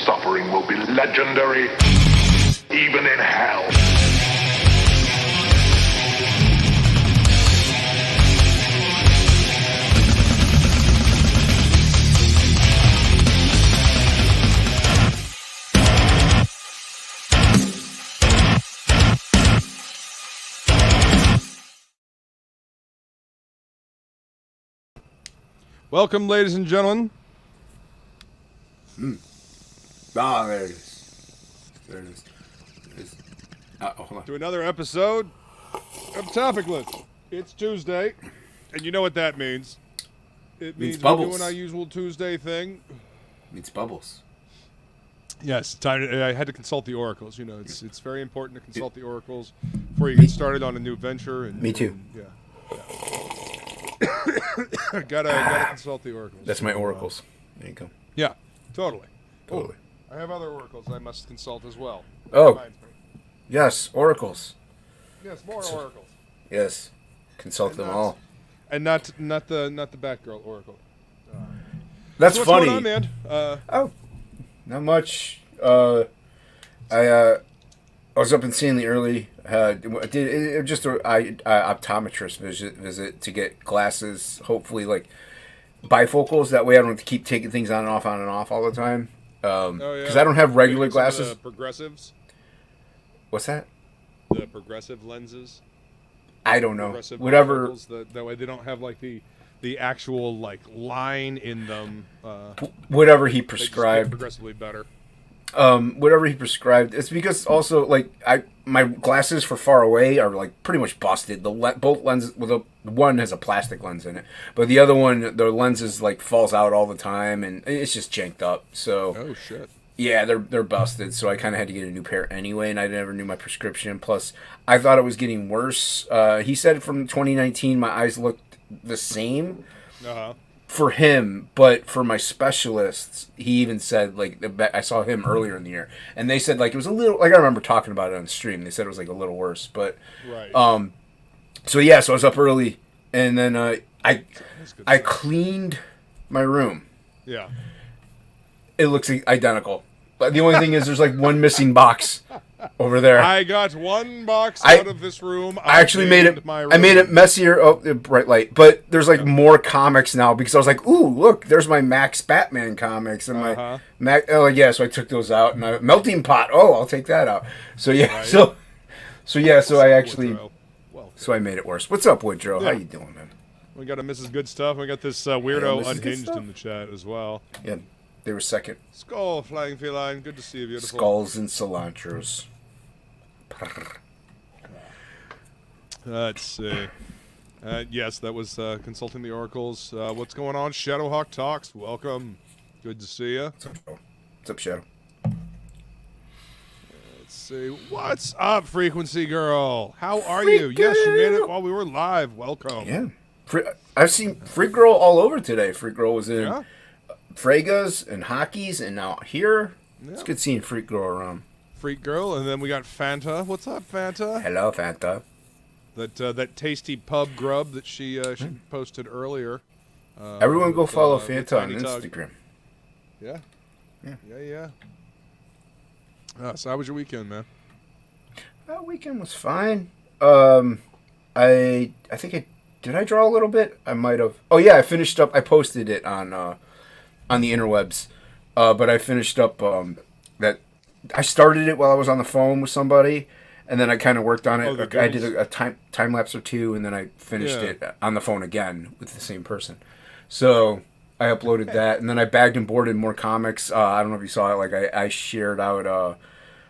suffering will be legendary, even in hell. Welcome, ladies and gentlemen. Ah, there it is. There it is. Hold on. To another episode of TOPicLESS. It's Tuesday, and you know what that means. It means we're bubbles. doing our usual Tuesday thing. It means bubbles. Yes, I had to consult the oracles. You know, it's very important to consult the oracles before you get started on a new venture. And, Me too. Yeah. gotta consult the oracles. That's my oracles. There you go. Yeah, totally. Totally. I have other oracles I must consult as well. Oh. Reminds me. Yes, oracles. Yes, more oracles. Yes. Consult them all. And not the Batgirl oracle. That's So what's funny. going on, man? Not much. I was up insanely early. Did just a optometrist visit to get glasses. Hopefully, like bifocals. That way, I don't have to keep taking things on and off all the time. Because I don't have regular glasses. The progressives. What's that? The progressive lenses. I don't know. Progressive Whatever. bifocals, that way they don't have like the actual like line in them. Whatever he They just get prescribed. progressively better. Whatever he prescribed. It's because also like my glasses for far away are like pretty much busted. Both lenses, well, the one has a plastic lens in it, but the other one, the lenses like falls out all the time, and it's just janked up. So Oh shit. yeah, they're busted. So I kind of had to get a new pair anyway, and I never knew my prescription. Plus, I thought it was getting worse. He said from 2019 my eyes looked the same. For him, but for my specialists, he even said, like, I saw him earlier in the year, and they said, like, it was a little, like, I remember talking about it on stream, they said it was, like, a little worse, but, Right. so I was up early, and then, I cleaned my room. Yeah. It looks identical, but the only thing is there's, like, one missing box over there. I got one box out of this room. I actually made it. I made it messier. Oh, bright light. But there's like more comics now because I was like, ooh, look, there's my Max Batman comics and my Mac. Oh yeah, so I took those out and my melting pot. Oh, I'll take that out. So yeah, Right. so I actually, Well, so I made it worse. What's up, Woodrow? Yeah. How you doing, man? we got a Mrs. Good Stuff. We got this weirdo Mrs. Good unhinged Stuff. in the chat as well. Yeah, they were second. Skull, flying feline. Good to see you, beautiful. Skulls and cilantros. Let's see. Yes, that was consulting the oracles. What's going on? Shadowhawk Talks. Welcome. Good to see you. What's up, Shadow? Let's see. What's up, Frequency Girl? How are you? Yes, you made it while we were live. Welcome. Yeah. I've seen Freak Girl all over today. Freak Girl was in Yeah. Frega's and Hockey's and now here. Yeah. It's good seeing Freak Girl around. Freak Girl, and then we got Fanta. What's up, Fanta? Hello, Fanta. That tasty pub grub that she posted earlier. Everyone go follow with Fanta on Tiny Tug. Instagram. Yeah. Yeah. So how was your weekend, man? Weekend was fine. I think did I draw a little bit? I might have. Oh yeah, I finished up. I posted it on the interwebs, but I finished up that. I started it while I was on the phone with somebody, and then I kind of worked on it. I did a time lapse or two, and then I finished it on the phone again with the same person. So I uploaded that, and then I bagged and boarded more comics. I don't know if you saw it. Like I shared out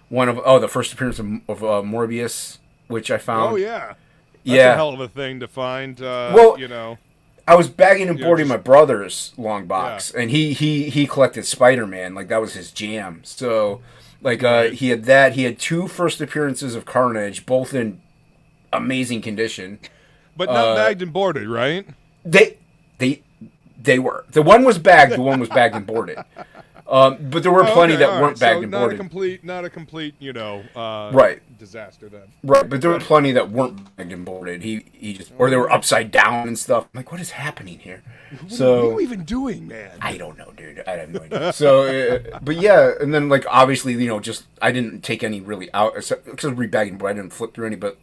one of the first appearance of Morbius, which I found. Oh yeah. That's a hell of a thing to find. Well, you know. I was bagging and boarding my brother's long box, and he collected Spider-Man. Like that was his jam. So. Like, he had that. He had 2 first appearances of Carnage, both in amazing condition. But not bagged and boarded, right? They were. The one was bagged. The one was bagged and boarded. But there were plenty that weren't bagged and not boarded. Not a complete, Right. disaster then. Right, but there were plenty that weren't bagged and boarded. He just, or they were upside down and stuff. I'm like, what is happening here? What are you even doing, man? I don't know, dude. I have no idea. So, but yeah, and then like obviously, just I didn't take any really out because rebagging, but I didn't flip through any. But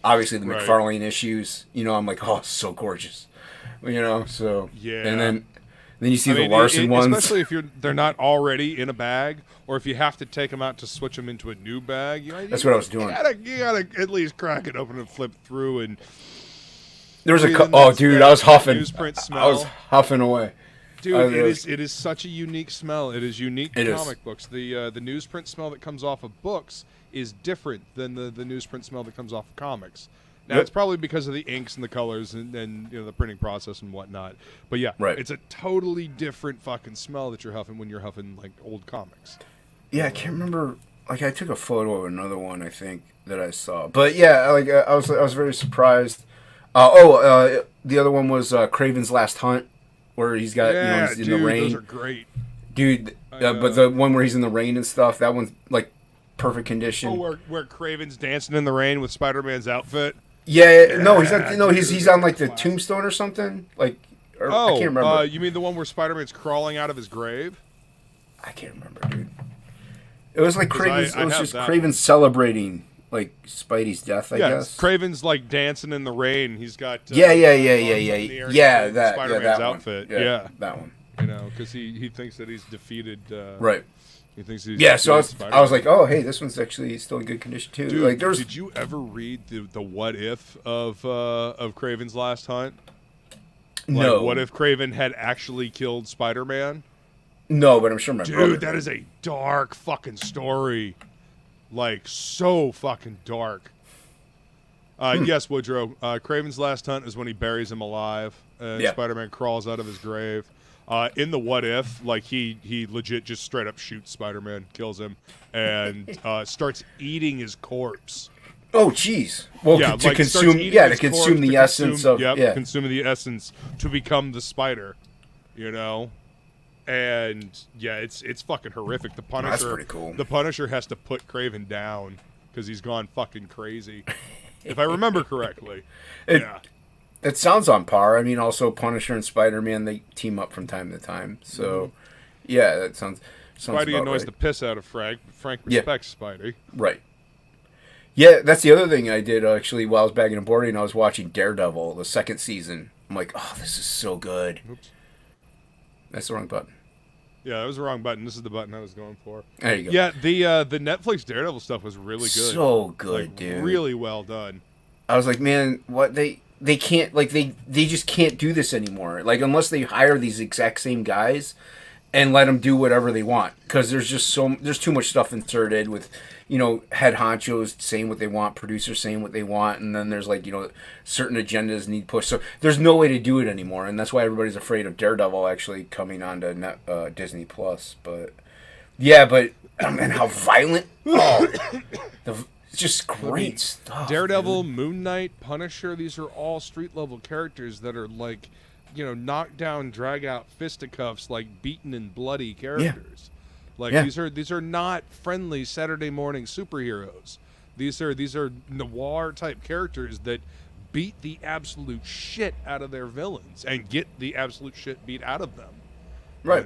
obviously, the McFarlane issues, I'm like, oh, it's so gorgeous, So yeah, and then you see the Larson ones, especially if they're not already in a bag, or if you have to take them out to switch them into a new bag. That's what I was doing. You gotta at least crack it open and flip through and. There was dude, I was huffing. Newsprint smell. I was huffing away. Dude, it is such a unique smell. It is unique to comic books. The newsprint smell that comes off of books is different than the newsprint smell that comes off of comics. Now, it's probably because of the inks and the colors and the printing process and whatnot. But yeah, it's a totally different fucking smell that you're huffing when you're huffing like old comics. Yeah, I can't remember. Like I took a photo of another one I think that I saw. But yeah, like I was very surprised. The other one was Kraven's Last Hunt, where he's got he's in the rain. Those are great, dude. But the one where he's in the rain and stuff, that one's like perfect condition. Oh, where Kraven's dancing in the rain with Spider-Man's outfit. Yeah, no, he's not. No, he's on like the tombstone or something. Like, I can't remember. You mean the one where Spider-Man's crawl out of his grave? I can't remember, dude. It was like Kraven's. It was just Kraven one. Celebrating like Spidey's death, I guess. Kraven's like dancing in the rain. He's got yeah, that Spider-Man's outfit. Yeah, that one. Because he thinks that he's defeated. Right. He thinks he's so I was like, oh, hey, this one's actually still in good condition too. Dude, like, did you ever read the what if of Kraven's Last Hunt? No. What if Kraven had actually killed Spider-Man? No, but I'm sure my brother. Dude, that is a dark fucking story. Like, so fucking dark. Yes, Woodrow. Kraven's Last Hunt is when he buries him alive. Spider-Man crawls out of his grave. In the what if, like he legit just straight up shoots Spider-Man, kills him, and starts eating his corpse. Oh, jeez. Well, to consume the essence of consuming the essence to become the Spider, And it's fucking horrific. The Punisher, that's pretty cool. The Punisher has to put Kraven down because he's gone fucking crazy. If I remember correctly. It sounds on par. I mean, also Punisher and Spider-Man, they team up from time to time. So, yeah, that sounds Spidey annoys the piss out of Frank. Frank respects Spidey. Right. Yeah, that's the other thing I did, actually, while I was bagging and boarding. I was watching Daredevil, the second season. I'm like, oh, this is so good. Oops. That's the wrong button. Yeah, that was the wrong button. This is the button I was going for. There you go. Yeah, the Netflix Daredevil stuff was really good. So good, dude. Really well done. I was like, man, what they can't, like, they just can't do this anymore. Like, unless they hire these exact same guys and let them do whatever they want. Because there's just there's too much stuff inserted with, head honchos saying what they want, producers saying what they want, and then there's, like, certain agendas need pushed. So there's no way to do it anymore, and that's why everybody's afraid of Daredevil actually coming onto Disney+. But, yeah, and how violent. Oh, it's just great stuff. Daredevil, dude. Moon Knight, Punisher, these are all street-level characters that are, like, knock down, drag out fisticuffs, like, beaten and bloody characters. Like, these are not friendly Saturday morning superheroes. These are noir-type characters that beat the absolute shit out of their villains and get the absolute shit beat out of them. Right.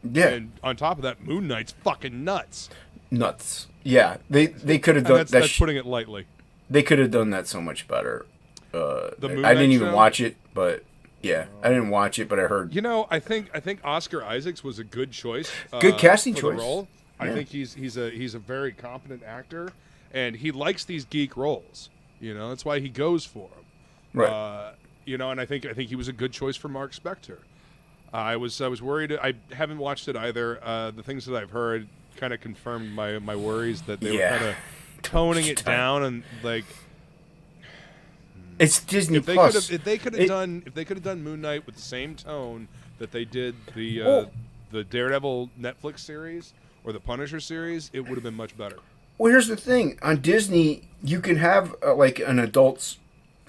Yeah. And on top of that, Moon Knight's fucking nuts. Nuts. Yeah, they could have done that. That's putting it lightly. They could have done that so much better. The Moon I didn't Knight even show? watch it, but I didn't watch it, but I heard. I think Oscar Isaacs was a good choice. Good casting for choice. The role. Yeah. I think he's a very competent actor, and he likes these geek roles. That's why he goes for them. Right. And I think he was a good choice for Mark Spector. I was worried. I haven't watched it either. The things that I've heard kind of confirmed my worries that they were kind of toning it down and like. It's Disney Plus. If they could have done Moon Knight with the same tone that they did the Daredevil Netflix series or the Punisher series, it would have been much better. Well, here's the thing: on Disney, you can have like an adult's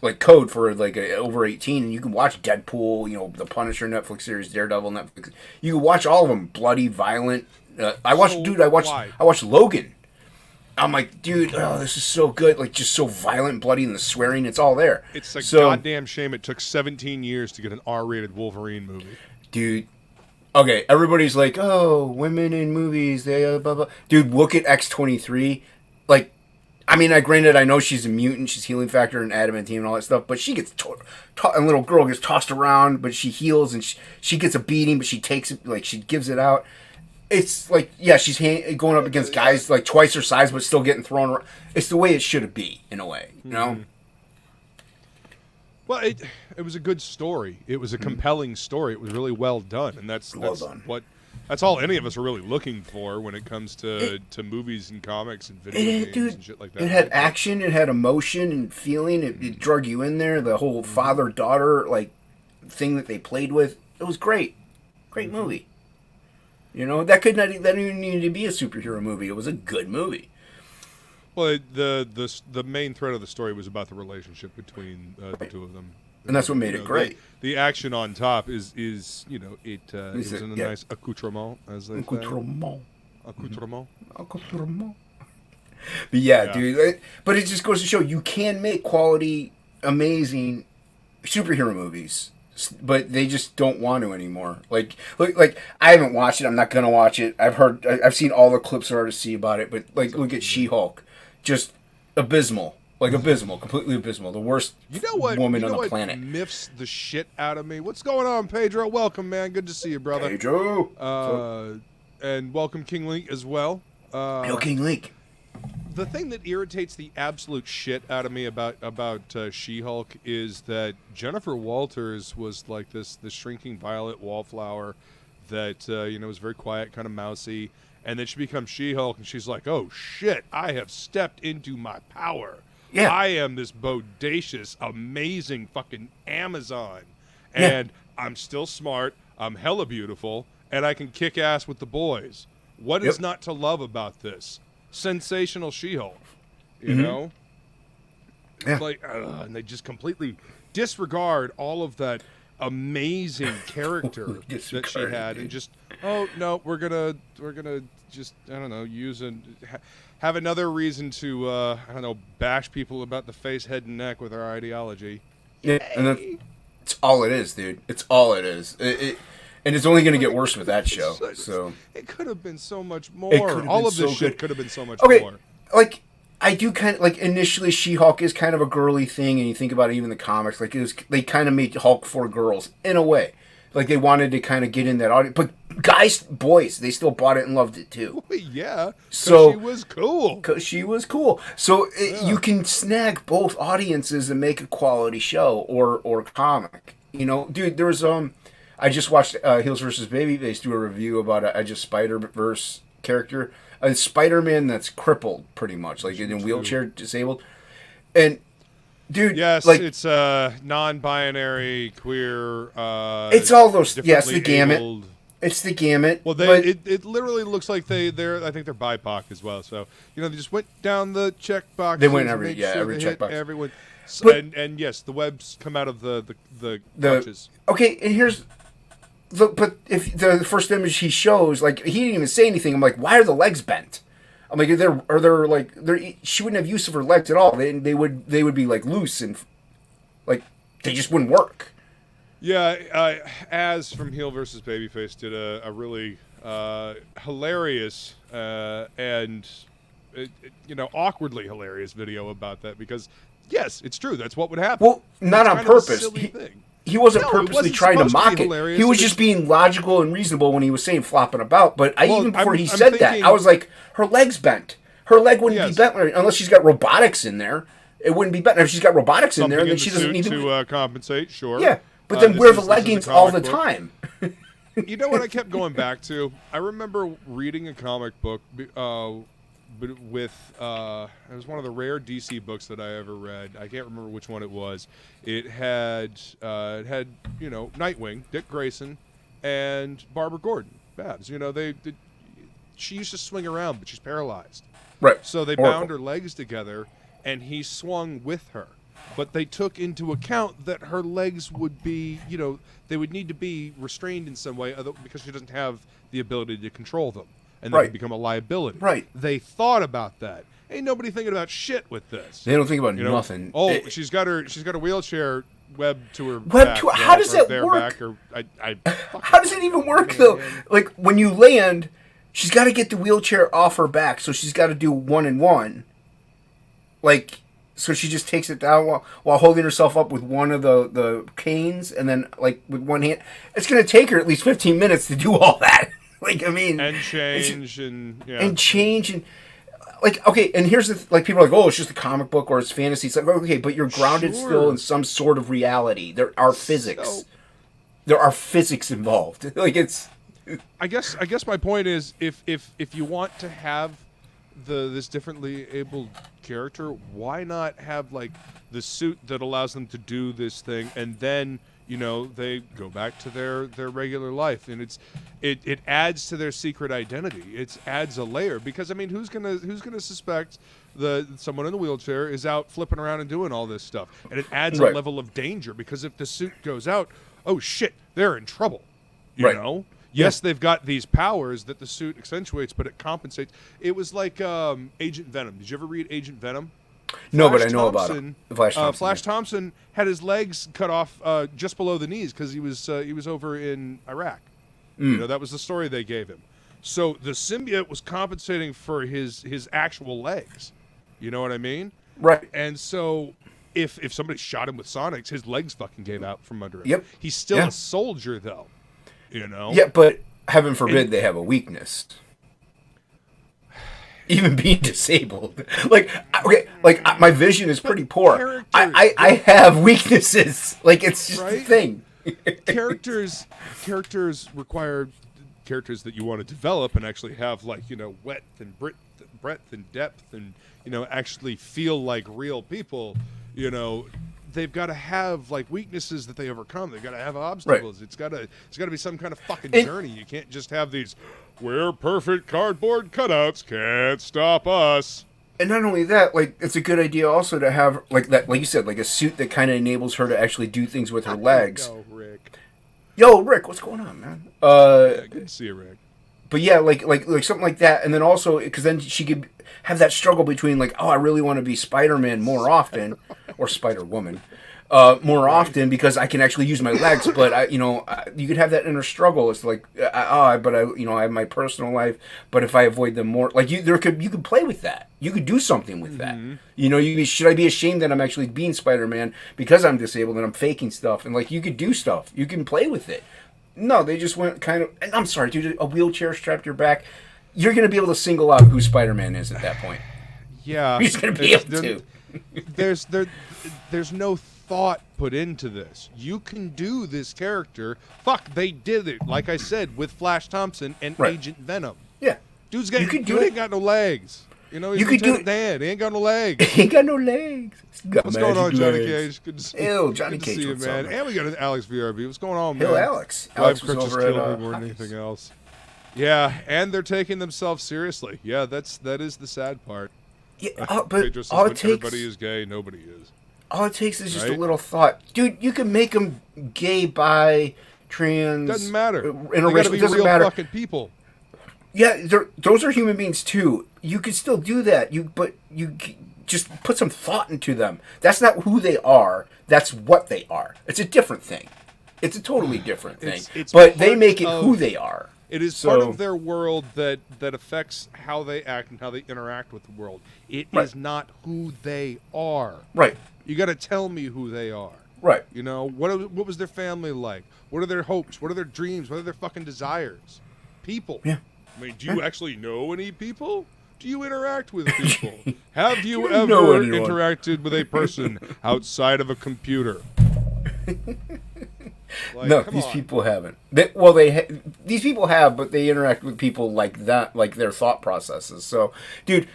like code for like over 18, and you can watch Deadpool, the Punisher Netflix series, Daredevil Netflix. You can watch all of them, bloody, violent. I watched Logan. I'm like, dude, oh, this is so good. Like, just so violent, bloody, and the swearing, it's all there. It's a goddamn shame it took 17 years to get an R-rated Wolverine movie. Dude, okay, everybody's like, oh, women in movies, they blah, blah. Dude, look at X-23. Like, I mean, granted, I know she's a mutant, she's healing factor and adamantine and all that stuff, but she gets, and little girl gets tossed around, but she heals, and she gets a beating, but she takes it, like, she gives it out. It's like, yeah, she's going up against guys like twice her size, but still getting thrown around. It's the way it should be, in a way, you know? Well, it was a good story. It was a compelling story. It was really well done, and that's all any of us are really looking for when it comes to movies and comics and video games and shit like that. It had action, it had emotion and feeling. It drug you in there. The whole father-daughter like thing that they played with. It was great. Great movie. That didn't even need to be a superhero movie. It was a good movie. Well, the main thread of the story was about the relationship between the two of them, and that's what made it great. The action on top is it was in a nice accoutrement, as they say. Accoutrement. But yeah, dude. But it just goes to show you can make quality, amazing superhero movies. But they just don't want to anymore. Like I haven't watched it. I'm not gonna watch it. I've seen all the clips there are to see about it. But like, look at She-Hulk, just abysmal, completely abysmal. The worst woman on the planet. Miffs the shit out of me. What's going on, Pedro? Welcome, man. Good to see you, brother. Pedro. And welcome, King Link, as well. Yo, King Link. The thing that irritates the absolute shit out of me about She-Hulk is that Jennifer Walters was like this shrinking violet wallflower that was very quiet, kind of mousy, and then she becomes She-Hulk, and she's like, "Oh shit, I have stepped into my power. Yeah, I am this bodacious, amazing fucking Amazon, and I'm still smart. I'm hella beautiful, and I can kick ass with the boys. What is not to love about this?" Sensational She-Hulk, you know? Yeah. Like, and they just completely disregard all of that amazing character that she had, and just, oh no, we're gonna just, I don't know, have another reason to bash people about the face, head, and neck with our ideology. Yeah, and it's all it is, dude. It's all it is. And it's only going to get worse with that show. So it could have been so much more. All of this shit could have been so much more. Like, I do kind of like, initially She-Hulk is kind of a girly thing, and you think about it, even the comics, like they kind of made Hulk for girls in a way. Like, they wanted to kind of get in that audience, but boys, they still bought it and loved it too. Yeah, so she was cool. Because she was cool. So you can snag both audiences and make a quality show or comic. Dude, there's I just watched Heels vs. Babyface do a review about a Spider-Verse character, a Spider-Man that's crippled, pretty much, like in a wheelchair, disabled. And, dude, yes, like, it's non-binary, queer. It's all those. Yes, the gamut. It's the gamut. Well, it literally looks like they're I think they're BIPOC as well. So they just went down the check box. They went every check box. Everyone. So, and yes, the webs come out of the couches. Okay, and here's. But if the first image he shows, like, he didn't even say anything. I'm like, why are the legs bent? I'm like, she wouldn't have use of her legs at all. They would be like loose and like they just wouldn't work. Yeah, Az from Heel vs. Babyface did a really hilarious and awkwardly hilarious video about that, because yes, it's true. That's what would happen. Well, not on purpose. He wasn't purposely trying to mock it. He was just being logical and reasonable when he was saying flopping about. But even before he said that, I was like, her leg's bent. Her leg wouldn't be bent unless she's got robotics in there. It wouldn't be bent. If she's got robotics in there, then she doesn't need to compensate. Sure. Yeah, but then wear the leggings all the time. You know what I kept going back to? I remember reading a comic book but with it was one of the rare DC books that I ever read. I can't remember which one it was. It had Nightwing, Dick Grayson, and Barbara Gordon, Babs. She used to swing around, but she's paralyzed. Right. So they bound her legs together, and he swung with her. but they took into account that her legs would be, they would need to be restrained in some way because she doesn't have the ability to control them, and they could become a liability. Right. They thought about that. Ain't nobody thinking about shit with this. They don't think about nothing. Oh, she's got a wheelchair webbed to her back. How does that work? How does it even work though? Like when you land, she's got to get the wheelchair off her back, so she's got to do 1 and 1. Like, so she just takes it down while holding herself up with one of the canes, and then like with one hand. It's gonna take her at least 15 minutes to do all that. Like, I mean, and change and like, okay, and here's people are like, oh, it's just a comic book or it's fantasy. It's like, okay, but you're grounded still in some sort of reality. There are physics. There are physics involved. Like, it's. I guess my point is, if you want to have this differently abled character, why not have like the suit that allows them to do this thing, and then they go back to their regular life, and it adds to their secret identity. It adds a layer, because I mean, who's gonna suspect that someone in the wheelchair is out flipping around and doing all this stuff? And it adds a level of danger, because if the suit goes out, oh shit, they're in trouble. You know? Yes, they've got these powers that the suit accentuates, but it compensates. It was like Agent Venom. Did you ever read Agent Venom? No, but I know about him. Flash Thompson had his legs cut off just below the knees because he was over in Iraq. That was the story they gave him. So the symbiote was compensating for his actual legs. You know what I mean? Right. And so if somebody shot him with sonics, his legs fucking gave out from under him. Yep. He's still a soldier, though. Yeah, but heaven forbid they have a weakness. Even being disabled, my vision is pretty poor. I have weaknesses. Like, it's just a thing. Characters require characters that you want to develop and actually have width and breadth and depth, and actually feel like real people. They've got to have weaknesses that they overcome. They've got to have obstacles. Right. It's got to be some kind of fucking journey. You can't just have these. We're perfect cardboard cutouts. Can't stop us. And not only that, it's a good idea also to have like you said, like a suit that kind of enables her to actually do things with her legs. Yo, Rick, what's going on, man? Yeah, good to see you, Rick. But yeah, like something like that, and then also because then she could have that struggle between I really want to be Spider-Man more often, or Spider-Woman. More often, because I can actually use my legs, but you could have that inner struggle. It's like, but I have my personal life. But if I avoid them more, you could play with that. You could do something with that. Should I be ashamed that I'm actually being Spider-Man because I'm disabled and I'm faking stuff? And you could do stuff. You can play with it. No, they just went kind of. And I'm sorry, dude. A wheelchair strapped to your back. You're gonna be able to single out who Spider-Man is at that point. Yeah, you're just gonna be able to. There's no thought put into this. You can do this character. Fuck, they did it. Like I said, with Flash Thompson and Agent Venom. Yeah, dude ain't got no legs. He's Lieutenant Dan. He ain't got no legs. He ain't got no legs. What's going on, Johnny Cage? Good to see you. Ew, Johnny Cage, what's man? Up, man? And we got Alex VRB. What's going on, man? Hey, Alex. Alex was over at more than anything else. Yeah, and they're taking themselves seriously. Yeah, that is the sad part. Yeah, but all it takes, everybody is gay. Nobody is. All it takes is just a little thought, dude. You can make them gay, bi, trans. Doesn't matter. Interracial. They gotta be doesn't real matter. Fucking people. Yeah, those are human beings too. You can still do that. But you just put some thought into them. That's not who they are. That's what they are. It's a different thing. It's a totally different thing. But they make it who they are. It is part of their world that affects how they act and how they interact with the world. It is not who they are. Right. You got to tell me who they are. Right. What was their family like? What are their hopes? What are their dreams? What are their fucking desires? People. Yeah. I mean, do you actually know any people? Do you interact with people? Have you ever interacted with a person outside of a computer? No, these people haven't. These people have, but they interact with people like that, like their thought processes. So, dude,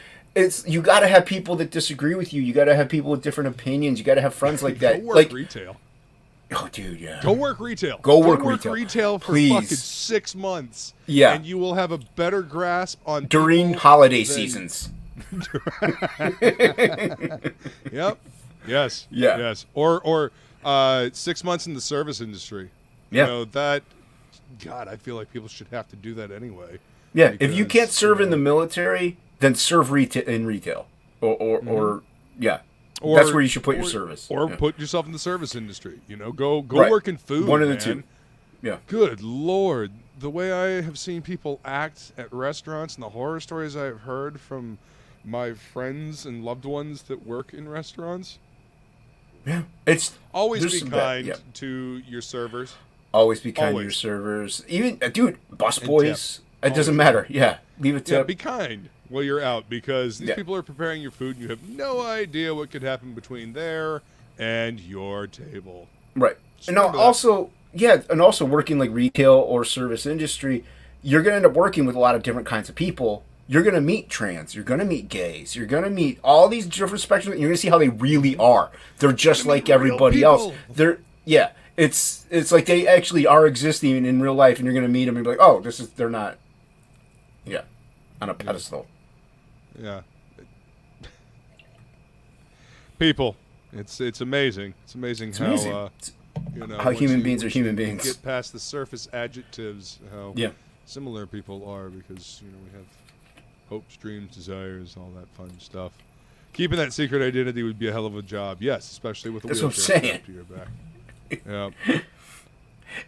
you got to have people that disagree with you. You got to have people with different opinions. You got to have friends like that. Go work retail. Oh, dude, yeah. Go work retail. Go work retail for Please. fucking 6 months. Yeah. And you will have a better grasp on during holiday seasons. Yep. Yes. Yeah. Yes. Or 6 months in the service industry. Yeah. You know, that, God, I feel like people should have to do that anyway. Yeah. Because, if you can't serve in the military, then serve in retail. Or yeah. Or, that's where you should put your service. Or yeah. put yourself in the service industry. You know, go Right. work in food, One of the man. two. Yeah. Good Lord. The way I have seen people act at restaurants and the horror stories I've heard from my friends and loved ones that work in restaurants. Yeah. It's Always be some kind yeah. to your servers. Always be kind to Always. your servers. Even, dude, busboys. It Always. doesn't matter. Yeah. Leave a tip. Yeah, be kind while you're out because these Yeah. people are preparing your food and you have no idea what could happen between there and your table. Right. Just And now remember that. also, yeah, and also working like retail or service industry, you're going to end up working with a lot of different kinds of people. You're going to meet trans. You're going to meet gays. You're going to meet all these different spectrums. You're going to see how they really are. They're just like everybody else. Yeah. It's like they actually are existing in real life, and you're going to meet them and be like, oh, they're not, yeah, on a pedestal. Yeah. People. It's amazing. It's amazing It's how amazing. you know How human beings are once human you beings. Get past the surface adjectives, how Yeah. similar people are because you know we have hopes, dreams, desires, all that fun stuff. Keeping that secret identity would be a hell of a job. Yes, especially with a That's what I'm wheelchair saying. strapped to your back. Yeah.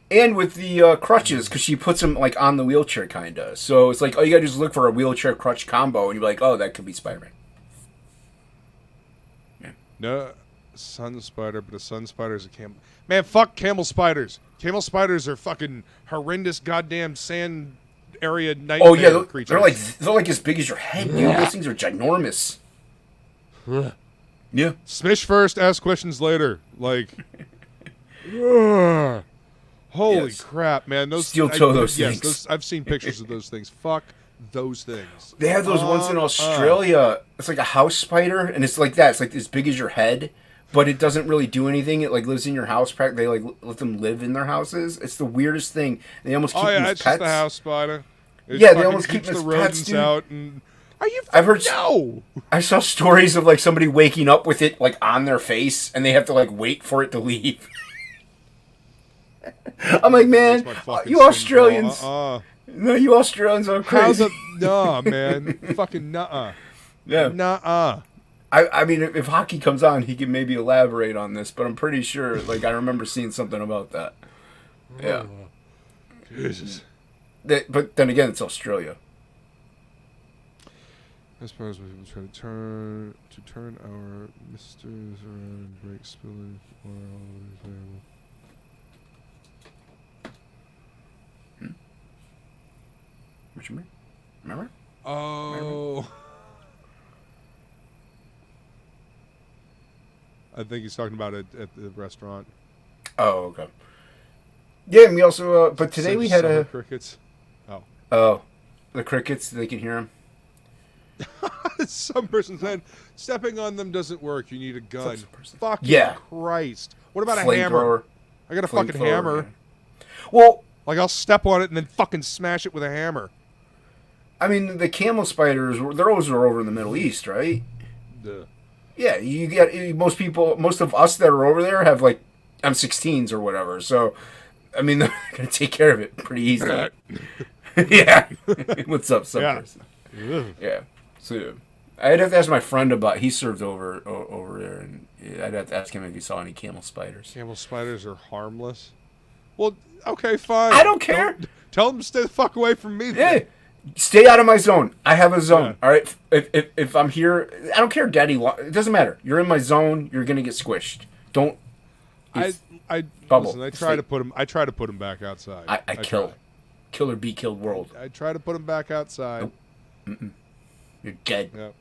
And with the crutches, because she puts them like on the wheelchair, kind of. So it's like, oh, you got to just look for a wheelchair crutch combo, and you're like, oh, that could be Spider-Man. Yeah. No, sun spider, but a sun spider is a camel. Man, fuck camel spiders. Camel spiders are fucking horrendous, goddamn sand area nightmare Oh yeah, creatures. they're like as big as your head, dude. Those things are ginormous. Yeah. Smish first, ask questions later. Like, ugh. Holy Yes. crap, man! Those Steel toe those yes, things. I've seen pictures of those things. Fuck those things. They have those ones in Australia. It's like a house spider, and it's like that. It's like as big as your head, but it doesn't really do anything. It like lives in your house. They like let them live in their houses. It's the weirdest thing. They almost keep Oh yeah, them as it's pets. just a house spider. It Yeah, they fucking almost keep keeps them the as pets, rodents dude. out. And are you? I've heard No. I saw stories of like somebody waking up with it like on their face, and they have to like wait for it to leave. I'm like, man, Makes my fucking you skin Australians. crawl. No, you Australians are How's crazy. it? Nah, man. Fucking nuh-uh. Yeah. Nuh-uh. I mean, if hockey comes on, he can maybe elaborate on this, but I'm pretty sure, like, I remember seeing something about that. Yeah. Jesus. But then again, it's Australia. I suppose we will try to turn our misters around and break spilling while always available. What you mean? Remember? Oh. I think he's talking about it at the restaurant. Oh, okay. Yeah, and we also, but today we had Summer crickets. Oh, the crickets, they can hear them. Some person said, stepping on them doesn't work. You need a gun. Fucking Yeah. Christ. What about a Flamethrower. hammer? I got a fucking hammer. Yeah. Well, Like, I'll step on it and then fucking smash it with a hammer. I mean, the camel spiders, those are over in the Middle East, right? Duh. Yeah, you get most of us that are over there have like M16s or whatever. So, I mean, they're gonna take care of it pretty easily. Yeah. What's up, some person? Yeah. So, I'd have to ask my friend about. He served over there, and I'd have to ask him if he saw any camel spiders. Camel spiders are harmless. Well, okay, fine. I don't care. Tell them to stay the fuck away from me. Yeah. Stay out of my zone. I have a zone. Yeah. All right. If I'm here, I don't care, Daddy. It doesn't matter. You're in my zone. You're gonna get squished. Don't. I Bubble. listen. I try to put them. I try to put them back outside. I kill. try. Kill or be killed world. I try to put them back outside. Nope. You're dead. Yep.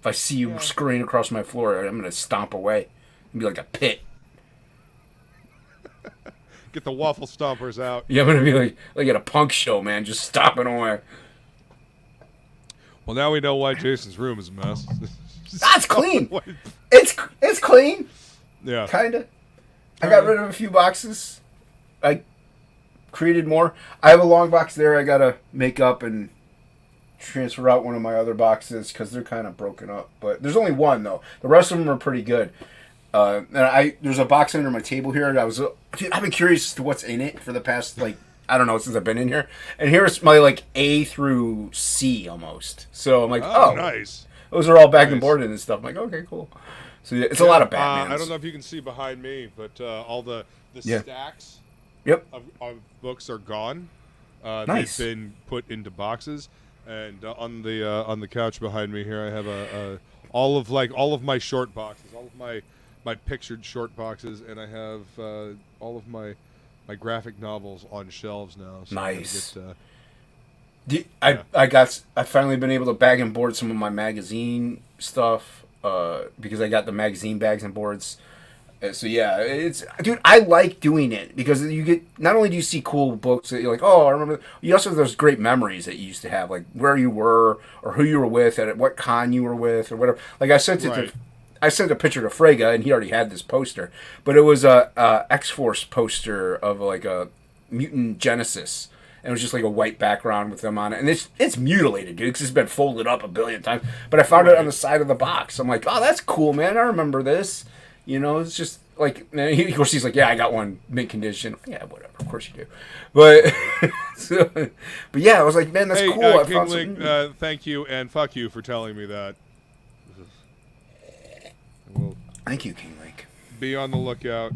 If I see you scurrying across my floor, I'm gonna stomp away and be like a pit. Get the waffle stompers out. Yeah, I'm gonna be like at a punk show, man, just stomping away. Well, now we know why Jason's room is a mess. That's clean. It's clean. Yeah. Kinda. I got rid of a few boxes. I created more. I have a long box there I gotta make up and transfer out one of my other boxes because they're kind of broken up. But there's only one though. The rest of them are pretty good. And there's a box under my table here. And I've been curious as to what's in it for the past I don't know, since I've been in here. And here's my A through C almost. So I'm like, oh, nice. Those are all back and boarded and stuff. I'm like, okay, cool. So yeah, it's a lot of Batman. I don't know if you can see behind me, but all the stacks of books are gone. Nice. They've been put into boxes, and on the couch behind me here, I have all of my short boxes, all of my pictured short boxes, and I have all of my graphic novels on shelves now. So nice. I've finally been able to bag and board some of my magazine stuff because I got the magazine bags and boards. So yeah, dude, I like doing it because you get, not only do you see cool books that you're like, oh, I remember, you also have those great memories that you used to have, like where you were or who you were with at what con you were with or whatever. Like I sent a picture to Frega and he already had this poster, but it was a X-Force poster of a Mutant Genesis. And it was just a white background with them on it. And it's mutilated, dude, because it's been folded up a billion times. But I found it on the side of the box. I'm like, oh, that's cool, man. I remember this. It's just of course, he's like, yeah, I got one mint condition. Yeah, whatever. Of course you do. But, but yeah, I was like, man, that's cool. I King Link, thank you and fuck you for telling me that. Thank you, King Link. Be on the lookout.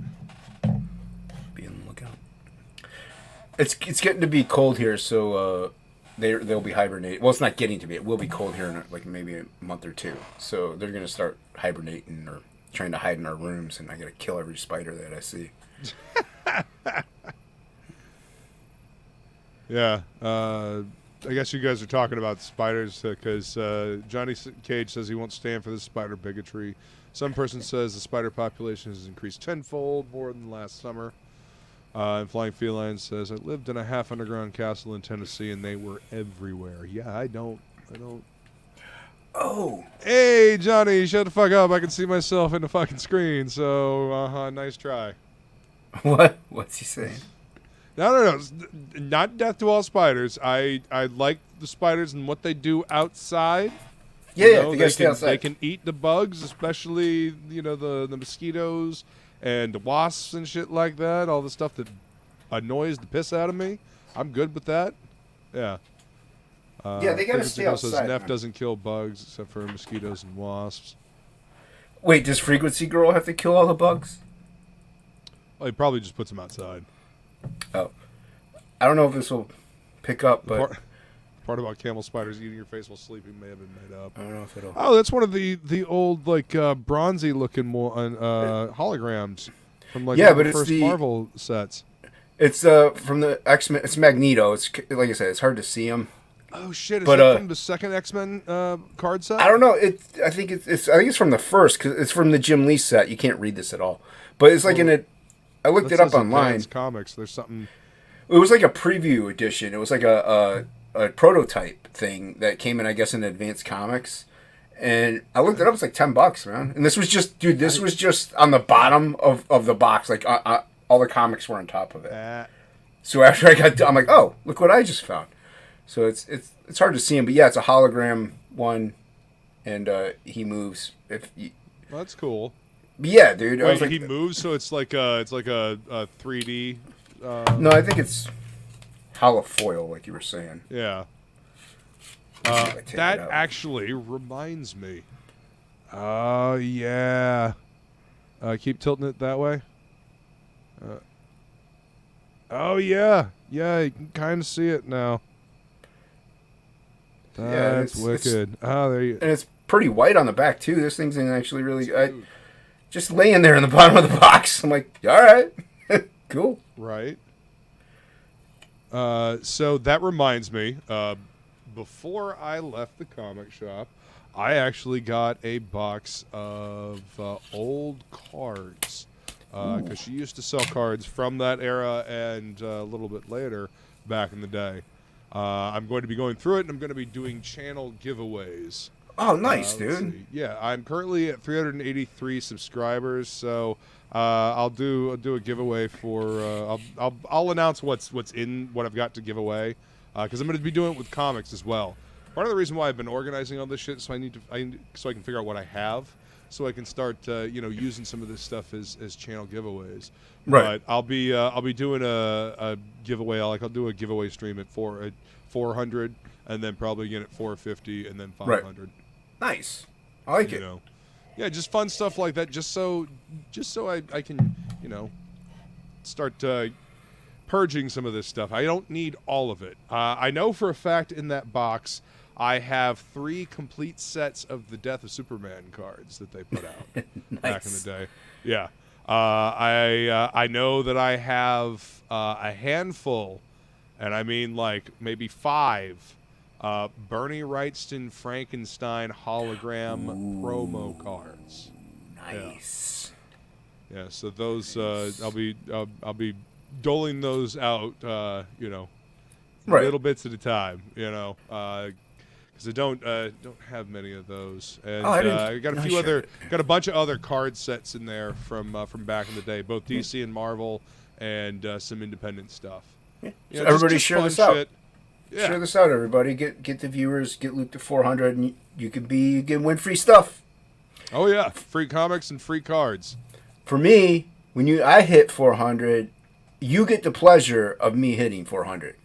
It's getting to be cold here, so they'll be hibernating. Well, it's not getting to be. It will be cold here in maybe a month or two. So they're gonna start hibernating or trying to hide in our rooms, and I gotta kill every spider that I see. Yeah, I guess you guys are talking about spiders because Johnny Cage says he won't stand for this spider bigotry. Some person says the spider population has increased tenfold more than last summer. And Flying Feline says, I lived in a half underground castle in Tennessee and they were everywhere. Yeah, I don't. Oh. Hey, Johnny, shut the fuck up. I can see myself in the fucking screen. So, nice try. What? What's he saying? No. Not death to all spiders. I like the spiders and what they do outside. Yeah, they can eat the bugs, especially, the mosquitoes. And the wasps and shit like that, all the stuff that annoys the piss out of me, I'm good with that. Yeah. Yeah, they gotta stay outside. Says Neff doesn't kill bugs except for mosquitoes and wasps. Wait, does Frequency Girl have to kill all the bugs? Well, he probably just puts them outside. Oh. I don't know if this will pick up, but... Part about camel spiders eating your face while sleeping may have been made up. I don't know if it'll... Oh, that's one of the old, bronzy looking holograms from, one of the first Marvel sets. It's from the X-Men. It's Magneto. It's, like I said, it's hard to see him. Oh, shit. Is that from the second X-Men card set? I don't know. I think it's from the first, because it's from the Jim Lee set. You can't read this at all. But it's like I looked it up online. Comics. There's something... It was like a preview edition. It was like a prototype thing that came in, I guess, in Advanced Comics, and I looked it up. It's like $10, man. And this was just, dude. This was just on the bottom of the box. Like all the comics were on top of it. So after I got done, I'm like, oh, look what I just found. So it's hard to see him, but yeah, it's a hologram one, and he moves. Well, that's cool. But yeah, dude. Wait, he moves, so it's like a 3D. No, I think it's holofoil, like you were saying. Yeah. That actually reminds me. Oh, yeah. Keep tilting it that way. Oh, yeah. Yeah, you can kind of see it now. That's wicked. There you... And it's pretty white on the back, too. This thing's actually really... just laying there in the bottom of the box. I'm like, all right. Cool. Right. So that reminds me, before I left the comic shop, I actually got a box of old cards, because she used to sell cards from that era and a little bit later back in the day. I'm going to be going through it, and I'm going to be doing channel giveaways. Oh, nice, dude. Yeah, I'm currently at 383 subscribers, so... I'll do a giveaway for I'll announce what's in what I've got to give away, because I'm going to be doing it with comics as well. Part of the reason why I've been organizing all this shit, so so I can figure out what I have, so I can start, using some of this stuff as channel giveaways. Right. But I'll be doing a giveaway. I'll do a giveaway stream at 400, and then probably again at 450, and then 500. Right. Nice. I like it. Yeah, just fun stuff like that. Just so I can start purging some of this stuff. I don't need all of it. I know for a fact in that box I have 3 complete sets of the Death of Superman cards that they put out Nice. back in the day. Yeah. I know that I have a handful, and I mean like maybe 5 Bernie Wrightston Frankenstein hologram promo cards. Nice. Yeah, so those I'll be doling those out, Right. little bits at a time, because I don't have many of those, and I got a bunch of other card sets in there from back in the day, both DC and Marvel, and some independent stuff. Yeah. So everybody share this out. Shit. Yeah. Share this out, everybody. Get the viewers, get Luke to 400, and you can win free stuff. Oh yeah, free comics and free cards. For me, when I hit 400, you get the pleasure of me hitting 400.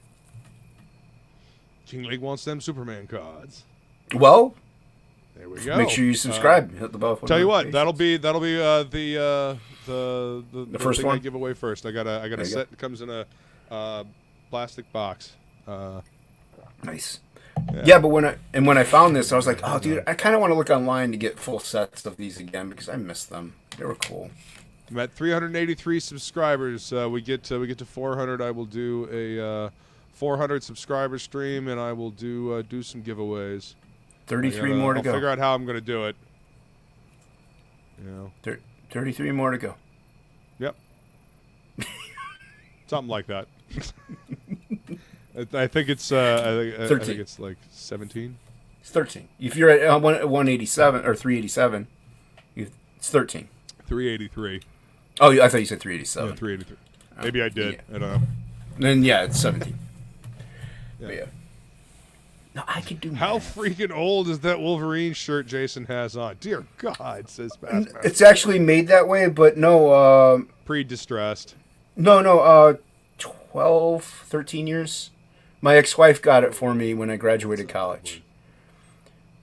King League wants them Superman cards. Well, there we go. make sure you subscribe. Hit the bell. Tell you what, that'll be the first thing one I give away first. I got a set that comes in a plastic box. Nice. Yeah, but when I found this, I was like, oh, dude, I kind of want to look online to get full sets of these again because I missed them. They were cool. I'm at 383 subscribers. We get to 400. I will do a 400 subscriber stream, and I will do some giveaways. 33 more to go. I'll figure out how I'm going to do it. 33 more to go. Yep. Something like that. I think it's 13. I think it's like 17. It's 13. If you're at 187 or 387, it's 13. 383. Oh, I thought you said 387. Yeah, 383. Maybe I did. Yeah. I don't know. Then it's 17. Yeah. But yeah. No, I could do. How freaking old is that Wolverine shirt Jason has on? Dear God, says Bascom. It's actually made that way, but no. Pre-distressed. No. 12, 13 years. My ex-wife got it for me when I graduated college.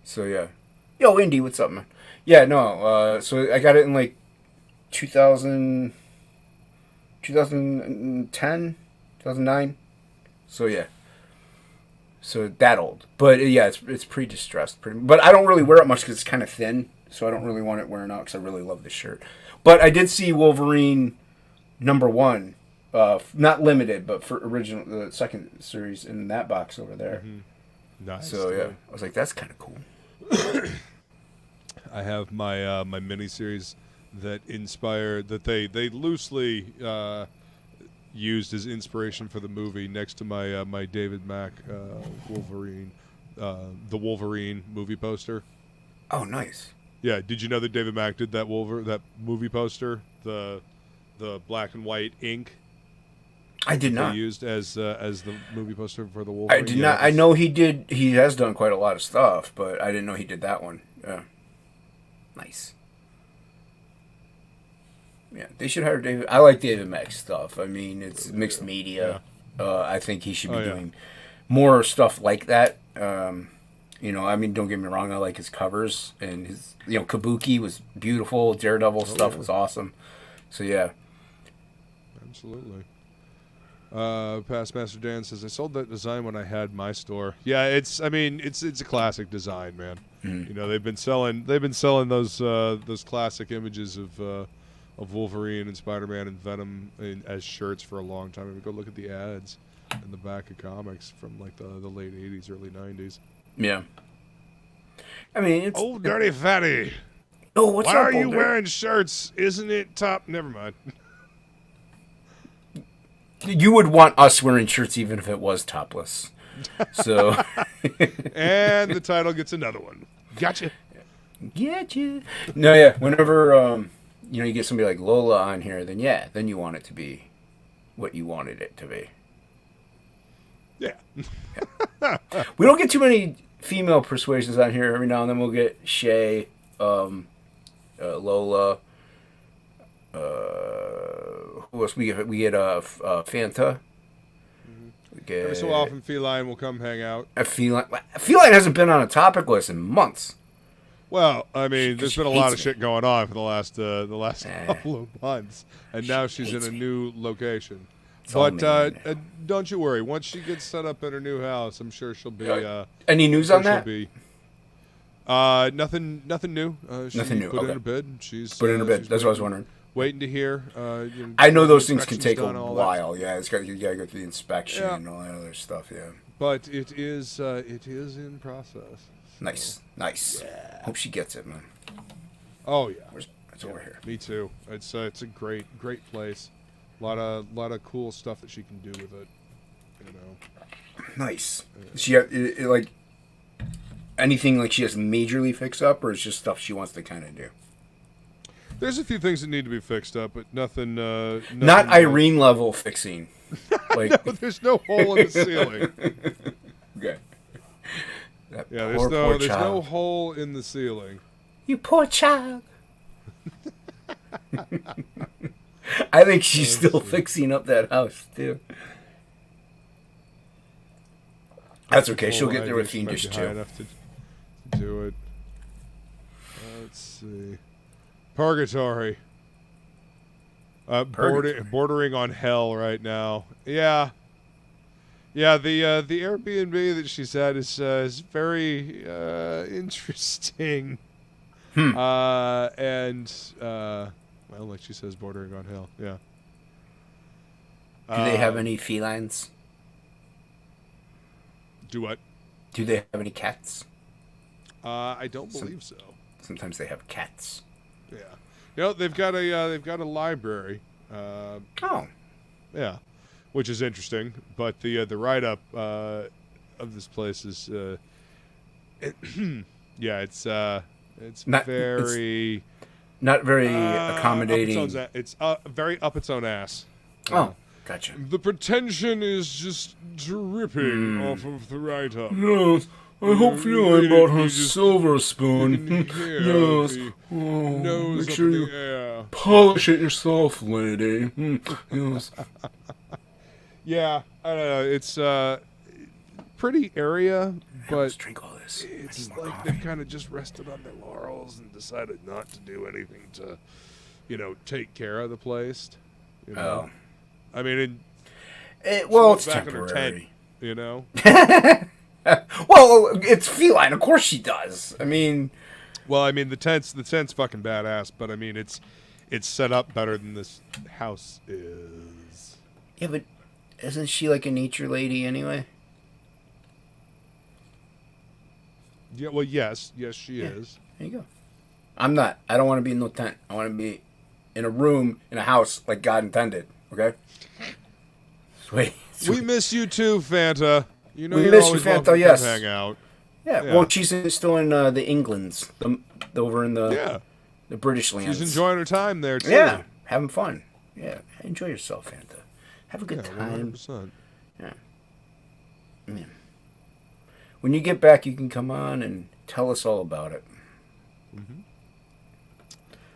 So yeah. Yo, Indy, what's up, man? Yeah, no. So I got it in like 2010, 2009. So yeah. So that old. But yeah, it's pre-distressed. But I don't really wear it much because it's kind of thin. So I don't really want it wearing out because I really love this shirt. But I did see Wolverine #1. Not limited, but for the second series in that box over there. Mm-hmm. Nice. So yeah, I was like, that's kind of cool. I have my my miniseries that they loosely used as inspiration for the movie next to my my David Mack Wolverine, the Wolverine movie poster. Oh, nice. Yeah, did you know that David Mack did that that movie poster, the black and white ink? I did not. They used as the movie poster for the Wolverine. I did not. I know he did. He has done quite a lot of stuff, but I didn't know he did that one. Yeah. Nice. Yeah, they should hire David. I like David Mack's stuff. I mean, it's mixed media. Yeah. I think he should be doing more stuff like that. I mean, don't get me wrong. I like his covers and his, Kabuki was beautiful. Daredevil stuff was awesome. So yeah. Absolutely. Past Master Dan says, I sold that design when I had my store. Yeah, it's a classic design, man. Mm. They've been selling those classic images of Wolverine and Spider-Man and Venom as shirts for a long time. I mean, go look at the ads in the back of comics from like the late 80s, early 90s. Yeah. I mean, it's old dirty fatty. Oh, what's Why up, are you wearing shirts? Isn't it top? Never mind. You would want us wearing shirts even if it was topless. So. And the title gets another one. Gotcha. Getcha. No, yeah. Whenever you get somebody like Lola on here, then you want it to be what you wanted it to be. Yeah. We don't get too many female persuasions on here every now and then. We'll get Shay, Lola. Who else we get? We get Fanta. Every so often, Feline will come hang out. Feline hasn't been on a topic list in months. Well, I mean, there's been a lot of shit going on for the last couple of months, and now she's in a new location. But don't you worry. Once she gets set up in her new house, I'm sure she'll be. Any news on that? Nothing new. Nothing new. Put in Okay. her bid. She's Put in her bid. That's what I was wondering. Waiting to hear. I know those things can take a while. while. Yeah, you gotta go through the inspection and all that other stuff. Yeah. But it is in process. Nice. Yeah. Hope she gets it, man. Oh yeah. It's over here. Me too. It's a great place. A lot of cool stuff that she can do with it. You know. Nice. She like anything like she has majorly fixed up, or it's just stuff she wants to kind of do. There's a few things that need to be fixed up, but nothing. Not Irene level fixing. Like no, there's no hole in the ceiling. Okay. There's no hole in the ceiling. You poor child. I think she's still fixing up that house too. That's okay. She'll get there with Fiendish too. High enough to do it. Let's see. Purgatory. Bordering on hell right now. Yeah. Yeah, the Airbnb that she's at is very interesting. And well, like she says, bordering on hell. Yeah. Do they have any felines? Do what? Do they have any cats? I don't believe so. Sometimes they have cats. Yeah. You know, they've got a library. Yeah. Which is interesting, but the write-up of this place is, yeah, it's not very accommodating. It's very up its own ass. Oh, gotcha. The pretension is just dripping off of the write-up. Yes, I hope Feline brought her silver spoon. Yes. Make sure you polish it yourself, lady. Yes. Yeah, I don't know. It's pretty area, but let's drink all this. It's like they've kind of just rested on their laurels and decided not to do anything to, take care of the place. You know? I mean, it's back temporary. In her tent, Well, it's Feline. Of course she does. I mean, the tent's fucking badass, but I mean, it's set up better than this house is. Yeah, but isn't she like a nature lady anyway? Yeah, well, yes, she is. There you go. I'm not. I don't want to be in no tent. I want to be in a room, in a house, like God intended. Okay? Sweet. We miss you too, Fanta. You know, we you're miss you, always Fanta. welcome Yes. to hang out. Yeah. Well, she's still in the Englands, over in the British lands. She's enjoying her time there too. Yeah, having fun. Yeah, enjoy yourself, Fanta. Have a good time. 100%. Yeah. When you get back, you can come on and tell us all about it.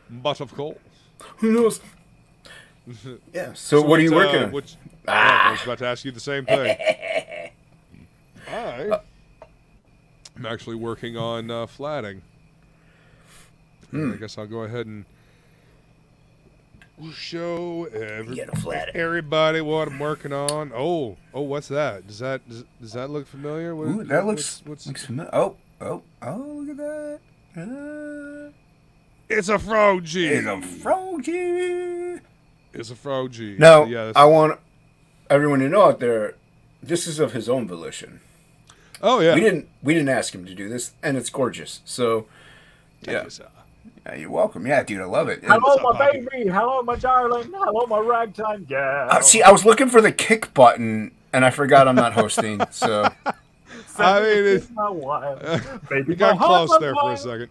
But of course. Who knows? Yeah. So what are you working on? I was about to ask you the same thing. I'm actually working on flatting. I guess I'll go ahead and show everybody what I'm working on. Oh, what's that? Does that look familiar? Ooh, that looks familiar. Oh, look at that. It's a Frogy. It's a Frogy. Now, I want everyone to know out there, this is of his own volition. Oh yeah. We didn't ask him to do this, and it's gorgeous. So yeah, you're welcome. Yeah, dude, I love it. Hello, my baby. Hello, my darling. Hello, my ragtime gal. See, I was looking for the kick button, and I forgot I'm not hosting. So I mean, it's baby, you got close there for a second.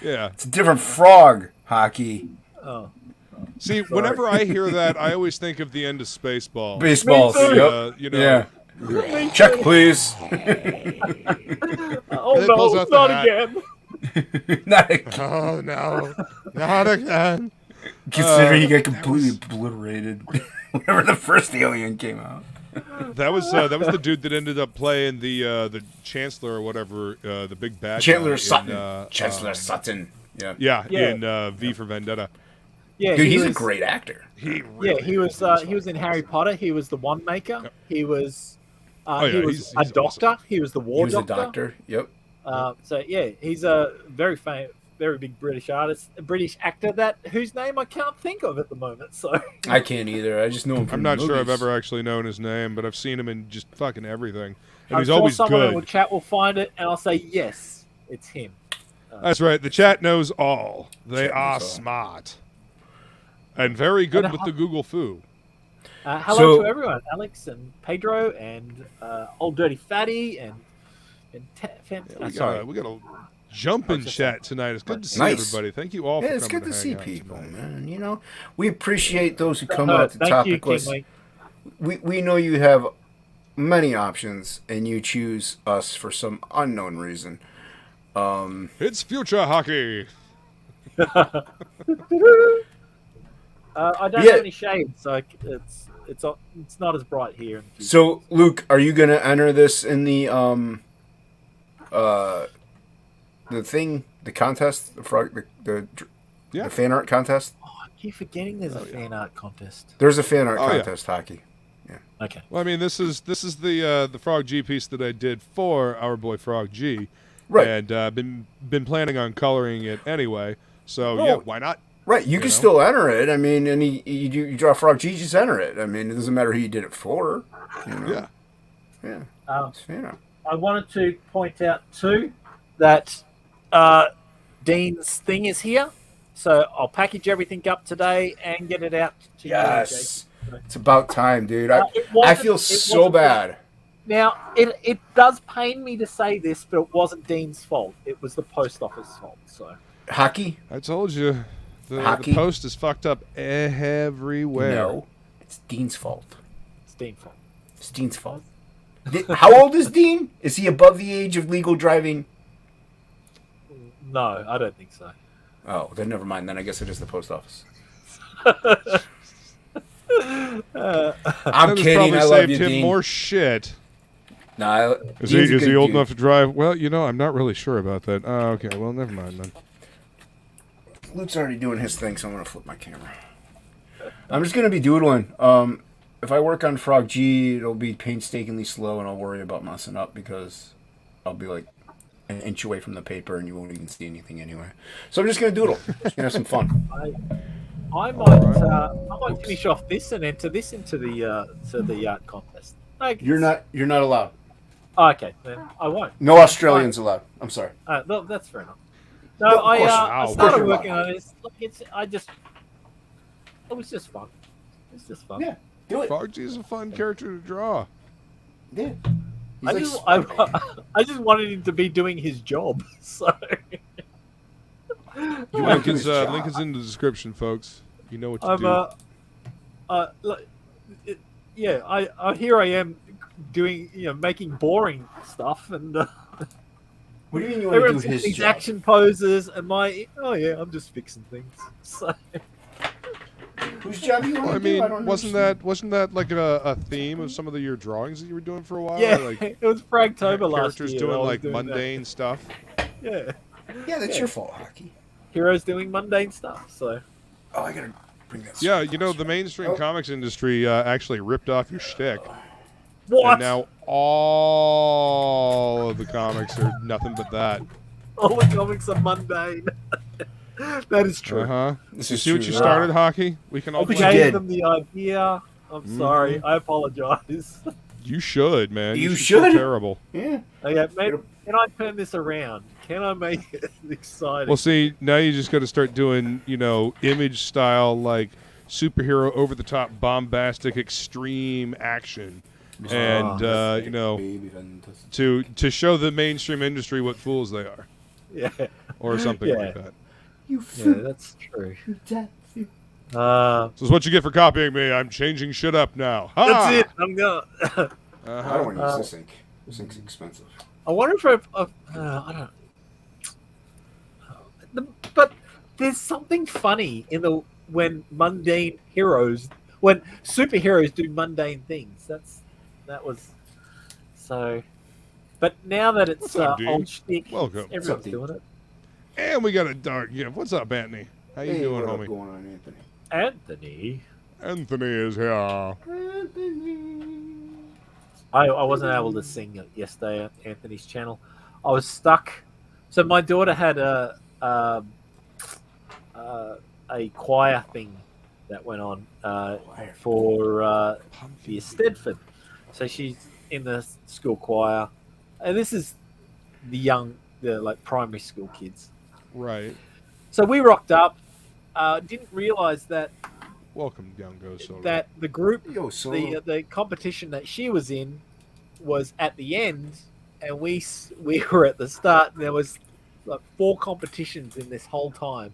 Yeah, it's a different frog hockey. Oh. See, whenever I hear that, I always think of the end of Spaceballs. Baseballs. Yep. Check, please. Oh It pulls no, out the not hat. again. Not again. Oh no, not again. Considering he got completely obliterated whenever the first Alien came out. That was the dude that ended up playing the Chancellor or whatever, the big bad Chancellor guy Sutton. Chancellor Sutton. Yeah. in V for Vendetta. Yeah, Dude, he he's a was- great actor. He really he was in Harry Potter. He was the Wand Maker. Yep. He was Oh, yeah, he was he's a doctor. awesome. He was the He War was a doctor. Yep. So yeah, he's a very very big British artist, a British actor whose name I can't think of at the moment. So I can't either. I just know him from I'm not sure I've movies. ever actually known his name, but I've seen him in just fucking everything, and I'm he's sure always someone in the good. chat will find it, and I'll say yes, it's him. That's right. The chat knows all. They Chat are knows all. smart and very good And with the Google foo. Hello So- to everyone, Alex and Pedro and Old Dirty Fatty and sorry. We got a jumping chat tonight. It's good to see Nice. everybody. Thank you all for Yeah, it's coming good to hang see out people, tonight. man. You know, we appreciate those who come out to Thank you, TOPicLESS. Kingley. We know you have many options, and you choose us for some unknown reason. It's future hockey. I don't Yeah. have any shades, so it's not as bright here. So, Luke, are you gonna enter this in the contest, the fan art contest? I keep forgetting there's a fan art contest. There's a fan art Oh, yeah. contest, hockey. Okay. Well, I mean, this is the Frog G piece that I did for our boy Frog G, Right. And been planning on coloring it anyway. So Oh. yeah, why not? Right, you can know? still enter it. I mean, and you draw Frog G, just enter it. I mean, it doesn't matter who you did it for. You know? Yeah. Yeah. It's fan art. I wanted to point out too that Dean's thing is here, so I'll package everything up today and get it out to you. Yes. It's about time, dude. I wasn't- feel it so wasn't- bad. Now, it does pain me to say this, but it wasn't Dean's fault. It was the post office fault. So Hockey? I told you, the Hockey? post is fucked up everywhere. No. It's Dean's fault. it's Dean's fault. It's Dean's fault. How old is Dean? Is he above the age of legal driving? No, I don't think so. Oh, then never mind. Then I guess it is the post office. That I'm has kidding. probably I love saved you, him Dean. more shit. Nah, Is Dean's a he good old dude. enough to drive? Well, you know, I'm not really sure about that. Oh, okay. Well, never mind then. Luke's already doing his thing, so I'm gonna flip my camera. I'm just gonna be doodling. If I work on Frog G, it'll be painstakingly slow, and I'll worry about messing up because I'll be like an inch away from the paper, and you won't even see anything anyway. So I'm just gonna doodle. Just gonna have some fun. I might finish off this and enter this into the art contest. Like, You're not allowed. Oh, okay, then I won't. No Australians allowed. I'm sorry. No, that's fair enough. No, No, of I course not. started Of course working on this. Look, it was just fun. It's just fun. Yeah, do it. Frog G is a fun character to draw. Yeah. He's I like just, Spider-Man. I just wanted him to be doing his job. So Link is his job. link is in the description, folks. You know what to I'm do. here I am doing making boring stuff and What do you mean you want to everyone's do doing his these job? action poses and I'm just fixing things. So Whose job do you want Well, I to do? mean, don't wasn't understand. that like a theme of some of your drawings that you were doing for a while? yeah, Like it was Fragtober last characters year. doing I was like doing that. mundane stuff. Yeah, Yeah, that's your fault, hockey. heroes doing mundane stuff. So Oh, I gotta bring that. Yeah, you know, the mainstream Oh. comics industry actually ripped off your shtick. what? And now all of the comics are nothing but that. All the comics are mundane. That is true. Uh-huh. This You is see what true. you started, Hockey? We can all I think blame you gave did. them the idea. I'm sorry. I apologize. you. Should, man. You feel should. terrible. Yeah. Okay, maybe, can I turn this around? Can I make it exciting? Well, see, now you just got to start doing, image style, like superhero, over-the-top, bombastic, extreme action. And, Baby fantastic. to show the mainstream industry what fools they are. yeah, Or something Yeah. like that. You yeah, that's true. This is what you get for copying me. I'm changing shit up now. Ha! That's it. I'm gonna. Uh-huh. I don't want to use this ink. This ink's expensive. I wonder if I don't. But there's something funny in when superheroes do mundane things. That was so. But now that it's What's up, dude? old shtick, Welcome. everyone's doing it. And we got a dark gift. What's up, Anthony? How you doing, what's homie? going on, Anthony? Anthony is here. I wasn't able to sing yesterday at Anthony's channel. I was stuck. So my daughter had a choir thing that went on for the Stedford. So she's in the school choir, and this is the like primary school kids. Right. So we rocked up. Didn't realize that Welcome, young Ghost Soda. that the group, Yo, Solo. the competition that she was in, was at the end, and we were at the start. And there was like 4 competitions in this whole time.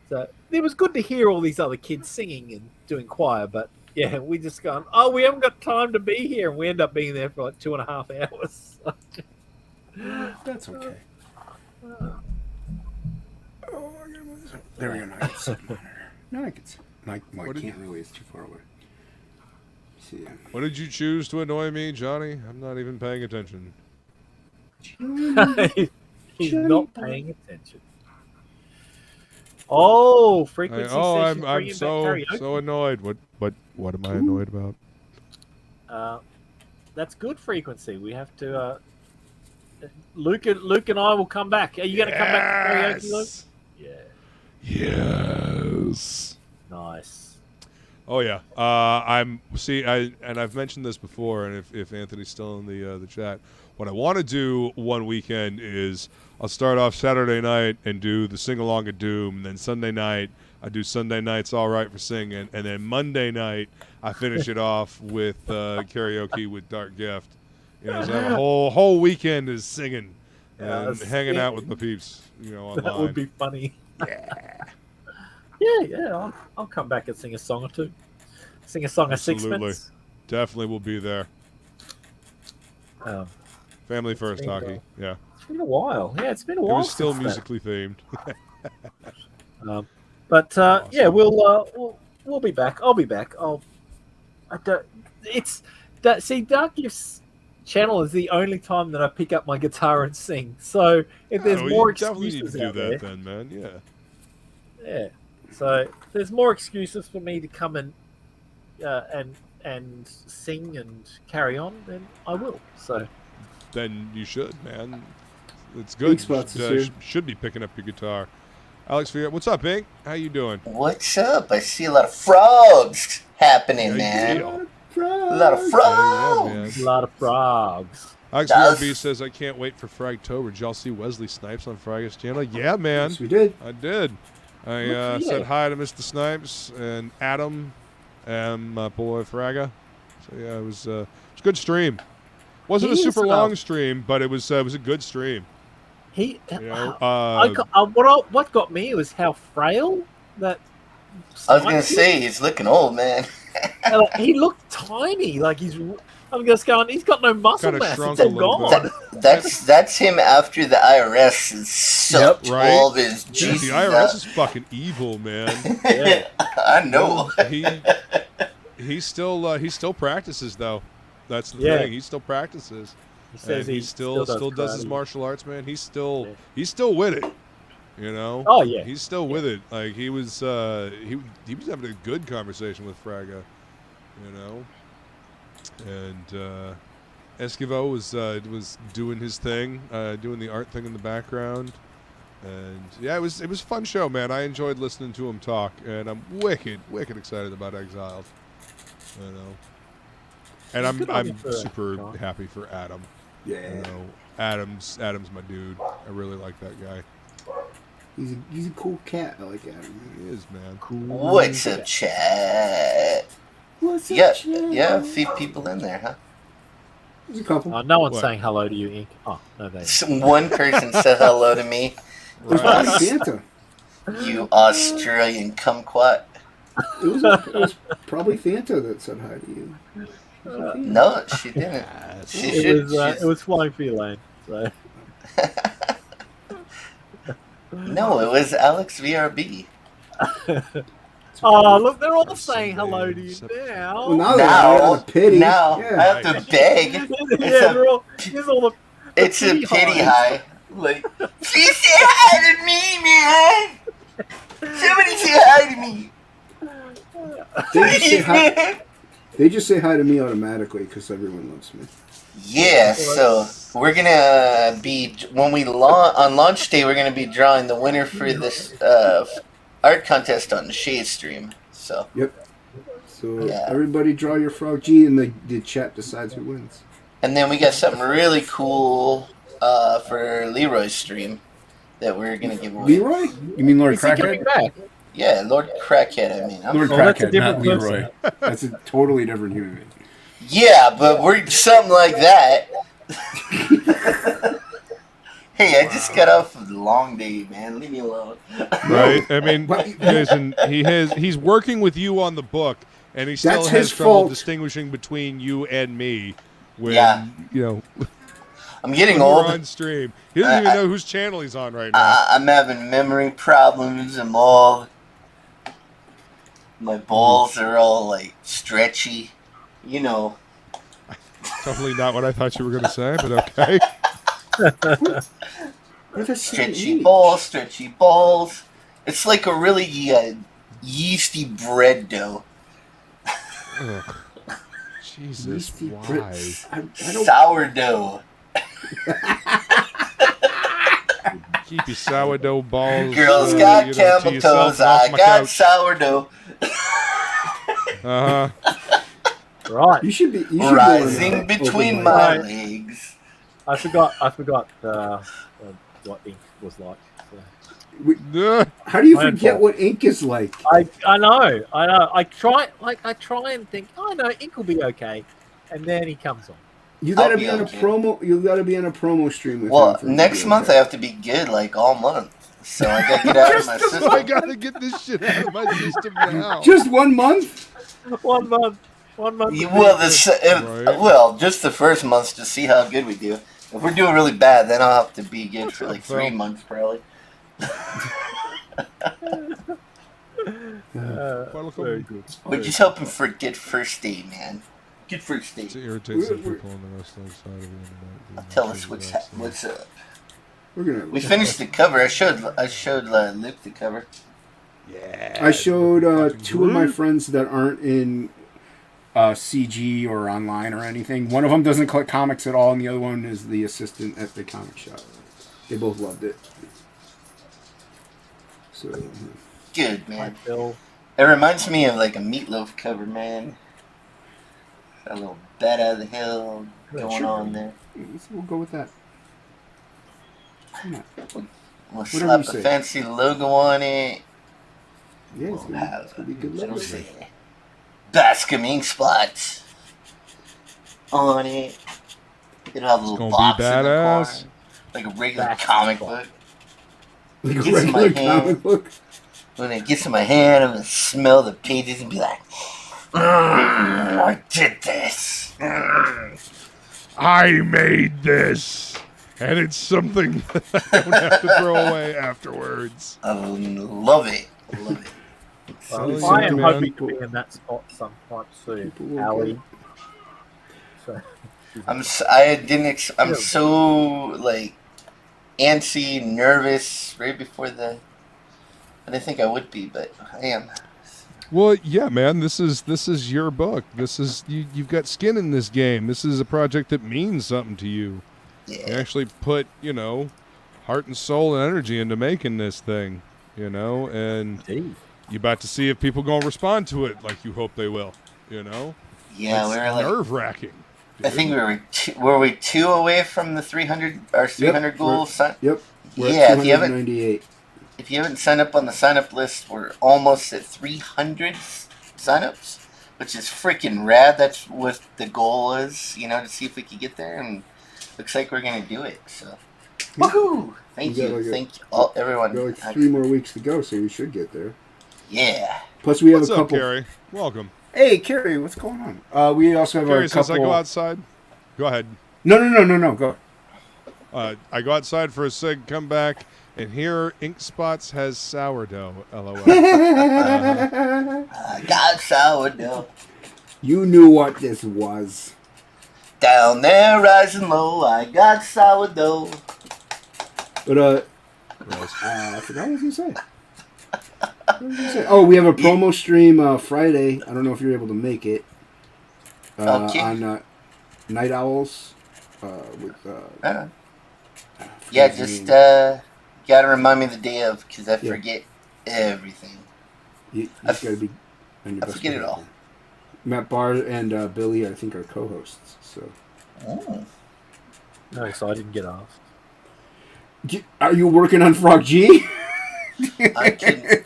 So it was good to hear all these other kids singing and doing choir, but yeah, we just gone, we haven't got time to be here, and we end up being there for like 2.5 hours. That's okay. There we go. Now I can see the monitor. Now I can see. I can't really. It's too far away. See. What did you choose to annoy me, Johnny? I'm not even paying attention. He's not paying attention. Oh, frequency session. I'm so annoyed. What am I annoyed about? That's good frequency. We have to. Luke and I will come back. Are you going to come back to karaoke, Luke? Yeah. Yes. Nice. Oh yeah. I've mentioned this before, and if Anthony's still in the chat, what I want to do one weekend is I'll start off Saturday night and do the sing along of Doom, and then Sunday night I do Sunday Nights All Right for Singing, and then Monday night I finish it off with karaoke with Dark Gift. You know, so the whole weekend is singing and hanging out with my peeps. You know, online. That would be funny. Yeah. Yeah. I'll come back and sing a song or two. Sing a song Absolutely. of Sixpence. Definitely will be there. Family first hockey. Yeah. It's been a while. Yeah, it's been a It while. was still since musically themed. But Awesome. yeah, we'll be back. I'll be back. Dark Gift's channel is the only time that I pick up my guitar and sing. So if there's more excuses out there, then, man. Yeah. Yeah. So if there's more excuses for me to come and sing and carry on, then I will. So Then you should, man. It's good. Should be picking up your guitar. Alex, what's up, Ink? How you doing? What's up? I see a lot of frogs happening, man. A lot of frogs. Yeah, a lot of frogs. Alex VRB says, I can't wait for Fragtober. Did y'all see Wesley Snipes on Fraga's channel? Yeah, man. Yes, we did. I did. I said hi to Mr. Snipes and Adam and my boy Fraga. So yeah, it was a good stream. Wasn't a super long stream, but it was a good stream. What got me was how frail that. I was gonna say he's looking old, man. He looked tiny. Like I'm just going. He's got no muscle mass. It's all gone. That's him after the IRS is sucked all of his juices. The IRS is fucking evil, man. Yeah. I know. He still practices though. That's the thing. He still practices. He says he still does his martial arts, man. He's still with it. You know? Oh yeah. He's still with it. Like he was having a good conversation with Fraga, you know. And Esquivo was doing his thing, doing the art thing in the background. And yeah, it was a fun show, man. I enjoyed listening to him talk, and I'm wicked excited about Exiled. You know. And I'm super happy for Adam. Yeah. You know, Adam's my dude. I really like that guy. He's a cool cat. I like Adam. He is, man. Cool. What's up, chat? What's up, chat? Yeah, a few people in there, huh? There's a couple. No one's saying hello to you, Ink. Oh, no, they. One person said hello to me. It was probably Santa. You Australian kumquat. It was probably Fanta that said hi to you. No, she didn't. She should. It was Flying Feline. So. No, it was Alex VRB. Oh, look, they're all saying hello to you now. Well, now they're out of pity. Now Yeah. I have to beg. They're all, here's all the It's a pity high. Like, please say hi to me, man. Somebody say hi to me. They just say hi to me automatically because everyone loves me. Yeah, so we're gonna be on launch day. We're gonna be drawing the winner for this art contest on the Shade stream. So yep. So everybody draw your frog G, and the chat decides who wins. And then we got something really cool for Leroy's stream that we're gonna give away. Leroy? You mean Lord Crackhead? Yeah, Lord Crackhead. I mean, Lord Crackhead, not Leroy. That's a totally different human being. Yeah, but we're something like that. Hey, I just got off of a long day, man. Leave me alone. Right? I mean, listen, he's working with you on the book, and he still has trouble distinguishing between you and me. When, you know, I'm getting old. On stream, he doesn't even know whose channel he's on right now. I'm having memory problems. I'm all. My balls are all like stretchy. You know. Totally not what I thought you were going to say, but okay. Stretchy balls. It's like a really yeasty bread dough. Ugh. Jesus, why? Sourdough. Keep your sourdough balls. Girls got camel toes. I got sourdough. Uh-huh. Right. You should be rising between my legs. I forgot what ink was like. So. How do you forget what ink is like? I know. I try and think, oh no, ink will be okay, and then he comes on. You gotta be on a promo. You gotta be on a promo stream with him. Well, next month I have to be good like all month, so I gotta get out of my system. I gotta get this shit out of my system now. Just 1 month. 1 month. 1 month. Well, just the first month to see how good we do. If we're doing really bad, then I'll have to be good for like 3 months probably. Very good. We're just hoping for a good first day, man. Good first day. It irritates some people on the wrestling side of the internet. Tell us what's up. We finished the cover. I showed Luke the cover. Yeah. I showed 2 of my friends that aren't in CG or online or anything. One of them doesn't collect comics at all, and the other one is the assistant at the comic shop. They both loved it. So good, man. It reminds me of like a Meatloaf cover, man. A little bat out of the hill going on there. We'll go with that. We'll slap a fancy logo on it. Yeah, it's gonna be good logo. Bascom ink spots on it. It'll have a little box in the corner, like a regular comic book. Like a regular comic book? When it gets in my hand, I'm gonna smell the pages and be like, I did this. I made this. And it's something that I don't have to throw away afterwards. I love it. Love it. Well, I am hoping to be in that spot sometime soon, Ali. So. I'm so like antsy, nervous right before I didn't think I would be, but I am. Well, yeah, man. This is your book. This is you've got skin in this game. This is a project that means something to you. Yeah. You actually put, heart and soul and energy into making this thing, and you're about to see if people gonna respond to it like you hope they will, Yeah, it's we were like nerve-wracking. I think were we 2 away from the 300 goal? Yep. We're at if you haven't signed up on the sign-up list, we're almost at 300 sign-ups, which is freaking rad. That's what the goal is, to see if we could get there, and looks like we're gonna do it. So, woohoo! Thank you, all everyone. Like 3 more weeks to go, so we should get there. Yeah. Plus, we have What's a couple. Up, Gary? Welcome. Hey, Carrie, what's going on? We also have Carrie a says, couple... I go outside. Go ahead. No, go. I go outside for a cig, come back, and here Ink Spots has sourdough. LOL. I got sourdough. You knew what this was. Down there, rising low, I got sourdough. But, I forgot what I was going to say. Oh, we have a promo stream Friday. I don't know if you're able to make it. Okay. On Night Owls. With yeah, just gotta remind me the day of, because I forget everything. You just gotta be on your I best forget it behavior. all. Matt Barr and Billy, I think, are co-hosts. So, No, so I didn't get asked. are you working on Frog G? I can.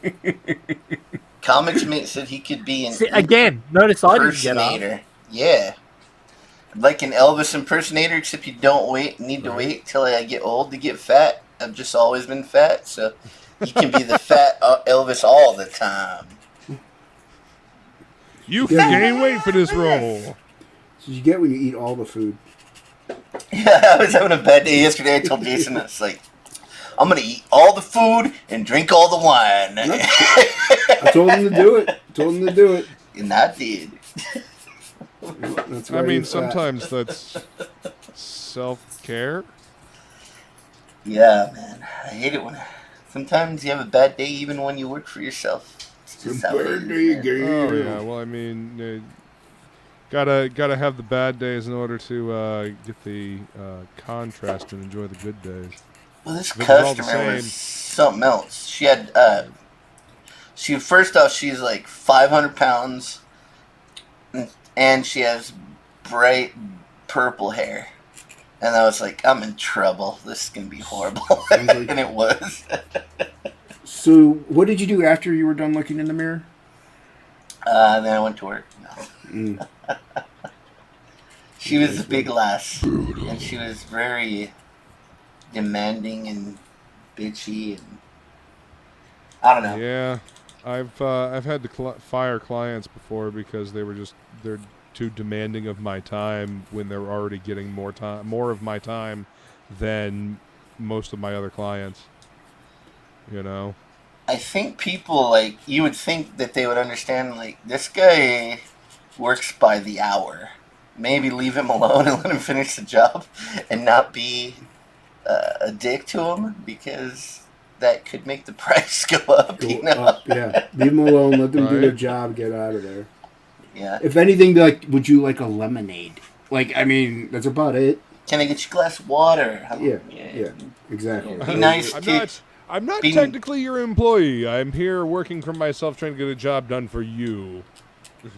Comics Mate said he could be an See, again, notice I didn't get asked. impersonator. Yeah. Like an Elvis impersonator, except you don't need to wait till I get old to get fat. I've just always been fat, so you can be the fat Elvis all the time. You can gain weight for this role. So you get when you eat all the food. Yeah, I was having a bad day yesterday. I told Jason, I was like, I'm going to eat all the food and drink all the wine. I told him to do it. And I did. That's why I mean, you're fat. sometimes that's self-care. Yeah, man. I hate it when... Sometimes you have a bad day even when you work for yourself. It's just how it is, man. Oh, yeah. Well, I mean, gotta have the bad days in order to get the contrast and enjoy the good days. Well, this If it was all the customer was same- something else. She had... First off, she's like 500 pounds. And she has bright purple hair. And I was like, I'm in trouble. This is going to be horrible. And it was. So, what did you do after you were done looking in the mirror? Then I went to work. No. Mm. She was a big lass. And she was very demanding and bitchy. And I don't know. Yeah, I've had to fire clients before because they're too demanding of my time when they're already getting more of my time than most of my other clients. You know. I think people, like, you would think that they would understand, like, this guy works by the hour. Maybe leave him alone and let him finish the job and not be a dick to him, because that could make the price go up, you know? Up, yeah. Leave them alone, let them do Right. their job, get out of there. Yeah. If anything, be like, would you like a lemonade? Like, I mean, that's about it. Can I get you a glass of water? Yeah, exactly. Be nice I'm not Be- technically your employee. I'm here working for myself, trying to get a job done for you.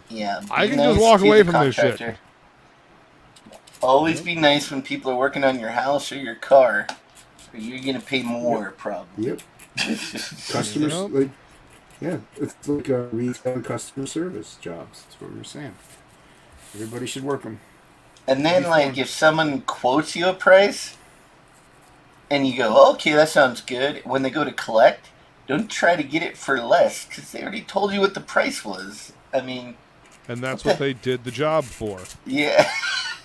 Yeah. I be can just nice walk to away the from this shit. contractor. Always be nice when people are working on your house or your car. Or you're going to pay more, probably. Yep. Customers, Yep. like, yeah, it's like a retail customer service jobs. That's what we're saying. Everybody should work them. And then, like, if someone quotes you a price, and you go, okay, that sounds good, when they go to collect, don't try to get it for less, because they already told you what the price was. I mean... And that's what they did the job for. Yeah.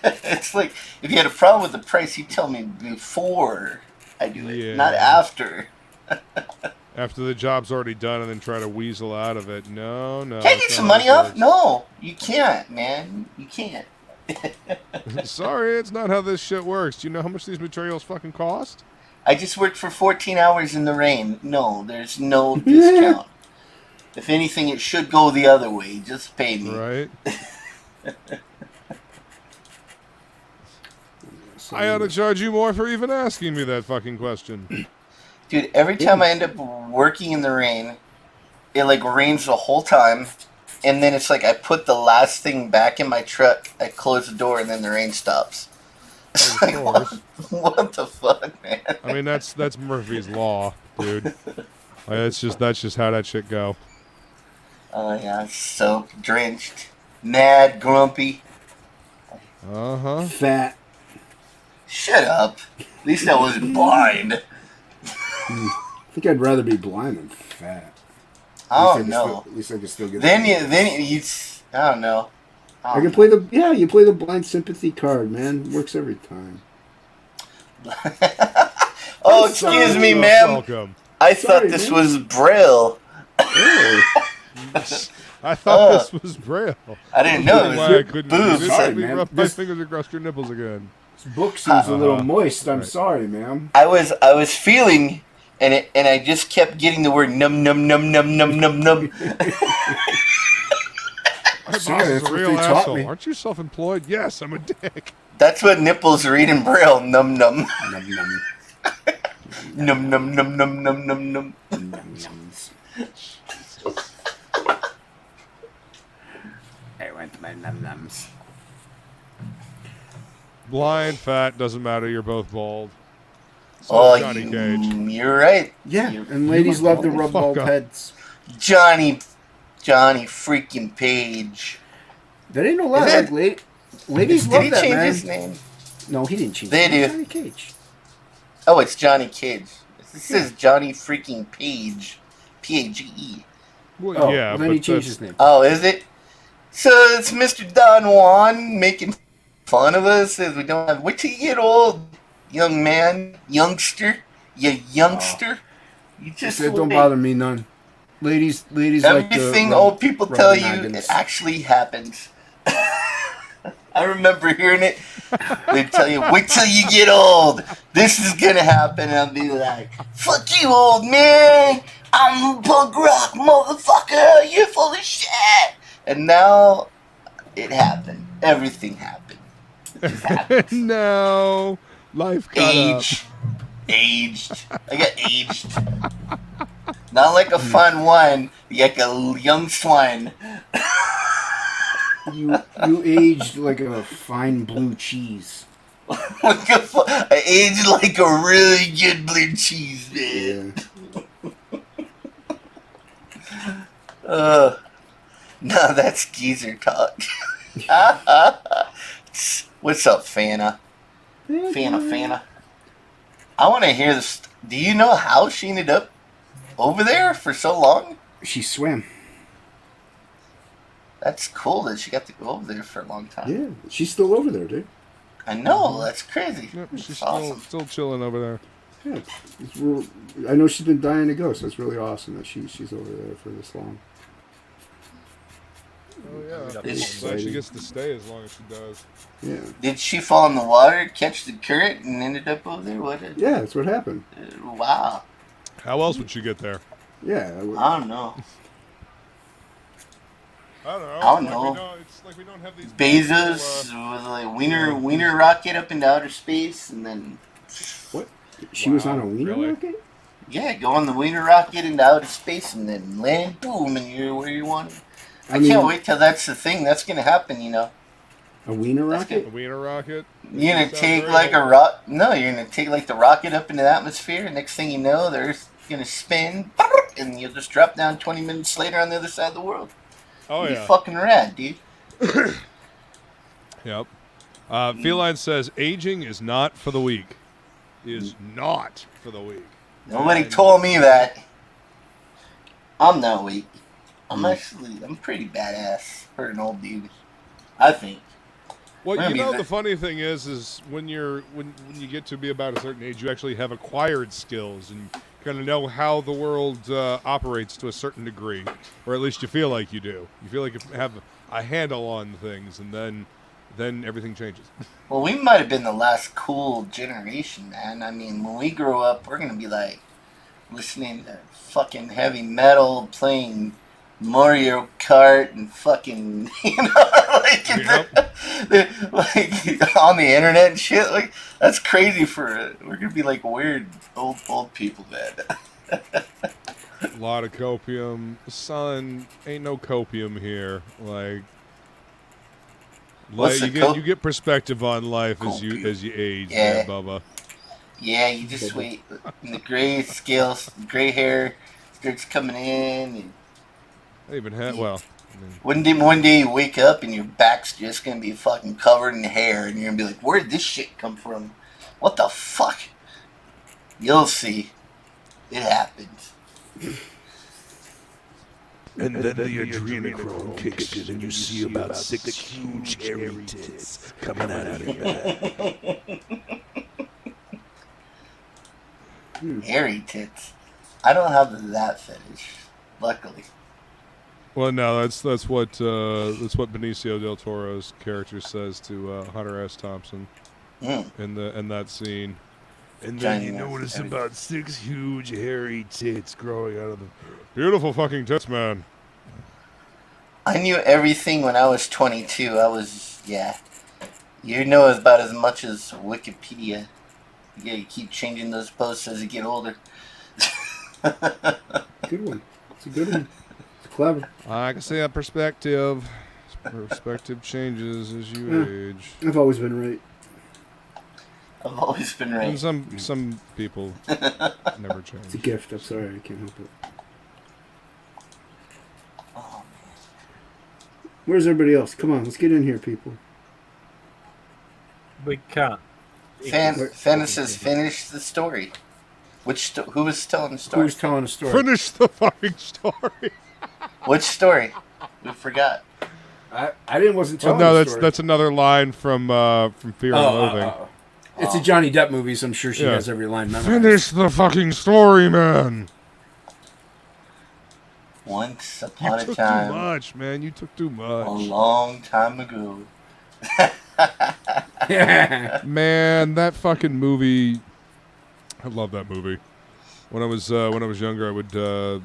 It's like, if you had a problem with the price, you tell me before I do it, Yeah. not after. After the job's already done and then try to weasel out of it. No. Can I that's get not some how money this off? works. No, you can't, man. You can't. Sorry, it's not how this shit works. Do you know how much these materials fucking cost? I just worked for 14 hours in the rain. No, there's no discount. If anything, it should go the other way. Just pay me. Right? I ought to charge you more for even asking me that fucking question. Dude, every time I end up working in the rain, it like rains the whole time. And then it's like I put the last thing back in my truck, I close the door, and then the rain stops. It's Of like, course. what the fuck, man? I mean, that's Murphy's Law, dude. That's just how that shit go. Oh, yeah, soaked, drenched, mad, grumpy. Uh-huh. Fat. Shut up. At least I wasn't blind. I think I'd rather be blind than fat. Oh, At least I no. at least I can still get. Then I don't know. I can play the you play the blind sympathy card, man. Works every time. Oh, excuse me, ma'am. Welcome. I thought this was Braille. Oh, I thought this was Braille. I didn't know it Why was I couldn't boobs. Sorry, let me man. rub my This- fingers across your nipples again. this book seems a little moist. I'm sorry, ma'am. I was feeling, and I just kept getting the word num num num num num num num. My Sorry, boss is that's a what real they taught asshole. me. Aren't you self-employed? Yes, I'm a dick. That's what nipples read in Braille. Num num Num, num, num num num num num num num. num, nums. I want my num nums. Blind, fat, doesn't matter. You're both bald. So Oh, Johnny Cage. you're right. Yeah, and ladies love to rub Fuck bald up. heads. Johnny freaking Page. That ain't no lie. Is it? Like, ladies Did love he that, change man. his name? No, he didn't change. They it. do. Johnny Cage. Oh, it's Johnny Cage. This is Johnny freaking Page. Page. Well, Oh, yeah, well, then but he changed that's- his name. Oh, is it? So it's Mr. Don Juan making fun of us as we don't have. Wait till you get old, young man, youngster, you youngster. You just It don't wait. bother me none. Ladies like to Everything rub- old people rub tell the you noggins. actually happens. I remember hearing it. They tell you, wait till you get old. This is gonna happen. And I'll be like, fuck you, old man. I'm punk rock, motherfucker. You're full of shit. And now it happened. Everything happened. It just happened. no, life got Aged. I got aged. Not like a fun one, like a young swine. You aged like a fine blue cheese. I aged like a really good blue cheese, man. Yeah. No, that's geezer talk. What's up, Fana? Fana. I want to hear this. Do you know how she ended up over there for so long? She swam. That's cool that she got to go over there for a long time. Yeah, she's still over there, dude. I know, that's crazy. Yep, she's That's still, awesome. still chilling over there. Yeah, it's real, I know she's been dying to go, so it's really awesome that she's over there for this long. Oh yeah, I'm It's glad she gets to stay as long as she does. Yeah, Did she fall in the water, catch the current, and ended up over there? What? yeah, that's what happened. Wow. How else would she get there? Yeah, I don't know. I don't know. I don't know. It's like we don't have these Bezos people, was like wiener rocket up into outer space, and then what? She was Wow, on a wiener really? rocket? yeah, go on the wiener rocket into outer space, and then land, boom, and you're where you want. I mean, can't wait till that's the thing. That's gonna happen, you know. A wiener That's rocket? a wiener rocket. You're gonna Sounds take very like a old. rock. No, you're gonna take like the rocket up into the atmosphere. And next thing you know, the Earth's gonna spin, and you'll just drop down 20 minutes later on the other side of the world. Oh Be yeah. fucking rad, dude. Yep. Feline says aging is not for the weak. Is not for the weak. Nobody told me that. I'm not weak. I'm pretty badass for an old dude. I think. Well, I you mean, know, that- the funny thing is when you get to be about a certain age, you actually have acquired skills and kind of know how the world operates to a certain degree, or at least you feel like you do. You feel like you have a handle on things, and then everything changes. Well, we might have been the last cool generation, man. I mean, when we grow up, we're gonna be like listening to fucking heavy metal, playing Mario Kart, and fucking like, like on the internet and shit. Like that's crazy for we're gonna be like weird old people, man. A lot of copium. Son, ain't no copium here. What's you the get perspective on life as Copium. you age, Yeah. there, Bubba. Yeah, you just wait. And the gray scales, gray hair starts coming in. And I even had well. one day you wake up and your back's just gonna be fucking covered in hair, and you're gonna be like, "Where'd this shit come from? What the fuck?" You'll see. It happens. And then the adrenochrome kicks in, and you see about 6 huge hairy tits coming out of your back. Hairy tits. I don't have that fetish, luckily. Well, no, that's what Benicio del Toro's character says to Hunter S. Thompson in that scene. And then you notice about 6 huge hairy tits growing out of the... Beautiful fucking tits, man. I knew everything when I was 22. You know about as much as Wikipedia. You keep changing those posts as you get older. Good one. It's a good one. It's clever. I can see that perspective. Perspective changes as you age. I've always been right. I've always been right. And some people never change. It's a gift. I'm sorry. I can't help it. Oh, man. Where's everybody else? Come on. Let's get in here, people. We can't. Fennis has finished the story. Who was telling the story? Who's telling a story? Finish the fucking story. Which story? We forgot. I wasn't telling no, the story. that's another line from Fear and Loathing. It's a Johnny Depp movie, so I'm sure she has every line memorized. Finish the fucking story, man. Once upon You a took time. too much, man. You took too much. A long time ago. Man, that fucking movie. I love that movie. When I was younger, I would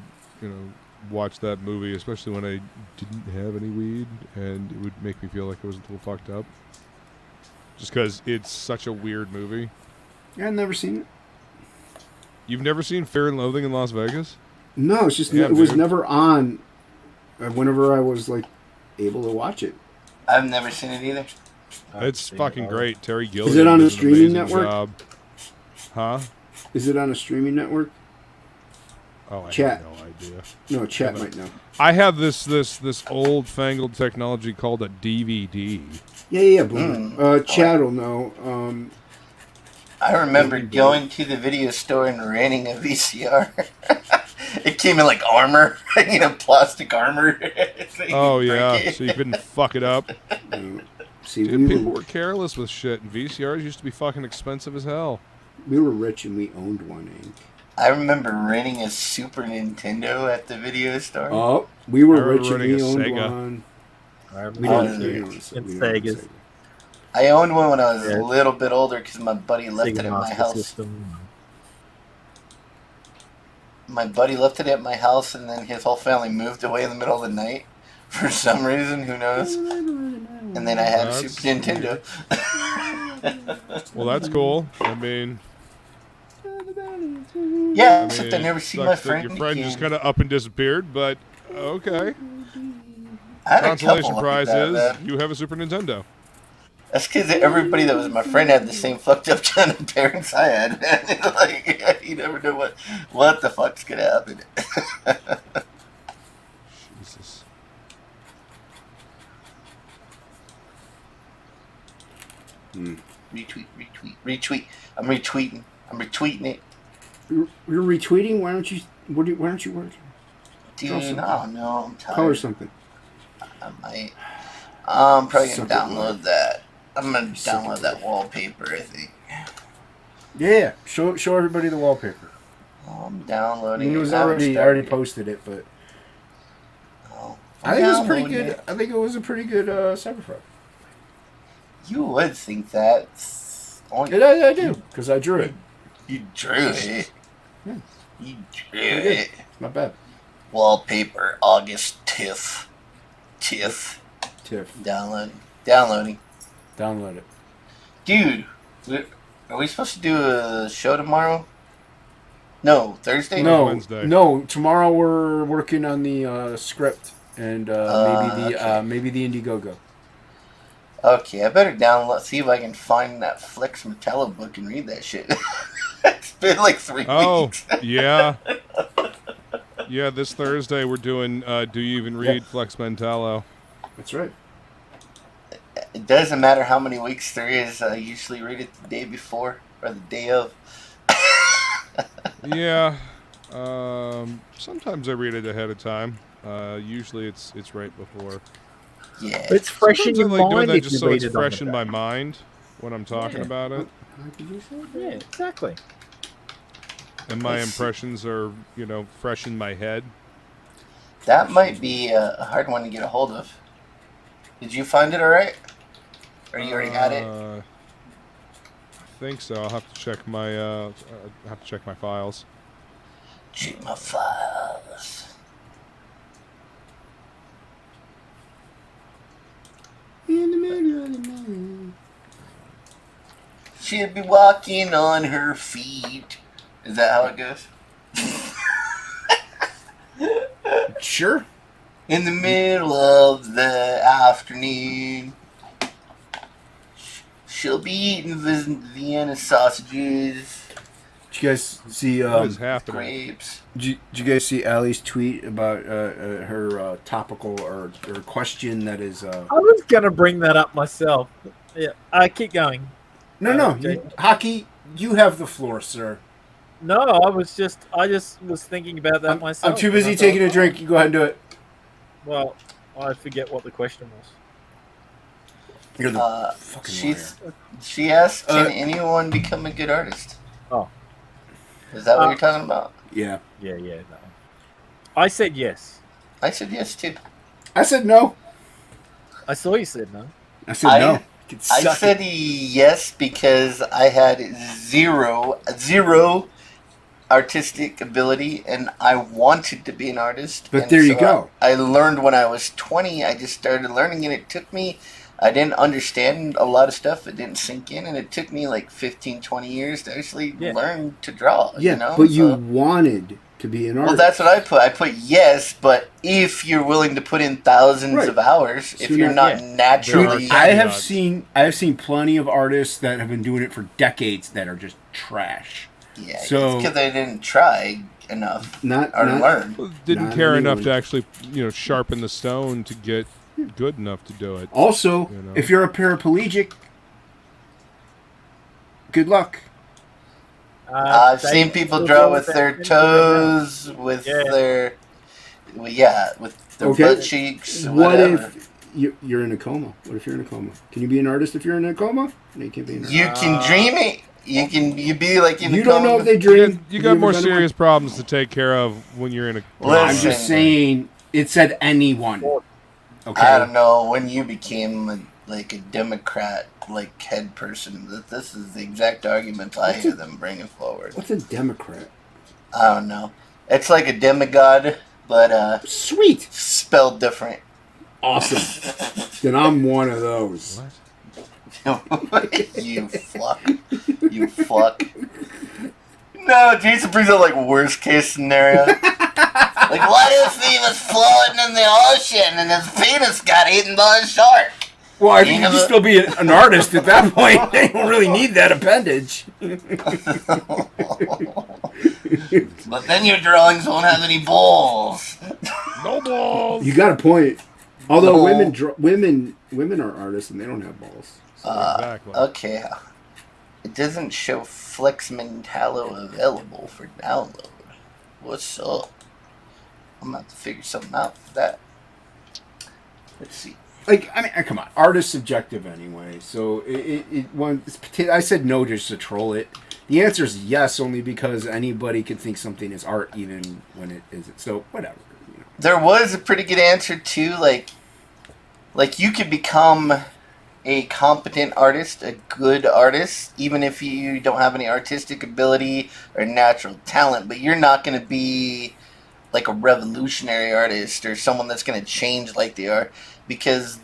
watch that movie, especially when I didn't have any weed, and it would make me feel like I was a little fucked up. Just because it's such a weird movie. Yeah, I've never seen it. You've never seen Fear and Loathing in Las Vegas? No, it's just Yeah, it was dude. never on. Whenever I was like able to watch it. I've never seen it either. It's fucking great. Terry Gilliam. Is it on a does an streaming amazing network? job. Huh? Is it on a streaming network? Oh, I Chat. have no idea. No, chat might know. I have this old fangled technology called a DVD. Yeah, Boomer. Chad will know. I remember going to the video store and renting a VCR. It came in like armor, plastic armor. Oh yeah, so you couldn't fuck it up. See, Dude, people were careless with shit, and VCRs used to be fucking expensive as hell. We were rich and we owned one, Hank. I remember renting a Super Nintendo at the video store. Oh, we were I rich and remember we owned renting a Sega. one. I We remember didn't own Segas. I owned one when I was a little bit older because my buddy left it Sega at my Master house. System. My buddy left it at my house, and then his whole family moved away in the middle of the night for some reason. Who knows? And then I had a That's Super Nintendo. Well, that's cool. I mean, Yeah, except I never see sucks my that friend. Your friend again. just kind of up and disappeared, but okay. I had a Consolation couple prize like that, is man. you have a Super Nintendo. That's because everybody that was my friend had the same fucked up kind of parents I had. Like, you never know what the fuck's gonna happen. Jesus. Retweet. I'm retweeting it. You're retweeting? Why aren't you? Why aren't you working? Dude, Draw something. oh no, I'm tired. Color something. I might. I'm probably Suck gonna it, download that. I'm gonna Suck download it. that wallpaper, I think. Yeah, show everybody the wallpaper. Oh, I'm I downloading mean, it was I haven't already started posted it, but Oh, I think it was pretty downloading good. it. I think it was a pretty good Cyberpunk. You would think that. I do because I drew it. You drew it. Yeah. You drew Pretty good. it. Not bad. Wallpaper, August TIFF. TIFF. Tiff, Downloading. download it. Dude, are we supposed to do a show tomorrow? No, Thursday? No, Wednesday. no. Tomorrow we're working on the script and okay. maybe the Indiegogo. Okay, I better see if I can find that Flex Metallo book and read that shit. It's been like 3 Oh, weeks. yeah. Yeah, this Thursday we're doing Do You Even Read Flex Mentallo. That's right. It doesn't matter how many weeks there is. I usually read it the day before or the day of. Yeah. Sometimes I read it ahead of time. Usually it's right before. Yeah. It's fresh in Sometimes I your like doing mind that if just you so read it's it on fresh the in day. my mind when I'm talking Yeah. about it. Yeah, exactly. And my Let's see. impressions are, fresh in my head. That might be a hard one to get a hold of. Did you find it all right? Or you already had it? I think so. I'll have to check my files. Check my files. In the middle of the night. She'll be walking on her feet. Is that how it goes? Sure. In the middle of the afternoon, she'll be eating Vienna sausages, Did you guys see? What is happening? grapes. Did you guys see Allie's tweet about her topical or question that is? I was gonna bring that up myself. Yeah, keep going. No, Jake. Hockey. You have the floor, sir. No, I just was thinking about that myself. I'm too busy and I taking a thought, drink. You go ahead and do it. Well, I forget what the question was. You're the fucking liar. She asked, can anyone become a good artist? Oh. Is that what you're talking about? Yeah. Yeah, no. I said yes. I said yes, too. I said no. I saw you said no. I said no. You can I suck said it. yes because I had zero artistic ability, and I wanted to be an artist. But and there you so go. I learned when I was 20. I just started learning, and it took me. I didn't understand a lot of stuff. It didn't sink in, and it took me like 15, 20 years to actually learn to draw. Yeah, you know? but you wanted to be an artist. Well, that's what I put. I put yes, but if you're willing to put in thousands of hours, if you're not naturally, I have seen plenty of artists that have been doing it for decades that are just trash. Yeah, so it's because they didn't try enough or learn. Didn't care enough to actually, sharpen the stone to get good enough to do it. Also, if you're a paraplegic, good luck. I've seen people draw with their toes, with their butt cheeks. What Whatever. if you're in a coma? What if you're in a coma? Can you be an artist if you're in a coma? No, you can't be an artist. You can dream it. You be like in You a don't coma. know if they dream. You got more serious problems to take care of when you're in a coma. I'm just saying. It said anyone. Okay. I don't know when you became a Democrat head person. That this is the exact argument I hear them bringing forward. What's a Democrat? I don't know. It's like a demigod, but sweet spelled different. Awesome. Then I'm one of those. You fuck. You fuck. No, Jason brings up worst case scenario. What if he was floating in the ocean and his penis got eaten by a shark? Well, I think you can still be an artist at that point. They don't really need that appendage. But then your drawings won't have any balls. No balls. You got a point. Although women are artists and they don't have balls. So exactly. Okay. It doesn't show FlexMentallo available for download. What's up? I'm about to figure something out for that. Let's see. Come on. Art is subjective anyway. So I said no just to troll it. The answer is yes, only because anybody could think something is art even when it isn't. So whatever. There was a pretty good answer too. You could become a competent artist, a good artist, even if you don't have any artistic ability or natural talent. But you're not going to be a revolutionary artist or someone that's going to change like they are, because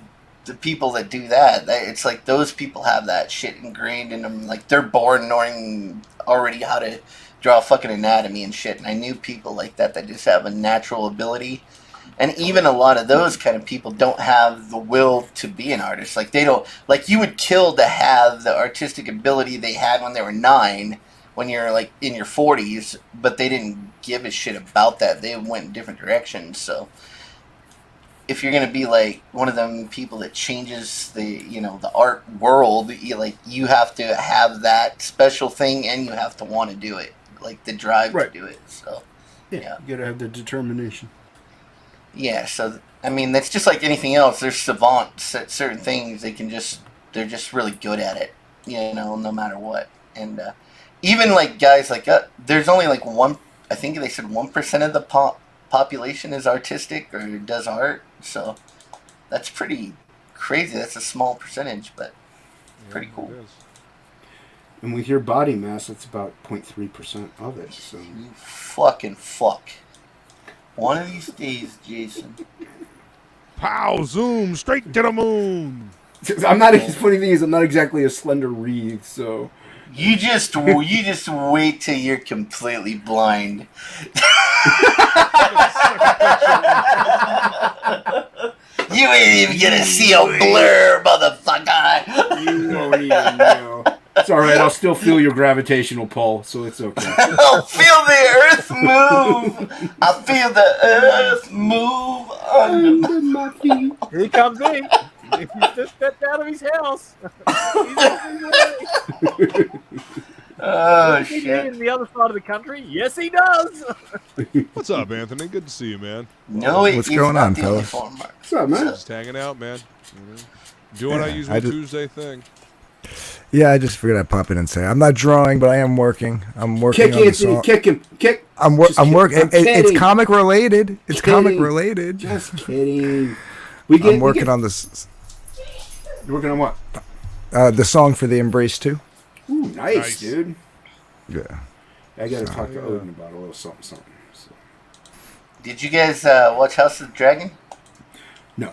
the people that do that, it's those people have that shit ingrained in them. They're born knowing already how to draw fucking anatomy and shit. And I knew people like that just have a natural ability. And even a lot of those kind of people don't have the will to be an artist. They don't, you would kill to have the artistic ability they had when they were 9, when you're in your 40s, but they didn't give a shit about that. They went in different directions. So if you're going to be one of them people that changes the art world, you have to have that special thing and you have to want to do it, the drive to do it. So Yeah, you gotta have the determination. Yeah, so I mean that's just like anything else. There's savants at certain things. They're just really good at it. You know, no matter what. And even like guys like there's only like one. I think they said 1% of the population is artistic or does art. So that's pretty crazy. That's a small percentage, but pretty cool. And with your body mass, that's about 0.3% of it. So you fucking fuck. One of these days, Jason. Pow! Zoom straight to the moon. I'm not. The funny thing is, I'm not exactly a slender reed. So you just wait till you're completely blind. You ain't even gonna see a blur, motherfucker. You won't even know. It's all right. I'll still feel your gravitational pull, so it's okay. I'll feel the earth move. I feel the earth move under my feet. Here he comes in. He just stepped out of his house. He's on his way. Oh, Does he shit. live in the other side of the country? Yes, he does. What's up, Anthony? Good to see you, man. No, What's going on, fellas? What's up, man? Just hanging out, man. Doing what I usually Tuesday thing. Yeah, I just figured I'd pop in and say I'm not drawing, but I am working. I'm working Kick on the Anthony, song. kick him, kick. I'm working. It's comic related. It's comic related. Just kidding. I'm working on this. You're working on what? The song for the Embrace 2. Ooh, nice, dude. Yeah. I gotta talk to Odin about a little something. So. Did you guys watch House of the Dragon? No.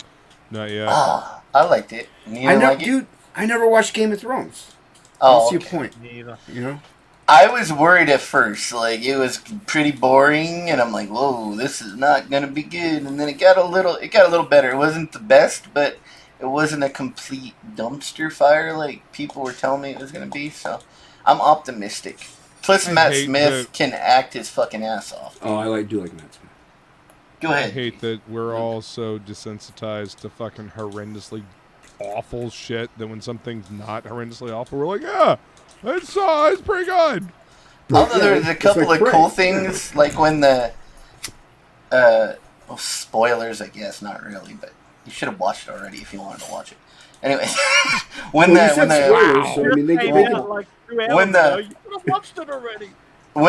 Not yet. Ah, I liked it. Dude, I never watched Game of Thrones. Oh, What's your point? Neither. You know? I was worried at first. Like, it was pretty boring, and I'm like, whoa, this is not gonna be good. And then it got a little better. It wasn't the best, but it wasn't a complete dumpster fire like people were telling me it was gonna be. So I'm optimistic. Plus, Matt Smith can act his fucking ass off. Oh, I do like Matt Smith. Go I ahead. hate that we're all so desensitized to fucking horrendously awful shit that when something's not horrendously awful, we're like, yeah, it's pretty good. Although there's a couple of cool things, like when the spoilers, I guess, not really, but you should have watched it already if you wanted to watch it. Anyway, when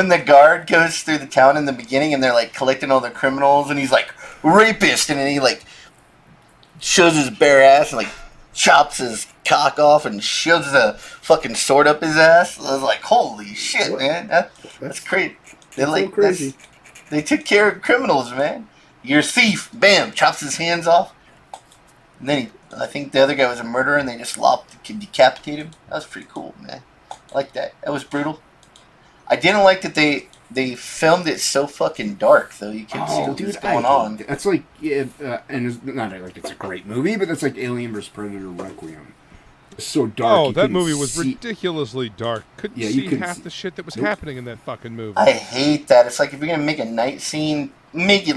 the guard goes through the town in the beginning and they're like collecting all the criminals and he's like rapist and then he like shows his bare ass and like chops his cock off and shoves the fucking sword up his ass. I was like, holy shit, man, that's crazy. They like so crazy. They took care of criminals, man. You're a thief. Bam, chops his hands off. And then I think the other guy was a murderer and they just decapitated him. That was pretty cool, man. I like that. That was brutal. I didn't like that they filmed it so fucking dark, though. You couldn't see what was going on. That's like, and it's not like it's a great movie, but that's like Alien vs. Predator Requiem. It's so dark. Oh, that movie was ridiculously dark. Couldn't see half the shit that was happening in that fucking movie. I hate that. It's like if you're going to make a night scene, make it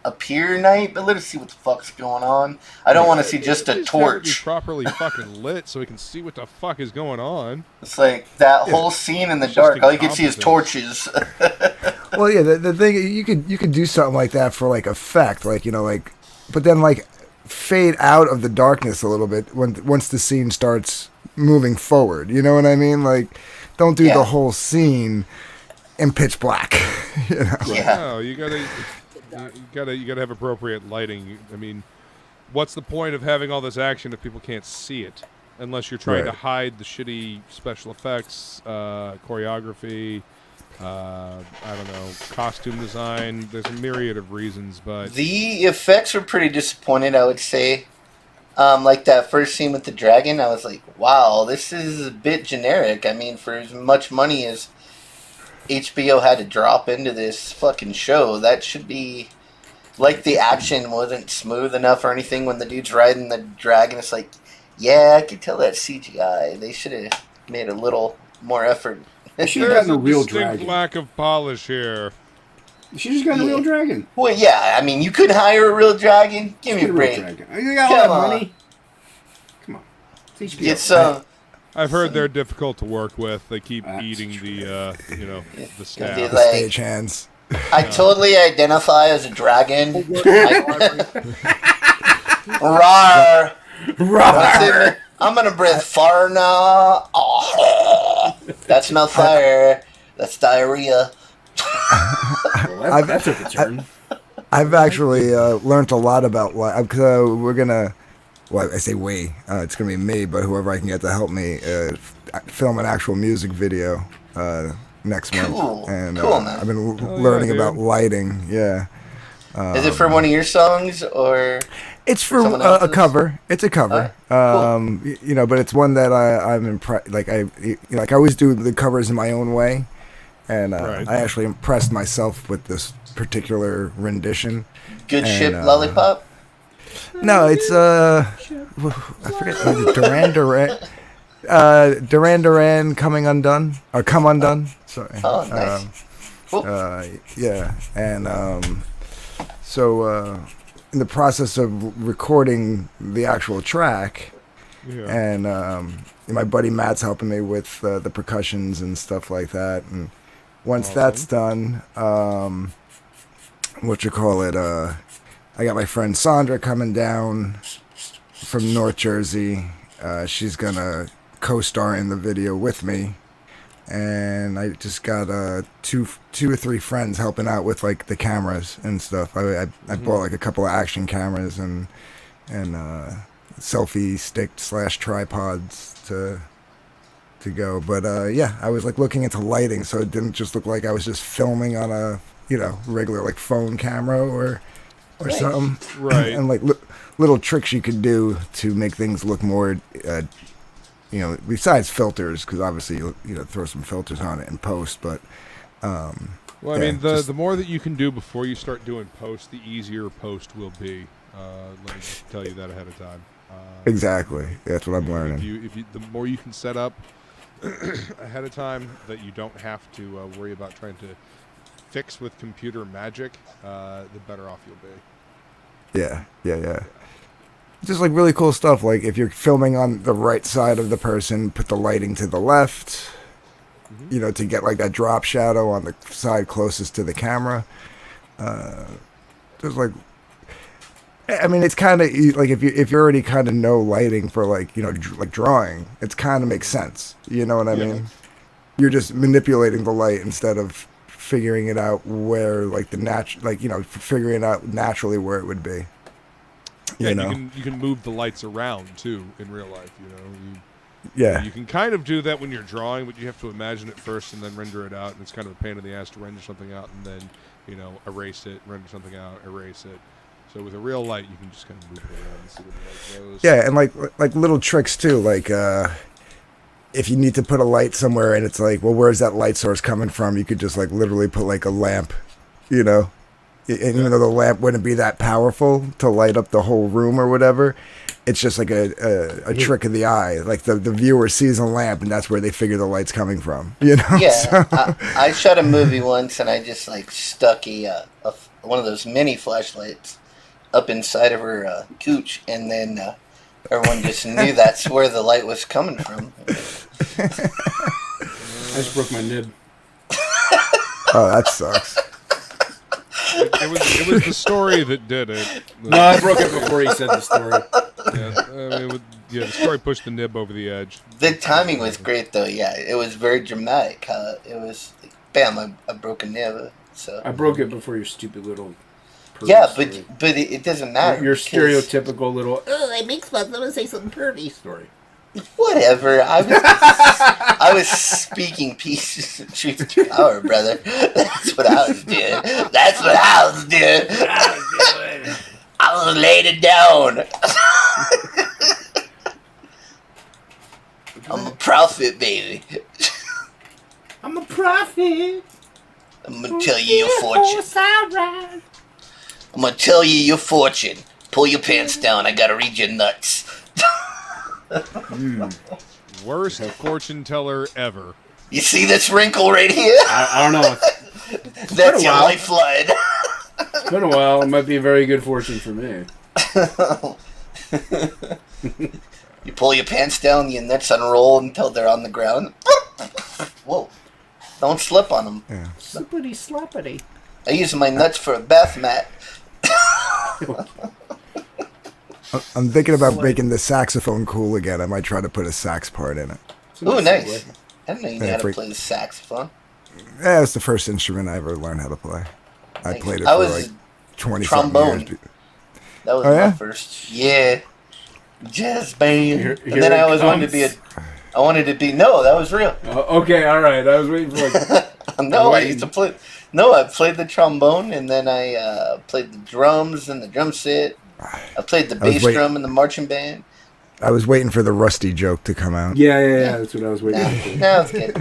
appear night, but let us see what the fuck's going on. I don't want to see just a torch. Be properly fucking lit so we can see what the fuck is going on. It's like that whole scene in the dark. All you can see is torches. Well, yeah, the thing you could do something like that for like effect, like but then like fade out of the darkness a little bit once the scene starts moving forward. You know what I mean? Like, don't do the whole scene in pitch black. You know? Yeah. No, you gotta have appropriate lighting. I mean, what's the point of having all this action if people can't see it? Unless you're trying to hide the shitty special effects, choreography, I don't know, costume design. There's a myriad of reasons, but the effects were pretty disappointed, I would say. Like that first scene with the dragon, I was like, wow, this is a bit generic. I mean, for as much money as HBO had to drop into this fucking show, that should be like the action wasn't smooth enough or anything when the dude's riding the dragon. It's like, yeah, I can tell that's CGI. They should have made a little more effort. They should have gotten a real distinct dragon. lack of polish here. You should have gotten a real dragon. Well, yeah, I mean, you could hire a real dragon. Give me a break. You got a lot of money. Come on. It's HBO. Get some. I've heard they're difficult to work with. They keep eating the the staff. Like, stage hands. I totally identify as a dragon. Rawr. Rawr. I'm gonna breathe fire now. Oh, that's not fire. That's diarrhea. Well, that took a turn. I've actually learned a lot about we're gonna. Well, I say we. It's gonna be me, but whoever I can get to help me film an actual music video next month. And cool, man. I've been learning about lighting. Yeah. Is it for one of your songs or? It's for a cover. It's a cover. Cool. You know, but it's one that I'm impressed. Like I always do the covers in my own way, and I actually impressed myself with this particular rendition. Good Ship Lollipop. No, it's I forget Duran Duran Coming Undone or Come Undone. Sorry. Oh, nice. Cool. Yeah, and so in the process of recording the actual track, and my buddy Matt's helping me with the percussions and stuff like that. And once that's done, I got my friend Sandra coming down from North Jersey. She's gonna co-star in the video with me, and I just got two or three friends helping out with like the cameras and stuff. I bought like a couple of action cameras and selfie stick / tripods to go. But I was like looking into lighting, so it didn't just look like I was just filming on a regular like phone camera or something. Right. And like little tricks you could do to make things look more, besides filters, because obviously you throw some filters on it in post. But well, I mean, the more that you can do before you start doing post, the easier post will be. Let me just tell you that ahead of time. Exactly. That's what I'm learning. If you, the more you can set up ahead of time, that you don't have to worry about trying to fix with computer magic, the better off you'll be. Yeah. Just like really cool stuff. Like if you're filming on the right side of the person, put the lighting to the left, to get like that drop shadow on the side closest to the camera. Just like, I mean, it's kind of like if you already kind of know lighting for like drawing, it's kind of makes sense. You know what I mean? You're just manipulating the light instead of figuring it out where like figuring out naturally where it would be. You can move the lights around too in real life. You can kind of do that when you're drawing, but you have to imagine it first and then render it out, and it's kind of a pain in the ass to render something out and then erase it, render something out, erase it. So with a real light, you can just kind of move it around and see where the light goes. Yeah, and like little tricks too, like if you need to put a light somewhere and it's like, well, where's that light source coming from? You could just like literally put like a lamp, and even though the lamp wouldn't be that powerful to light up the whole room or whatever, it's just like a trick of the eye. Like the viewer sees a lamp and that's where they figure the light's coming from. Yeah, So, I shot a movie once and I just like stuck one of those mini flashlights up inside of her cooch, and then everyone just knew that's where the light was coming from. I just broke my nib. oh, that sucks. It was the story that did it. No, I broke it before he said the story. The story pushed the nib over the edge. The timing was great, though. Yeah, it was very dramatic. It was like, bam, I broke a nib. So I broke it before your stupid little. Yeah, story. but it doesn't matter. Your stereotypical little. I make fun. I'm gonna say something pervy story. Whatever. I was speaking peace and truth to power, brother. That's what I was doing. I was laying it down. I'm a prophet, baby. I'm a prophet. I'm gonna tell you your fortune. I'm gonna tell you your fortune. Pull your pants down. I gotta read your nuts. Worst fortune teller ever. You see this wrinkle right here? I don't know. That's your lifeline. It's been a while. It might be a very good fortune for me. You pull your pants down, your nuts unroll until they're on the ground. Whoa. Don't slip on them. Yeah. Slippity sloppity. I use my nuts for a bath mat. I'm thinking about making the saxophone cool again. I might try to put a sax part in it. Ooh, nice. I didn't know you knew how to play the saxophone. Yeah, it's the first instrument I ever learned how to play. I Nice. played it I for was like 20 trombone. something years. That was Oh, yeah? my first. Yeah. Jazz band. Here and then it I always wanted to be I wanted to be. No, that was real. Okay, all right. I was waiting for like. No, I used to play. No, I played the trombone, and then I played the drums and the drum set. I played the bass drum in the marching band. I was waiting for the Rusty joke to come out. Yeah. That's what I was waiting for. No, it's good.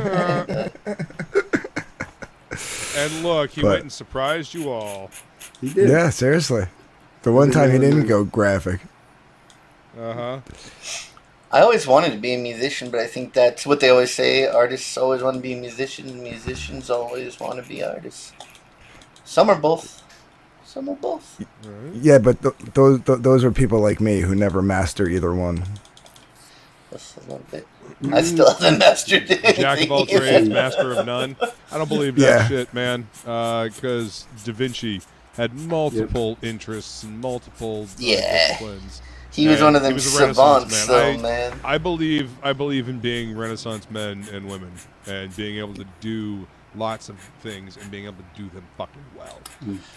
And look, he went and surprised you all. He did. Yeah, seriously. The one time he didn't go graphic. Uh-huh. I always wanted to be a musician, but I think that's what they always say. Artists always want to be musicians, and musicians always want to be artists. Some are both. Some are both. Yeah, but those are people like me who never master either one. Just a little bit. I still haven't mastered it. Jack of all trades, master of none. I don't believe that shit, man. Because Da Vinci had multiple interests and multiple disciplines. He was one of them savants, man. I believe in being Renaissance men and women and being able to do lots of things and being able to do them fucking well.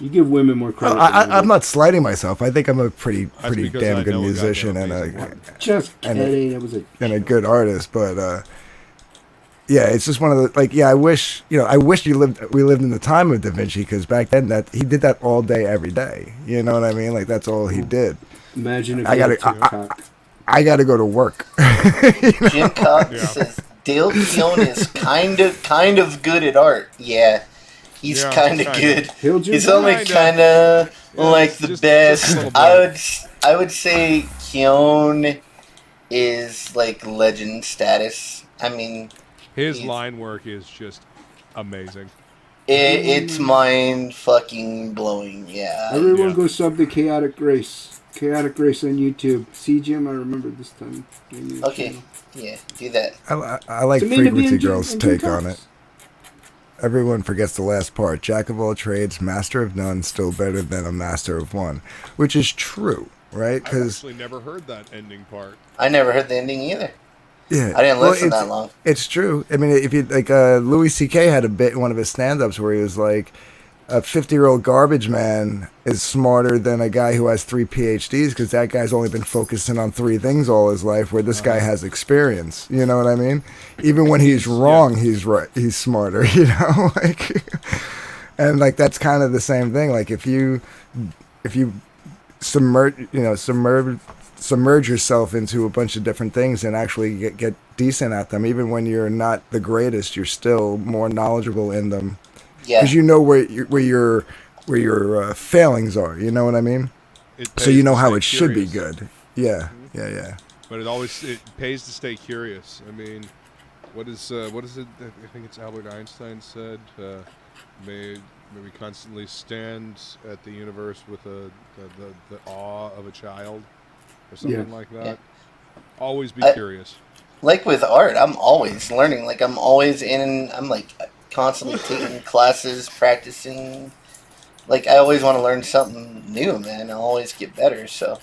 You give women more credit. I'm not slighting myself. I think I'm a pretty because damn I good know a musician goddamn Just kidding. It was a good artist, but yeah, it's just one of the I wish we lived in the time of Da Vinci, because back then he did that all day every day. You know what I mean? Like that's all he did. Imagine if I gotta go to work. Jim Cox says Dale Keown is kind of good at art. Yeah, he's kind of good. He's only kind of like the best. I would say Keown is like legend status. I mean, his line work is just amazing. It's mind fucking blowing. Yeah. Everyone go sub to Chaotic Grace. Chaotic Grace on YouTube. See, Jim, I remember this time. Okay. Yeah, do that. I like Frequency Girl's take on it. Everyone forgets the last part. Jack of all trades, master of none, still better than a master of one. Which is true, right? I've actually never heard that ending part. I never heard the ending either. Yeah, I didn't listen that long. It's true. I mean, if you Louis C.K. had a bit in one of his stand-ups where he was like, a 50-year-old garbage man is smarter than a guy who has 3 PhDs, because that guy's only been focusing on 3 things all his life, where this guy has experience. You know what I mean? Even when he's wrong, he's right. He's smarter. You know, and that's kind of the same thing. Like if you submerge yourself into a bunch of different things and actually get decent at them, even when you're not the greatest, you're still more knowledgeable in them. Yeah. Because you know where your failings are. You know what I mean? So you know how it should be good. Yeah, yeah. But it pays to stay curious. I mean, what is it? I think it's Albert Einstein said, may we constantly stand at the universe with the awe of a child, or something like that. Yeah. Always be curious. Like with art, I'm always learning. Like I'm always I'm constantly taking classes, practicing. Like I always want to learn something new, man. I'll always get better. So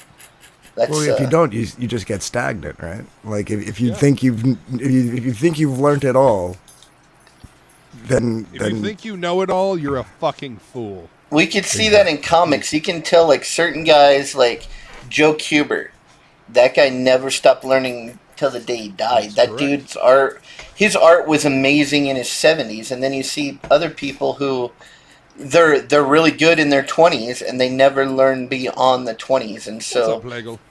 that's if you don't, you just get stagnant, right? Like if you think you've learned it all, then you think you know it all, you're a fucking fool. We could see that in comics. You can tell like certain guys, like Joe Kubert. That guy never stopped learning till the day he died. That dude's art, his art was amazing in his 70s, and then you see other people who they're really good in their 20s and they never learn beyond the 20s, and so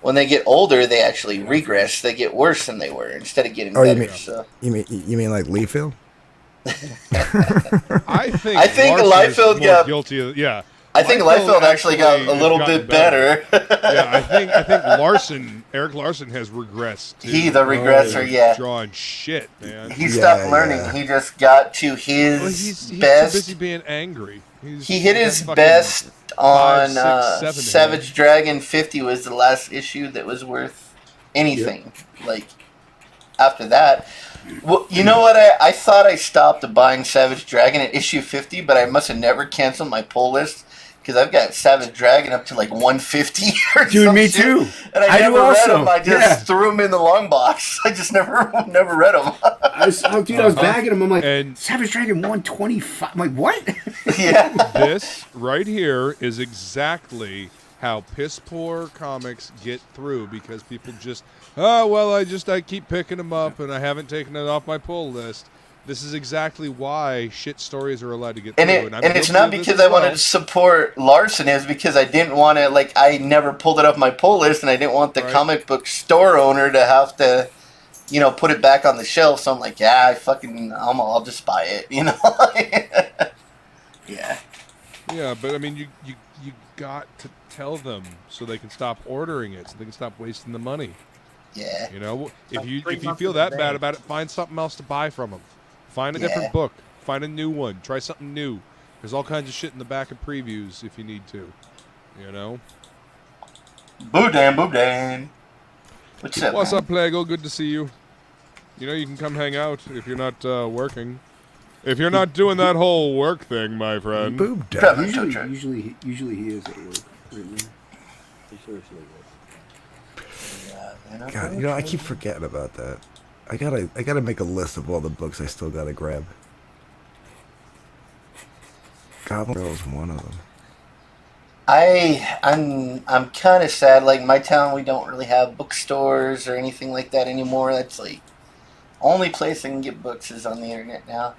when they get older they actually regress. They get worse than they were instead of getting better. You mean like Liefeld? I think Liefeld got guilty of, I think Liefeld actually got a little bit better. Yeah, I think Eric Larson has regressed. He the regressor, drawing shit, man. He stopped learning. Yeah. He just got to his he's best. Too busy being angry. He hit his best on Savage Dragon 50 was the last issue that was worth anything. Yep. Like after that, Well, you know what? I thought I stopped buying Savage Dragon at issue 50, but I must have never canceled my pull list because I've got Savage Dragon up to like 150 or Dude, some me shit. too. And I do never read also. them. I just threw them in the long box. I just never read them. I was bagging them. I'm like, And- Savage Dragon 125. I'm like, what? Yeah. This right here is exactly how piss poor comics get through because people just, I keep picking them up and I haven't taken it off my pull list. This is exactly why shit stories are allowed to get through. And it's guilty not of this because as I wanted well. to support Larson. It's because I didn't want to, like, I never pulled it off my pull list, and I didn't want the Right. comic book store owner to have to, you know, put it back on the shelf. So I'm like, yeah, I'll just buy it, you know? Yeah. Yeah, but I mean, you got to tell them so they can stop ordering it, so they can stop wasting the money. Yeah. You know, if Like you 3 months feel in that bad advance. about it, find something else to buy from them. Find a Yeah. different book. Find a new one. Try something new. There's all kinds of shit in the back of previews if you need to. You know. Boobdan. What's up, What's man? up, Plago? Good to see you. You know, you can come hang out if you're not working. If you're not doing that whole work thing, my friend. Boob down. Trevor, Usually, Trevor. usually he is at work right now. God, you know, I keep forgetting about that. I gotta make a list of all the books I still gotta grab. Goblin Girl is one of them. I'm kind of sad. Like, my town, we don't really have bookstores or anything like that anymore. That's like only place I can get books is on the internet now.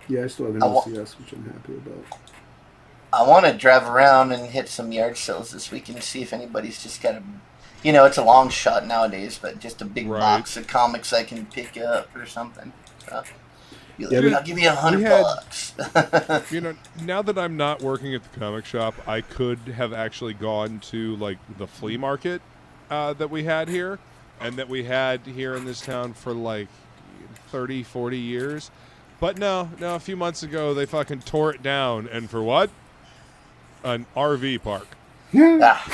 Yeah, I still have an I wa- LCS, which I'm happy about. I want to drive around and hit some yard sales this week and see if anybody's just got a, you know, it's a long shot nowadays, but just a big Right. box of comics I can pick up or something. So, be like, Yeah, I'll give you $100 had- bucks. You know, now that I'm not working at the comic shop, I could have actually gone to like the flea market that we had here and that we had here in this town for like 30, 40 years. But no, a few months ago they fucking tore it down, and for what? An RV park. Ah,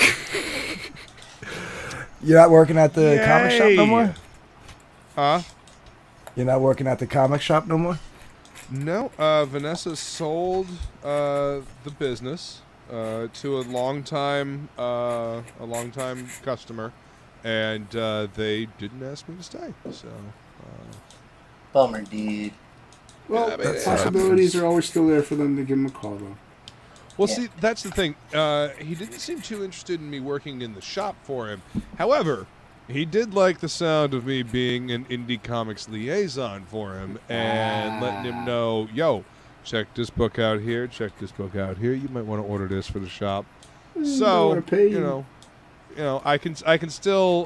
You're not working at the comic shop no Yay. more? Huh? You're not working at the comic shop no more? No, Vanessa sold the business to a longtime customer, and they didn't ask me to stay. So, bummer, dude. Well, Yeah, I mean, possibilities are always still there for them to give him a call, though. well, Yeah. see, that's the thing. He didn't seem too interested in me working in the shop for him. However, he did like the sound of me being an indie comics liaison for him and letting him know, yo, check this book out here. Check this book out here. You might want to order this for the shop. don't So wanna pay you you. know, I can still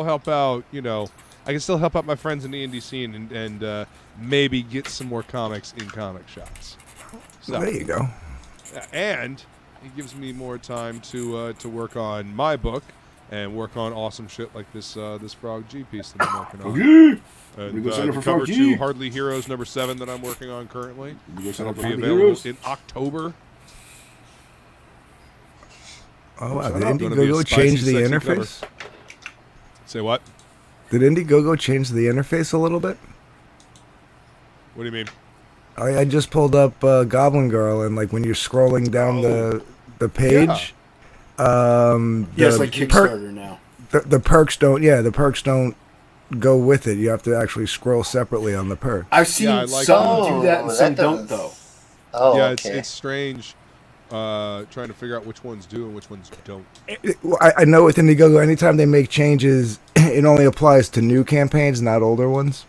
help out. You know, I can still help out my friends in the indie scene and maybe get some more comics in comic shops. So, There you go. and it gives me more time to work on my book and work on awesome shit like this Frog G piece that I'm working on. We And go sign up the for Frog cover G. to Hardly Heroes #7 that I'm working on currently. We go sign It'll up for be Hardly available Heroes. in October. Oh wow, Shut did up. Gonna be a Indiegogo spicy, change the sexy interface? cover. Say what? Did Indiegogo change the interface a little bit? What do you mean? I just pulled up Goblin Girl, and like when you're scrolling down the page, Yeah, it's like the Kickstarter now. the perks don't. Yeah, the perks don't go with it. You have to actually scroll separately on the perk. I've seen I like some that. do that and Oh, some that don't, does- though. Oh, yeah, okay. it's strange trying to figure out which ones do and which ones don't. Well, I know with Indiegogo, anytime they make changes, it only applies to new campaigns, not older ones.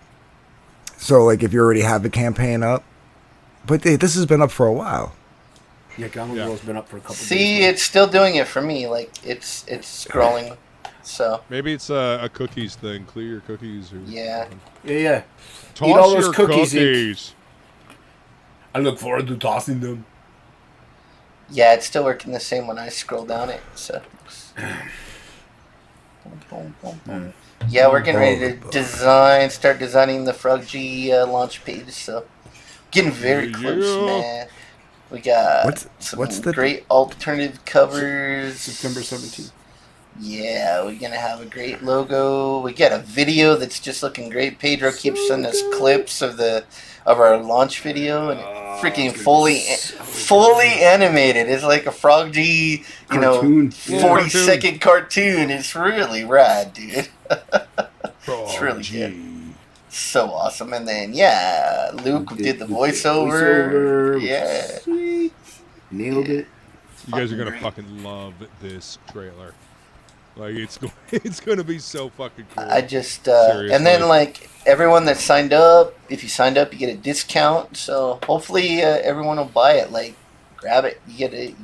So, like, if you already have a campaign up, but this has been up for a while. Yeah, Goblin Yeah. Girl's been up for a couple See, days. it's still doing it for me. Like, it's scrolling. So, Maybe it's a cookies thing. Clear your cookies. Or Yeah. Yeah. Toss Eat all those your cookies, cookies. I look forward to tossing them. yeah, it's still working the same when I scroll down it. So, yeah, we're getting ready to start designing the Frog G launch page. So, getting very Yeah. close, man. We got What's the- great alternative covers. September 17th. Yeah, we're gonna have a great logo. We got a video that's just looking great. Pedro keeps sending us clips of our launch video, and freaking fully animated. It's like a Frog G, Cartoon. 40-second cartoon. It's really rad, dude. It's really good. So awesome. And then Luke did the voiceover. Yeah, Sweet. Nailed it. You guys are gonna fucking love this trailer. Like it's gonna be so fucking cool. I just and then like everyone that signed up, if you signed up, you get a discount. So hopefully everyone will buy it. Like grab it, you get a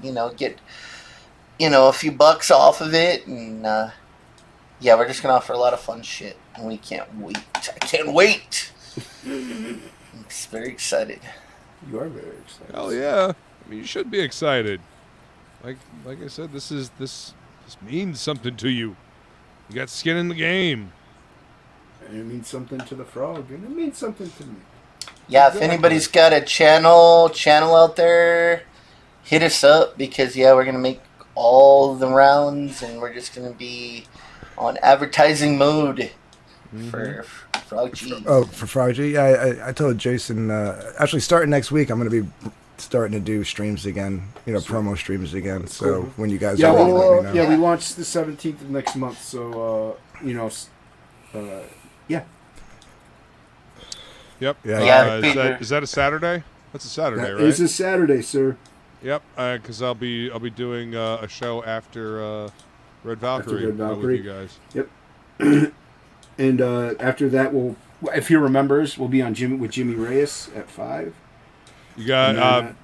few bucks off of it, and we're just gonna offer a lot of fun shit, and we can't wait. I can't wait. I'm very excited. You are very excited. Hell yeah! I mean, you should be excited. Like I said, this means something to you. You got skin in the game. And it means something to the frog, and it means something to me. Yeah, if anybody's got a channel out there, hit us up, because we're gonna make all the rounds, and we're just gonna be on advertising mode for Frog G. For Frog G? Yeah, I told Jason, actually starting next week, I'm going to be starting to do streams again, promo streams again. So Cool. when you guys Yeah, are ready, let me know. we launch the 17th of next month, so, Yep. Yeah. Is that a Saturday? That's a Saturday, that right? is a Saturday, sir. Yep. Because I'll be doing a show after Red Valkyrie. Red Valkyrie. With you guys. Yep. And after that, if he remembers, we'll be on with Jimmy Reyes at 5. You got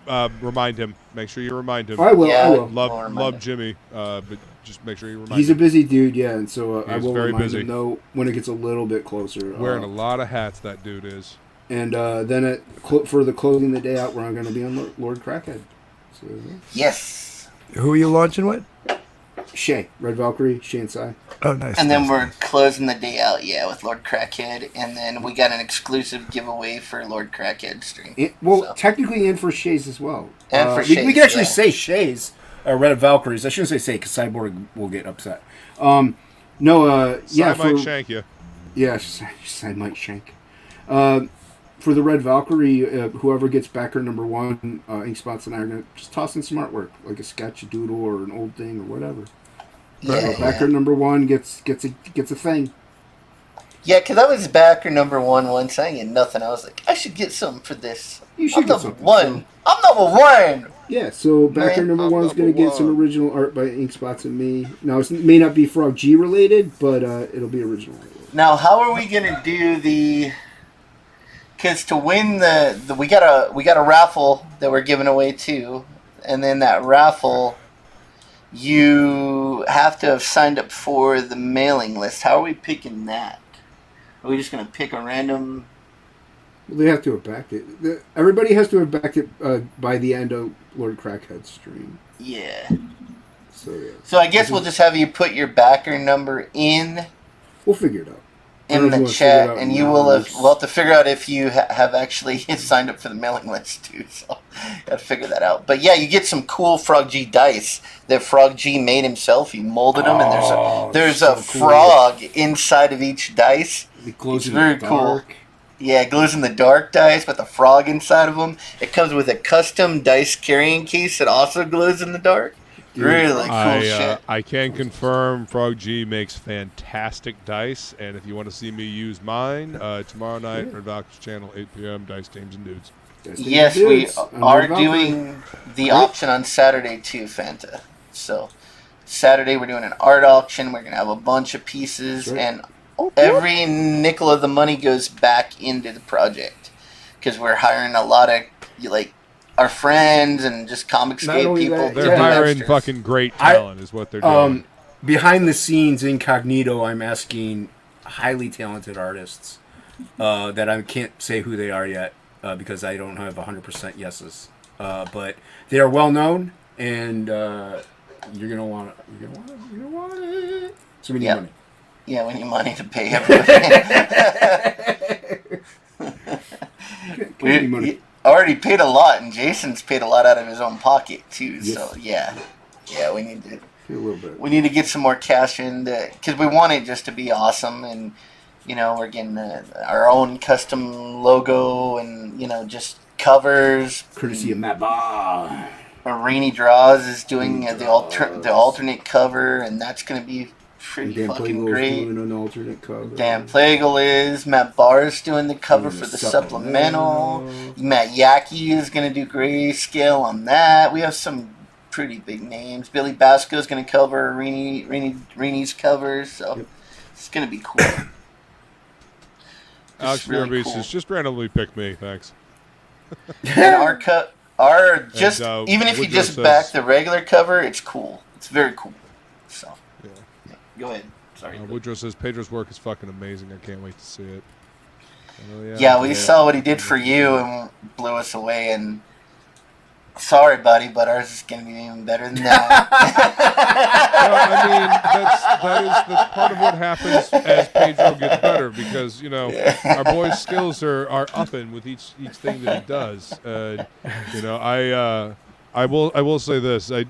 remind him. Make sure you remind him. I will. Yeah. I will. Love Jimmy, but just make sure you remind He's him. a busy dude, yeah, and so I He's will very remind busy. him though when it gets a little bit closer. Wearing a lot of hats, that dude is. And then for the closing the day out, we're going to be on Lord Crackhead. So, Yes. Who are you launching with? Shay, Red Valkyrie, Shay and Sai. Oh, nice. And then nice. we're closing the day out, with Lord Crackhead, and then we got an exclusive giveaway for Lord Crackhead stream. Technically in for Shays as well. And for we Shays, can actually yeah. say Shays, Red Valkyries. I shouldn't say because Cyborg will get upset. No, I might shank you. Yeah, I might shank. For the Red Valkyrie, whoever gets backer number 1, Ink Spots and I are going to just toss in some artwork, like a sketch, a doodle, or an old thing, or whatever. Backer number 1 gets a thing. Yeah, because I was backer number 1 once. I ain't get nothing. I was like, I should get something for this. You should I'm get number something. 1. I'm number 1. Yeah, so backer number 1 is going to get some original art by Ink Spots and me. Now, it may not be Frog G related, but it'll be original. Now, how are we going to do the... Because to win the we got a raffle that we're giving away too, and then that raffle, you have to have signed up for the mailing list. How are we picking that? Are we just gonna pick a random? Well, they have to have backed it. Everybody has to have backed it by the end of Lord Crackhead's stream. Yeah. So yeah. So I guess we'll just have you put your backer number in. We'll figure it out. In the chat, and we'll have to figure out if you have actually signed up for the mailing list too. So, gotta figure that out. But yeah, you get some cool Frog G dice that Frog G made himself. He molded them, and there's a frog inside of each dice. It glows It's in very the cool. dark. Yeah, it glows in the dark dice with a frog inside of them. It comes with a custom dice carrying case that also glows in the dark. Dude, Really cool shit. I can confirm Frog G makes fantastic dice, and if you want to see me use mine, tomorrow night on Valkyrie's channel, 8 p.m., Dice Dames and Dudes. Yes, we are doing the auction on Saturday too, Fanta. So Saturday we're doing an art auction. We're gonna have a bunch of pieces, and every nickel of the money goes back into the project because we're hiring a lot of our friends and just Comixgater people. They're hiring fucking great talent, is what they're doing. Behind the scenes, incognito, I'm asking highly talented artists that I can't say who they are yet because I don't have 100% yeses. But they are well known, and you're gonna want it. You're gonna want it. So we need money. Yeah, we need money to pay everything. We already paid a lot, and Jason's paid a lot out of his own pocket too. Yes. So yeah, we need to. A little bit. We need to get some more cash in because we want it just to be awesome, and we're getting our own custom logo, and just covers. Courtesy of Matt Barr. Rainy Draws is doing the alternate cover, and that's going to be pretty Dan fucking Plagel's great. doing an alternate cover. Dan Plagle is. Matt Barr is doing the cover for the supplemental. Matt Yackey is going to do grayscale on that. We have some pretty big names. Billy Basco is going to cover Reenie's covers, so it's going to be cool. Alex really cool. Just randomly pick me, thanks. And even if you just back the regular cover, it's cool. It's very cool. So, yeah. Go ahead. Sorry. Woodrow says Pedro's work is fucking amazing. I can't wait to see it. We saw what he did for you and blew us away, and sorry, buddy, but ours is going to be even better than that. That's part of what happens as Pedro gets better, because our boy's skills are upping with each thing that he does. I will say this. I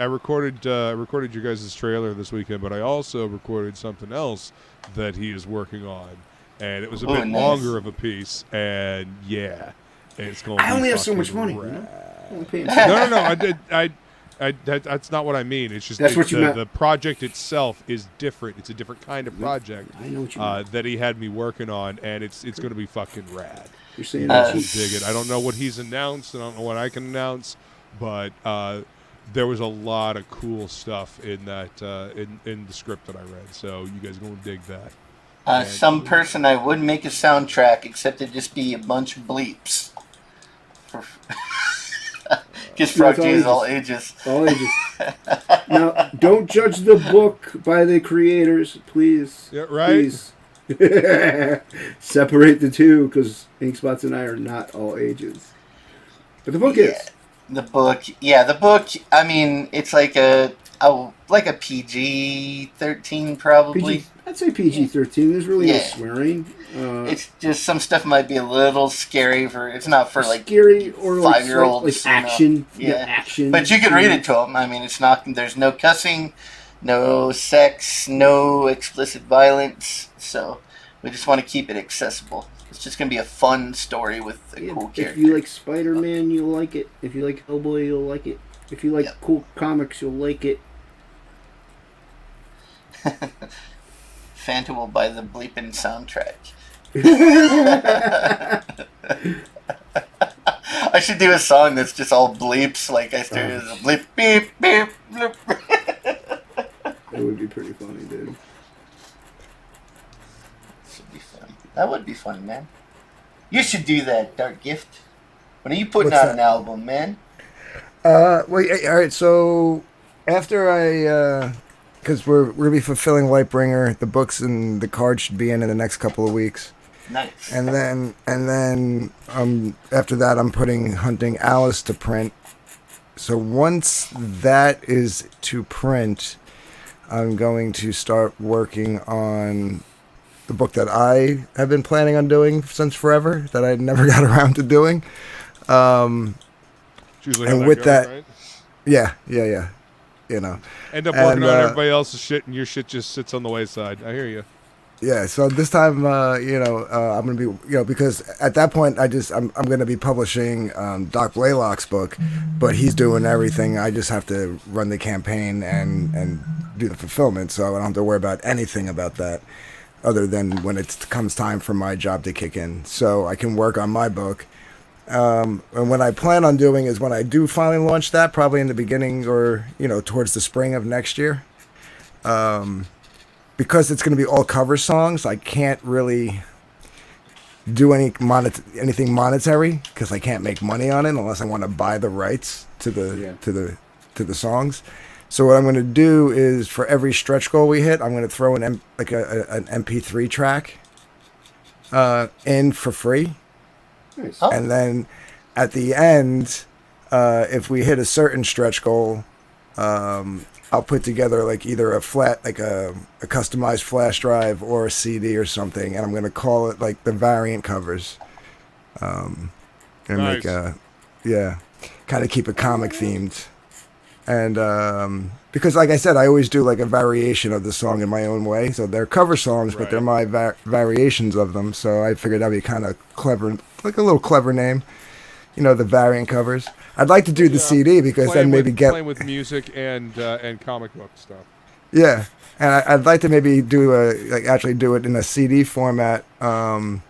recorded your guys' trailer this weekend, but I also recorded something else that he is working on, and it was a bit longer of a piece, and it's going. I only have so much money. No. That's not what I mean. It's just that's what you meant. The project itself is different. It's a different kind of project. I know what you meant. That he had me working on, and it's going to be fucking rad. You're saying dig it. I don't know what he's announced. I don't know what I can announce, but there was a lot of cool stuff in that in the script that I read. So you guys are going to dig that. Some person I would make a soundtrack, except it'd just be a bunch of bleeps. Because Froggy is all ages. All ages. Now, don't judge the book by the creators, please. Yeah, right? Please. Separate the two, because Inkspots and I are not all ages. But the book is. The book, I mean, it's like a PG-13 probably. I'd say PG-13. There's really no swearing. It's just some stuff might be a little scary it's not for like scary or 5-year-olds. Like action. Action. But you can read it to them. I mean, it's not. There's no cussing, no sex, no explicit violence. So we just want to keep it accessible. It's just going to be a fun story with a cool character. If you like Spider-Man, you'll like it. If you like Hellboy, you'll like it. If you like cool comics, you'll like it. Fanta will buy the bleeping soundtrack. I should do a song that's just all bleeps, like I started as a bleep, beep, beep, bloop. That would be pretty funny, dude. Should be fun. That would be fun, man. You should do that, Dark Gift. When are you putting out an album, man? All right, so after because we're going to be fulfilling Lightbringer, the books and the cards should be in the next couple of weeks. Nice. And then after that, I'm putting Hunting Alice to print. So once that is to print, I'm going to start working on the book that I have been planning on doing since forever, that I never got around to doing. And with that, right? yeah. End up working on everybody else's shit, and your shit just sits on the wayside. I hear you. Yeah, so this time, I'm gonna be, because at that point, I'm gonna be publishing Doc Blaylock's book, but he's doing everything. I just have to run the campaign and do the fulfillment, so I don't have to worry about anything about that, other than when it comes time for my job to kick in. So I can work on my book. And what I plan on doing is when I do finally launch that, probably in the beginning or towards the spring of next year. Because it's going to be all cover songs, I can't really do anything monetary because I can't make money on it unless I want to buy the rights to the songs. So what I'm going to do is for every stretch goal we hit, I'm going to throw an MP3 track in for free. Nice. Oh. And then at the end, if we hit a certain stretch goal, I'll put together either a customized flash drive or a CD or something, and I'm going to call it the variant covers. And nice. kind of keep it comic themed. And because, like I said, I always do like a variation of the song in my own way. So they're cover songs, but they're my variations of them. So I figured that'd be kind of clever, like a little clever name. You know, the variant covers. I'd like to do the CD because then maybe playing with music and comic book stuff. Yeah, and I'd like to maybe do actually do it in a CD format, and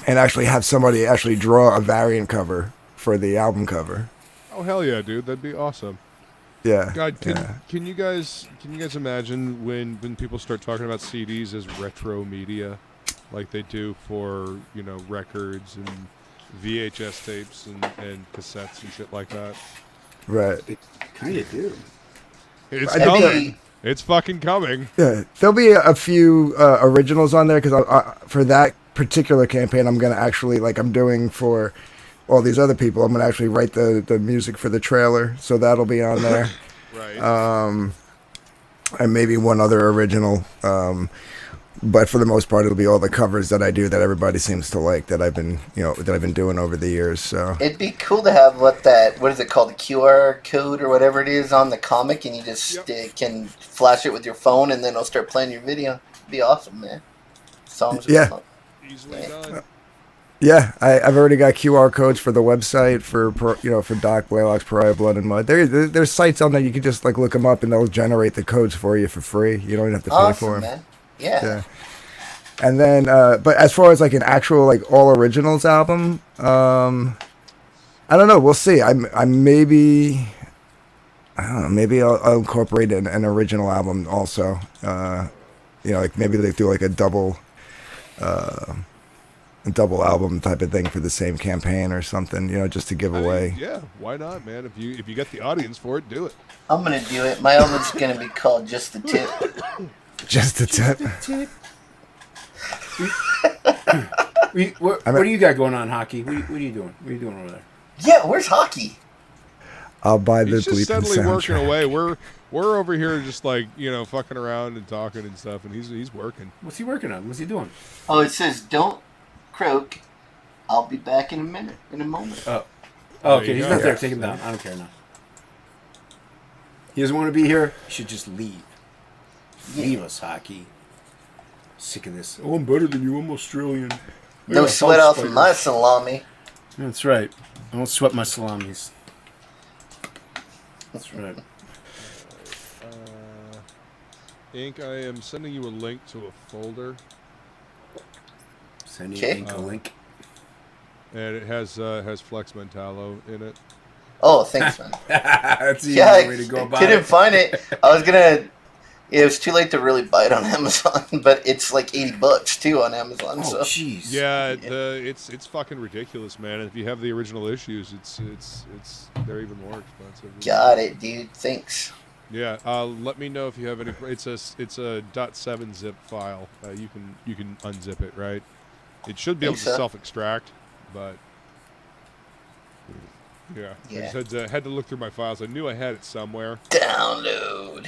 actually have somebody actually draw a variant cover for the album cover. Oh hell yeah, dude! That'd be awesome. Yeah. God, can you guys imagine when people start talking about CDs as retro media, like they do for records and VHS tapes and cassettes and shit like that? Right. They kind of do. It's coming. It's fucking coming. Yeah, there'll be a few originals on there because for that particular campaign, I'm gonna actually I'm doing for all these other people. I'm gonna actually write the music for the trailer, so that'll be on there. Right. And maybe one other original. But for the most part, it'll be all the covers that I do that everybody seems to like that I've been doing over the years. So it'd be cool to have what is it called, the QR code or whatever it is on the comic, and you just can flash it with your phone, and then it'll start playing your video. It'd be awesome, man. Songs. Easily done. Yeah, I've already got QR codes for the website for Doc Blaylock's Pariah Blood and Mud. There's sites on there you can just look them up and they'll generate the codes for you for free. You don't even have to pay for them. Man. Yeah. And then, but as far as an actual all originals album, I don't know. We'll see. I maybe I'll incorporate an original album also. Maybe they do a double album type of thing for the same campaign or something. Just to give away. Yeah, why not, man? If you get the audience for it, do it. I'm gonna do it. My album's gonna be called Just the Tip. Just the tip. What do you got going on, Hockey? What are you doing? What are you doing over there? Yeah, where's Hockey? I'll buy the He's just steadily soundtrack. working away. We're over here just fucking around and talking and stuff, and he's working. What's he working on? What's he doing? Oh, it says don't croak. I'll be back in a moment. Oh, okay. He's not there. Take him down. I don't care now. He doesn't want to be here. He should just leave. Leave us, Hockey. Sick of this. Oh, I'm better than you. I'm Australian. No sweat off of my salami. That's right. I don't sweat my salamis. That's right. Ink, I am sending you a link to a folder. Send you a link. And it has Flex Mentalo in it. Oh, thanks, man. That's the easy way to go about it. Couldn't find it. I was gonna. It was too late to really buy it on Amazon, but it's like $80 too on Amazon. Oh, so jeez. Yeah, it's fucking ridiculous, man. And if you have the original issues, they're even more expensive. Got it, dude. Thanks. Yeah, let me know if you have any. It's a .7 zip file. You can unzip it, right? It should be able to self-extract, but yeah. I just had to look through my files. I knew I had it somewhere. Download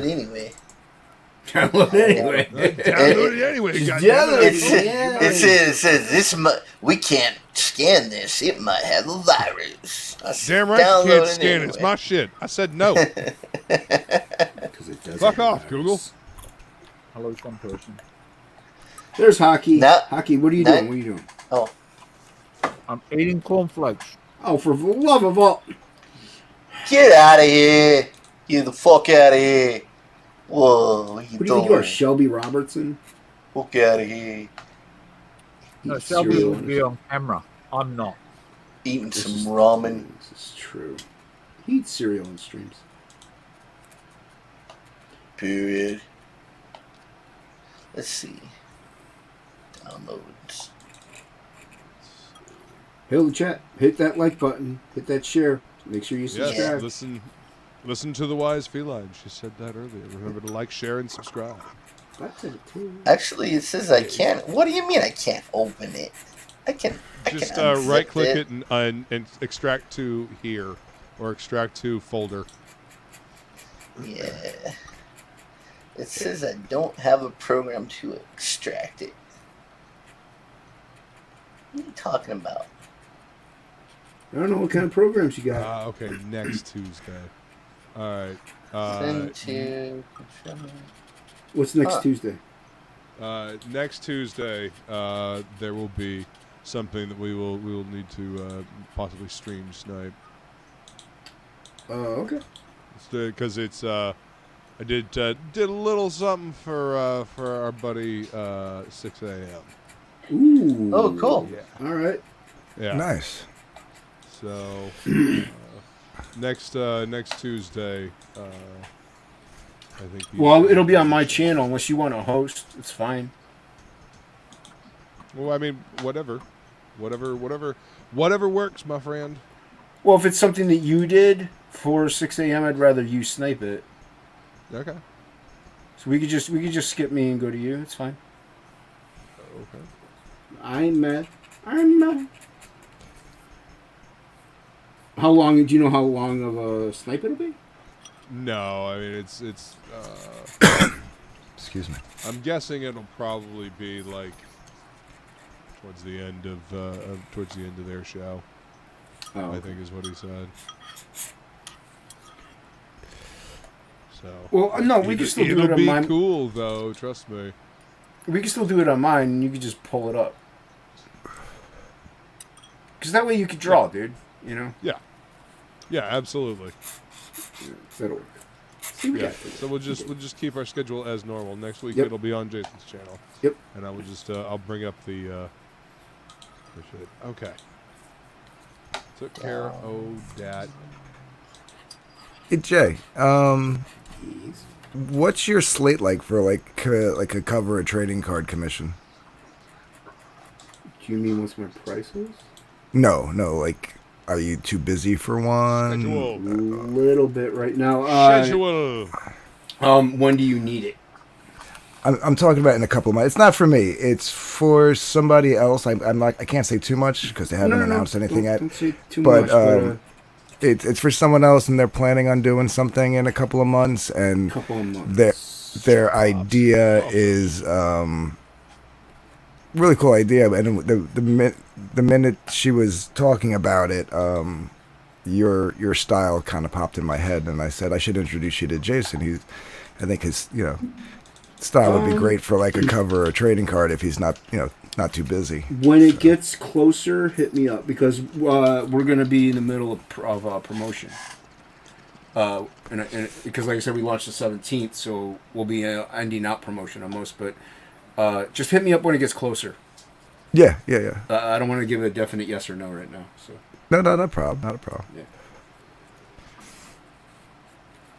anyway. Download anyway. Download it anyway. It says this. We can't scan this. It might have a virus. Damn right you can't scan it. It's my shit. I said no. Fuck off, Google. Hello, some person. There's Hockey. Hockey, what are you doing? What are you doing? Oh, I'm eating cornflakes. Oh, for the love of all. get out of here! Get the fuck out of here! Whoa, what Who do you think you are, Shelby Robertson? Fuck out of here! No, Shelby will be on camera. I'm not. Eating some ramen. This is true. He eats cereal in streams. Period. Let's see. Downloads. Hit the chat. Hit that like button. Hit that share. Make sure you subscribe. Yes, listen to the wise Feline. She said that earlier. Remember to like, share, and subscribe. That said it too. Actually, it says I can't. What do you mean I can't open it? I can. Just right-click it and extract to here, or extract to folder. Yeah. It says I don't have a program to extract it. What are you talking about? I don't know what kind of programs you got. Okay, next Tuesday. All right. Send to. What's next Tuesday? Next Tuesday, there will be something that we will need to possibly stream tonight. Okay. Because it's I did a little something for our buddy 6 a.m. Ooh. Oh, cool. Yeah. All right. Yeah. Nice. So next Tuesday, I think. Well, it'll be on my channel unless you want to host. It's fine. Well, I mean, whatever works, my friend. Well, if it's something that you did for 6 a.m., I'd rather you snipe it. Okay. So we could just skip me and go to you. It's fine. Okay. I'm mad. How long? Do you know how long of a snipe it'll be? No, I mean it's. Excuse me. I'm guessing it'll probably be like towards the end of their show. Oh, I think is what he said. So. Well, no, we can still do it It'll on be mine. cool though. Trust me. We can still do it on mine, and you can just pull it up. Because that way you could draw, dude. You know. Yeah. Yeah, absolutely. Yeah, that'll work. See, we Yeah. got it. So we'll just keep our schedule as normal. Next week Yep. it'll be on Jason's channel. Yep. And I will just I'll bring up the shit. Okay. Took care of that. Hey Jay, what's your slate like for like a cover a trading card commission? Do you mean what's my price is? No, like, are you too busy for one? Schedule. A little bit right now. Schedule. When do you need it? I'm talking about in a couple of months. It's not for me. It's for somebody else. I'm not. I can't say too much because they haven't announced anything yet. Don't say too But much. it's for someone else, and they're planning on doing something in a couple of months. And Couple of months. their idea is really cool idea. And the minute she was talking about it, your style kind of popped in my head, and I said I should introduce you to Jason. I think his style would be great for like a cover or a trading card if he's not not too busy. When it gets closer, hit me up because we're going to be in the middle of promotion. And because like I said, we launched the 17th, so we'll be ending out promotion on most. But just hit me up when it gets closer. Yeah. I don't want to give a definite yes or no right now. So No, not a problem. yeah.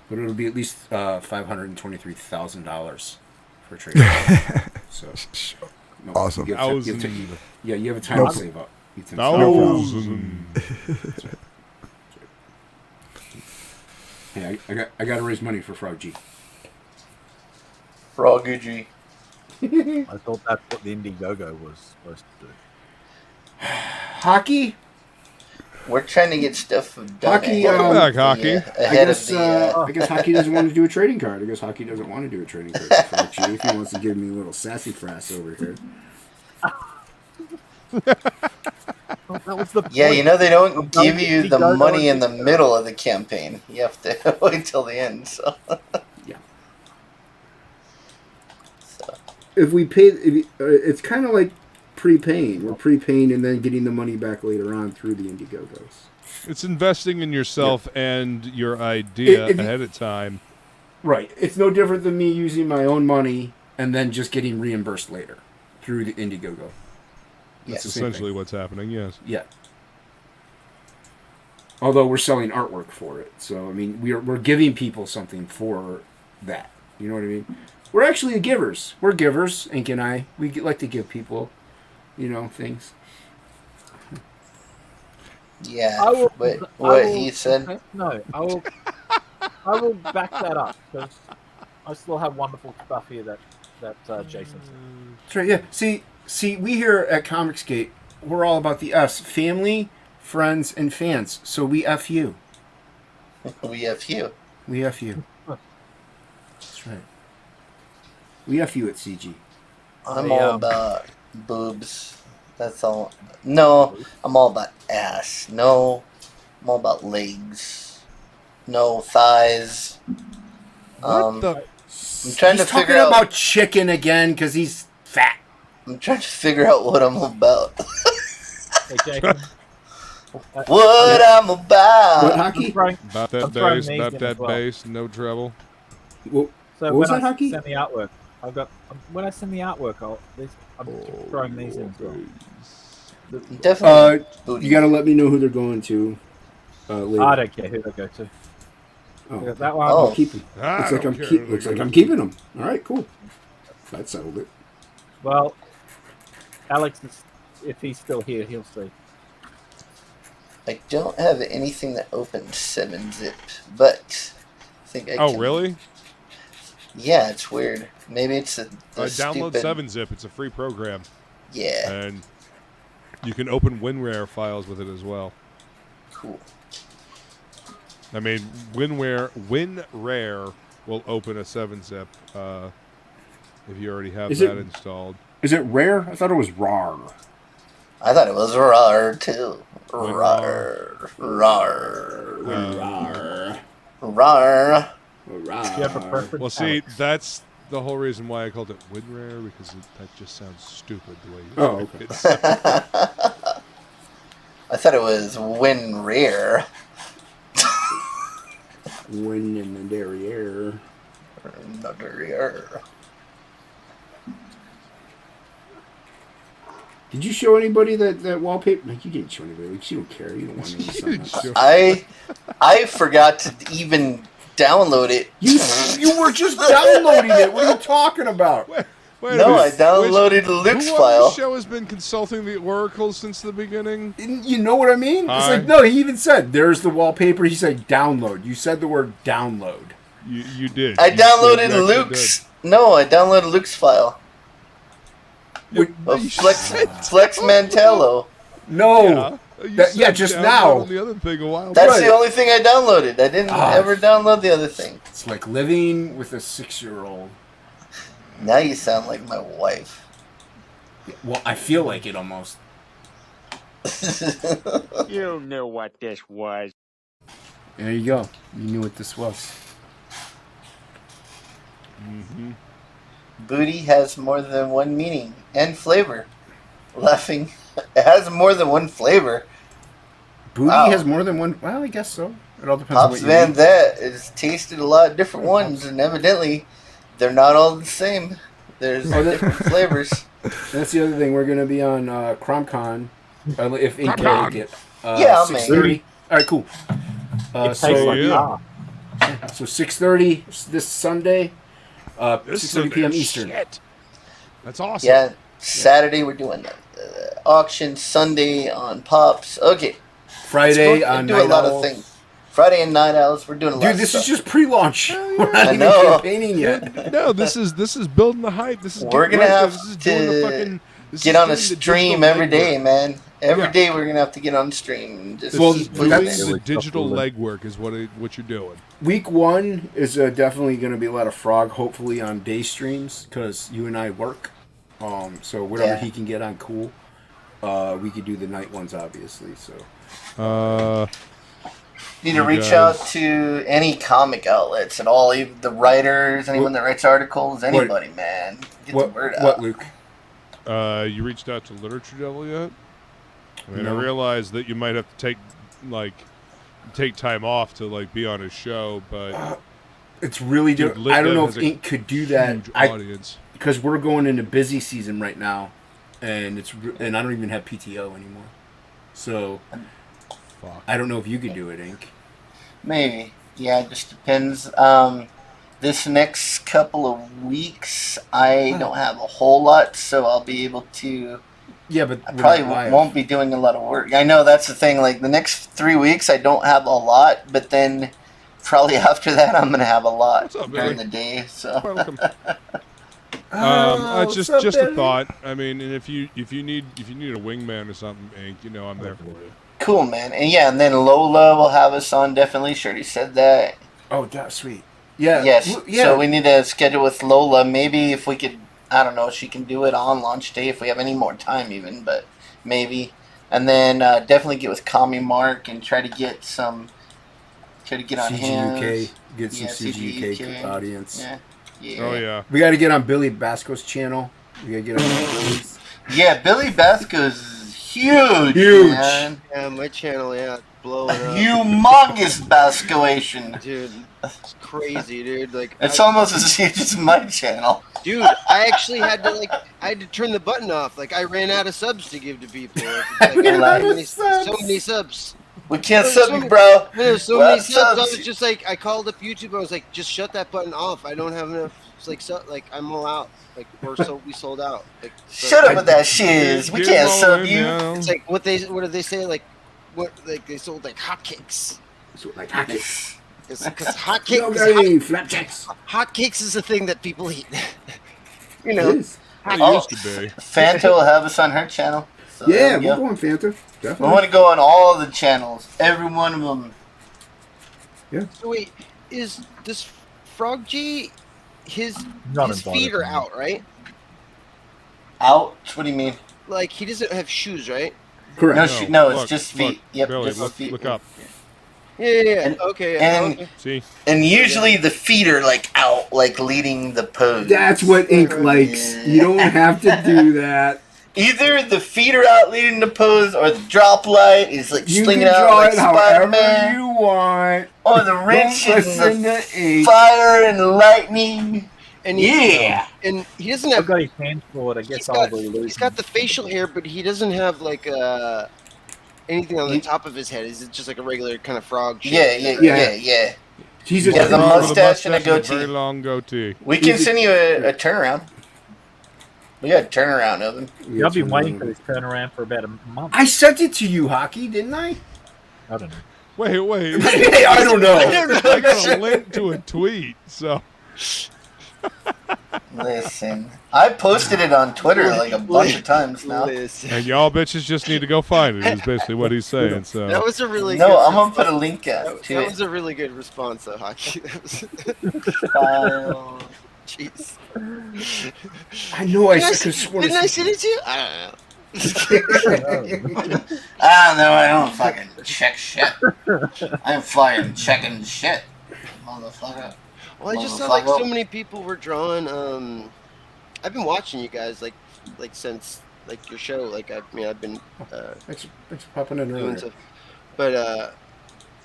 But it'll be at least $523,000 for a trade. So no, Awesome. you have you have a time Nope. to save up. You have time to save up. Thousand. Hey, I got to raise money for Frog G. Froggy G. I thought that's what the Indiegogo was supposed to do. Hockey. We're trying to get stuff done Hockey, ahead, back, Hockey. ahead of the. I guess Hockey doesn't want to do a trading card. I guess Hockey doesn't want to do a trading card for Frog G if he wants to give me a little sassy frass over here. Well, that was the point. Yeah, they don't Don't give you the Indiegogo money in the Indiegogo. middle of the campaign. You have to wait till the end. So. Yeah. So. If we pay, it's kind of like prepaying. We're prepaying and then getting the money back later on through the Indiegogos. It's investing in yourself and your idea If you- ahead of time. Right. It's no different than me using my own money and then just getting reimbursed later through the Indiegogo. That's the same essentially thing. what's happening. Yes. Yeah. Although we're selling artwork for it, so I mean we're giving people something for that. You know what I mean? We're actually givers. We're givers, Ink and I. We like to give people, things. Yeah, I will, but I what will- he said. No, I will back that up because I still have wonderful stuff here that Jason said. That's right. Yeah. See, we here at Comixgate, we're all about the F's: family, friends, and fans. So we F you. We have you. We F you. That's right. We F you at CG. I'm all about boobs. That's all. No, I'm all about ass. No, I'm all about legs. no thighs. What the? I'm trying He's to talking figure out. about chicken again because he's fat. I'm trying to figure out what I'm about. Hey, Jason. What I'm about. What hockey? About that I'm throwing bass, these about in that as well. bass, no treble. What, So what was when that I hockey? send the artwork, when I send the artwork, I'm throwing these in as well. Definitely. You got to let me know who they're going to later. I don't care who they go to. Oh, That one. Oh. I'll keep them. I Looks like don't I'm care. looks like I'm keeping them. All right, cool. That settled it. Well, Alex, if he's still here, he'll see. I don't have anything that opens 7-zip, but I think I can. Oh, really? Yeah, it's weird. Maybe it's the Download stupid... 7-Zip. It's a free program. Yeah, And you can open WinRare files with it as well. cool. I mean, WinRare will open a 7-Zip if you already have that installed. Is it rare? I thought it was rar. I thought it was rar, too. WinRAR. Rar. Do you have a preference? Well, see, Alex? that's the whole reason why I called it WinRare, because that just sounds stupid the way you Oh, say okay. it. I thought it was WinRare. Win in the derriere. Rare. Did you show anybody that wallpaper? Like, you didn't show anybody. Like, you don't care. You don't want to You didn't show- I forgot to even download it. You were just downloading it. What are you talking about? Wait a No, minute. I downloaded the Luke's Who on file. the show has been consulting the Oracle since the beginning? You know what I mean? It's Hi. like, no, he even said, there's the wallpaper. He said download. You said the word download. You did. I You downloaded actually Luke's. No, I downloaded Luke's file. did. Of You Flex said- Mantello. No. You That- yeah, said just download now. on the other thing a while That's back. the only thing I downloaded. I didn't ever download the other thing. It's like living with a 6-year-old. Now you sound like my wife. Well, I feel like it almost. You knew what this was. There you go. You knew what this was. Mm-hmm. Booty has more than one meaning and flavor. Laughing. It has more than one flavor. Booty Wow. has more than one. Well, I guess so. It all depends on Pops what you Van eat. That has tasted a lot of different ones, and evidently they're not all the same. There's different flavors. That's the other thing. We're going to be on CromCon. If Ink can make it. Yeah, I'll make 6:30. All right, cool. It tastes So, like yeah. tar. 6:30 this Sunday. This 6:30 p.m. is Eastern. shit. That's awesome. Yeah, Saturday we're doing auction. Sunday on Pops. Okay. Friday Let's go on do Night a lot Owls. of things. Friday and Night Owls. We're doing a lot Dude, of this stuff. is just pre-launch. We're not I even know. campaigning yet. No, this is building the hype. This is We're getting gonna right there. have This is doing the to fucking, this get is on a doing the stream digital every day, legwork. man. Every Yeah. day we're gonna have to get on stream. And just Well, keep Doing pushing that's- it. the digital legwork is what you're doing. Week 1 is definitely going to be a lot of Frog, hopefully on day streams, because you and I work. So whatever Yeah. he can get on, cool. We could do the night ones, obviously. So Need to You reach guys- out to any comic outlets at all, even the writers, anyone that writes articles, anybody, man. Get the word out. What, Luke? You reached out to Literature Devil yet? I mean, No. I realize that you might have to take time off to be on his show, but It's really Dude, different. Lit I don't Dev know has if a Ink could do that. huge audience. Because we're going into busy season right now, and and I don't even have PTO anymore. So Fuck. I don't know if you could do it, Ink. Maybe. Yeah, it just depends. This next couple of weeks, I don't have a whole lot, so I'll be able to. Yeah, but I we're probably not live. won't be doing a lot of work. I know that's the thing. Like the next 3 weeks, I don't have a lot, but then probably after that, I'm gonna have a lot What's up, during Billy? the day. So Welcome. Oh, It's just what's up, a Billy? thought. I mean, and if you need a wingman or something, Ink, I'm there for you. cool, man. And yeah, and then Lola will have us on. Definitely, she already said that. Oh, that's sweet. Yeah. Yes. Yeah. So we need to schedule with Lola. Maybe if we could, I don't know, she can do it on launch day if we have any more time, even. But maybe, and then definitely get with Commie Mark and try to get some Try to get on CGUK, his. get some CGUK audience. Yeah. Oh yeah. We got to get on Billy Basco's channel. We got to get on Billy's. Yeah, Billy Basco's huge. Huge. Man. Yeah, my channel, blowing up. Humongous Bascoation. Dude, it's crazy, dude. Like, It's almost as huge as my channel. dude, I actually had to turn the button off. Like, I ran out of subs to give to people. Like, so many subs. We can't sub you, bro. There's so Well, many subs. I subs. was just like, I called up YouTube. I was like, just shut that button off. I don't have enough. It's like, I'm all out. Like, we sold out. Like, so, Shut up with that shiz. We can't sub you. It's like what did they say? Like, they sold like hotcakes. So like hotcakes. It's because Okay, flapjacks. hotcakes is a thing that people eat. You It know. is. It Oh, used to be. Fanta will have us on her channel. So Yeah, there we we'll go. go on Fanta. We Definitely. want to go on all the channels, every one of them. So wait, is this Frog G? His Not his invited, feet are man. out, right? Out? What do you mean? Like he doesn't have shoes, right? Correct. No, look, it's just look, feet. Yep, Billy, just look, feet. look up. Yeah. And- okay. and- okay. See? And usually the feet are like out, like leading the pose. That's what Ink likes. You don't have to do that. Either the feet are out leading the pose, or the drop light is like You slinging can out draw like it however Spider-Man, you want. or the Don't wrench listen and the to Ink. fire and lightning. And Yeah. and he doesn't I've have. got his hands for it. I guess He's I'll got, be losing. he's got the facial hair, but he doesn't have like anything on the He- top of his head. Is it just like a regular kind of frog? shape? Yeah. He's He has a Frog with mustache and a mustache goatee. very long goatee. We can send you a turnaround. We got a turnaround of him. Yeah, I've been waiting for this turnaround for about a month. I sent it to you, Hockey, didn't I? I don't know. Wait. Hey, I don't know. I got a link to a tweet, so. Listen, I posted it on Twitter like a bunch of times now. Listen. And y'all bitches just need to go find it, is basically what he's saying, so. That was a really No, good I'm gonna put a link out to that it. was a really good response, though, Hockey. That was, File. jeez. I know I Didn't could have sworn didn't I I send it to you? I don't know. I don't know. I don't fucking check shit. I'm fucking checking shit, motherfucker. Well, I just saw like so many people were drawing. I've been watching you guys like since like your show. Like I've been Thanks for popping in doing earlier. stuff, but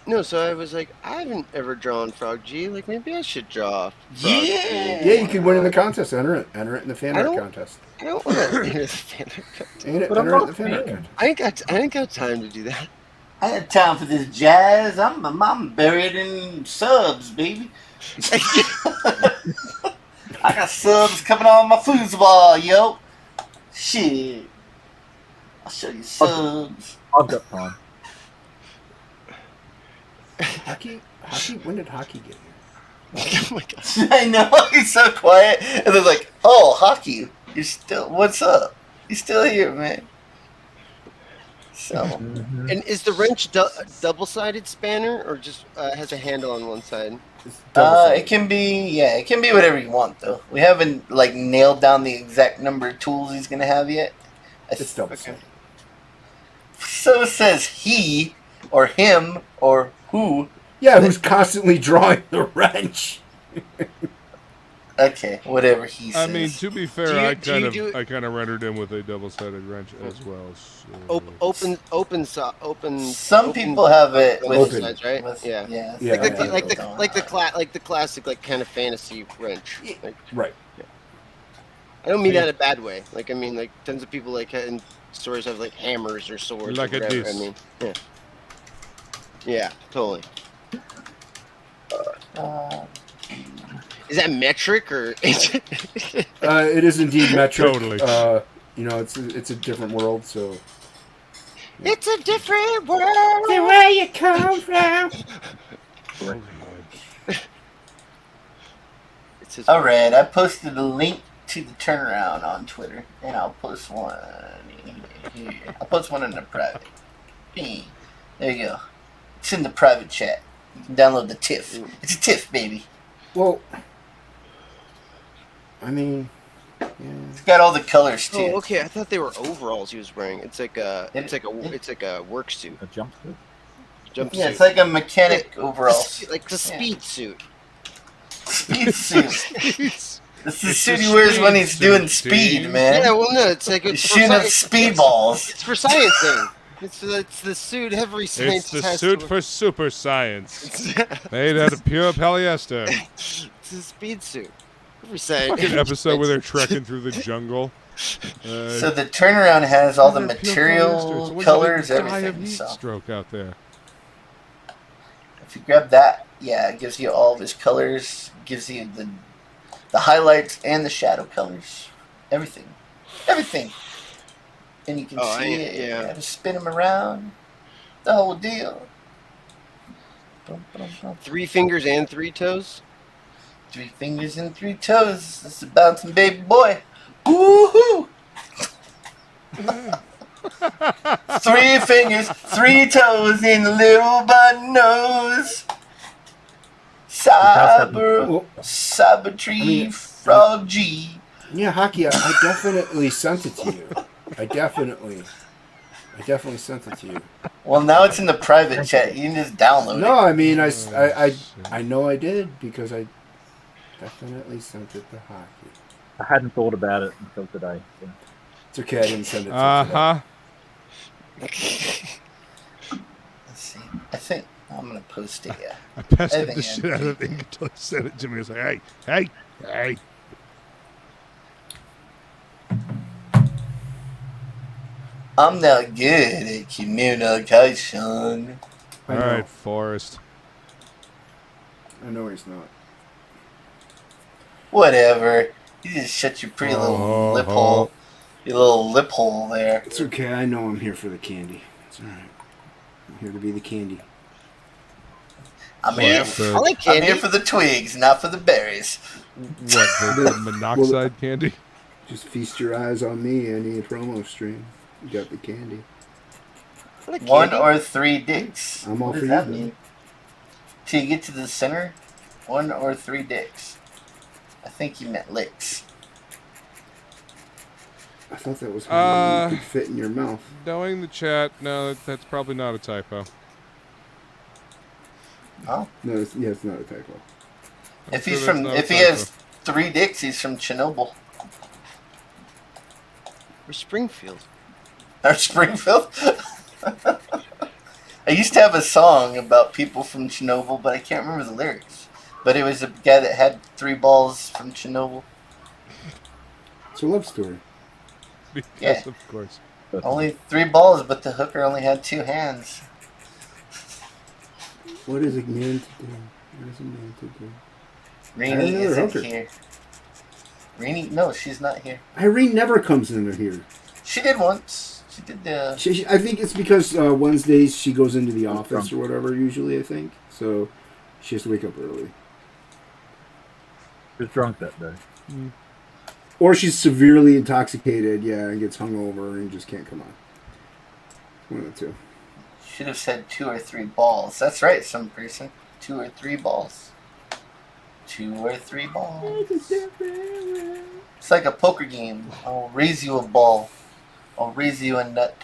no. So I was like, I haven't ever drawn Frog G. Like maybe I should draw. Frog G. Yeah, you could win in the contest. Enter it in the fan I art don't- contest. I don't want to enter the fan art contest. Enter But I'm it in not the fan art fan. contest. I ain't got time to do that. I had time for this jazz. I'm buried in subs, baby. I got subs coming on my foosball, yo. Shit. I'll show you subs. I've got time. Hockey? When did Hockey get here? Oh my god. I know, he's so quiet. And they're like, oh, Hockey, you're still, what's up? You're still here, man. So, And is the wrench double-sided spanner or just has a handle on one side? it can be whatever you want, though. We haven't, like, nailed down the exact number of tools he's going to have yet. It's double sided. So says he, or him, or who. Yeah, who's constantly drawing the wrench? Okay, whatever he says. I mean, to be fair, Do you- I do you kind do of it- I kind of rendered in with a double-sided wrench as well. So. Open. Some people have it both with, Open. sides, right? with Yeah. yeah. Yeah, Like the classic like kind of fantasy wrench. Like, Right. I don't mean that in a bad way. Like I mean like tons of people like in stories have like hammers or swords. Like or a whatever. disc. I mean, yeah, totally. Is that metric or? It is indeed metric. Totally. You know, it's a different world, so. It's a different world. Where you come from? It's his Alright, I posted a link to the turnaround on Twitter, and I'll post one here. I'll post one in the private. Bing. There you go. It's in the private chat. You can download the TIFF. It's a TIFF, baby. Well, I mean, yeah. It's got all the colors too. Oh, okay. I thought they were overalls he was wearing. It's like a work suit. A jumpsuit. jumpsuit. Yeah, it's like a mechanic overall. Like the speed suit. Speed suit. It's the suit he wears when he's doing speed, man. Yeah, well, no, it's like he's shooting up speedballs. It's for sciencing. It's the suit every scientist It's the has suit to for super science. Made out of pure polyester. It's a speed suit. Every scientist. Fucking episode where they're trekking through the jungle. So the turnaround has all the material, colors, everything. Heat So stroke out there. if you grab that, yeah, it gives you all of his colors, gives you the highlights and the shadow colors, everything. And you can see it. Yeah. You have to spin him around. The whole deal. Boom, boom, boom. 3 fingers and 3 toes. 3 fingers and 3 toes. This is a bouncing baby boy. Woohoo! 3 fingers, 3 toes, and a little bud nose. Cyber tree, frog G. Yeah, Hockey, I definitely sent it to you. I definitely sent it to you. Well, now it's in the private chat. You can just download it. No, I mean, I know I did because I definitely sent it to Hockey. I hadn't thought about it until today. So. It's okay, I didn't send it to Let's see. I think I'm going to post it, yeah. I passed the shit out of the thing until he sent it to me. I was like, hey. I'm not good at communication. All right, Forrest. I know he's not. Whatever. You just shut your pretty little lip hole. Your little lip hole there. It's okay. I know I'm here for the candy. It's all right. I'm here to be the candy. I'm here for the twigs, not for the berries. What, the monoxide candy? Just feast your eyes on me any promo stream. You got the candy. 1 or 3 dicks. I'm all what for does that you, mean? Till you get to the center, 1 or 3 dicks. I think you meant licks. I thought that was how you could fit in your mouth. Knowing the chat, no, that's probably not a typo. Oh? No, it's not a typo. If he has 3 dicks, he's from Chernobyl. Or Springfield. Or Springfield? I used to have a song about people from Chernobyl, but I can't remember the lyrics. But it was a guy that had 3 balls from Chernobyl. It's a love story. Yes, of course. Only 3 balls, but the hooker only had 2 hands. What is it meant to do? What is it meant to do? Rainy isn't here. Rainy? No, she's not here. Irene never comes in here. She did once. She did the... I think it's because Wednesdays she goes into the office or whatever, usually, I think. So she has to wake up early. She was drunk that day. Or she's severely intoxicated, and gets hungover and just can't come on. One of the two. Should have said 2 or 3 balls. That's right, some person. 2 or 3 balls. 2 or 3 balls. It's like a poker game. I'll raise you a ball. I'll raise you a nut.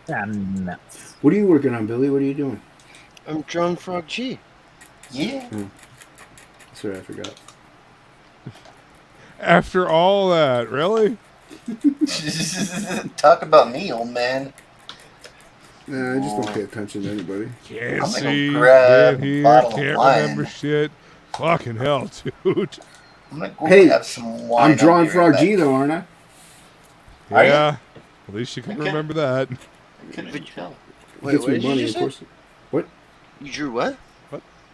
Nuts. What are you working on, Billy? What are you doing? I'm drawing Frog G. Yeah. Sorry, I forgot. After all that, really? Talk about me, old man. Nah, I just don't pay attention to anybody. Can't I'm gonna see, go grab can't a hear, bottle of can't wine. remember shit. Fucking hell, dude. I'm gonna go Hey, have some wine. I'm drawing I'll be right Frog G, back. though, aren't I? Are you? Yeah. At least you can Okay. remember that. I couldn't tell. Wait, Gets what me did money, you of say? course. What? You drew what?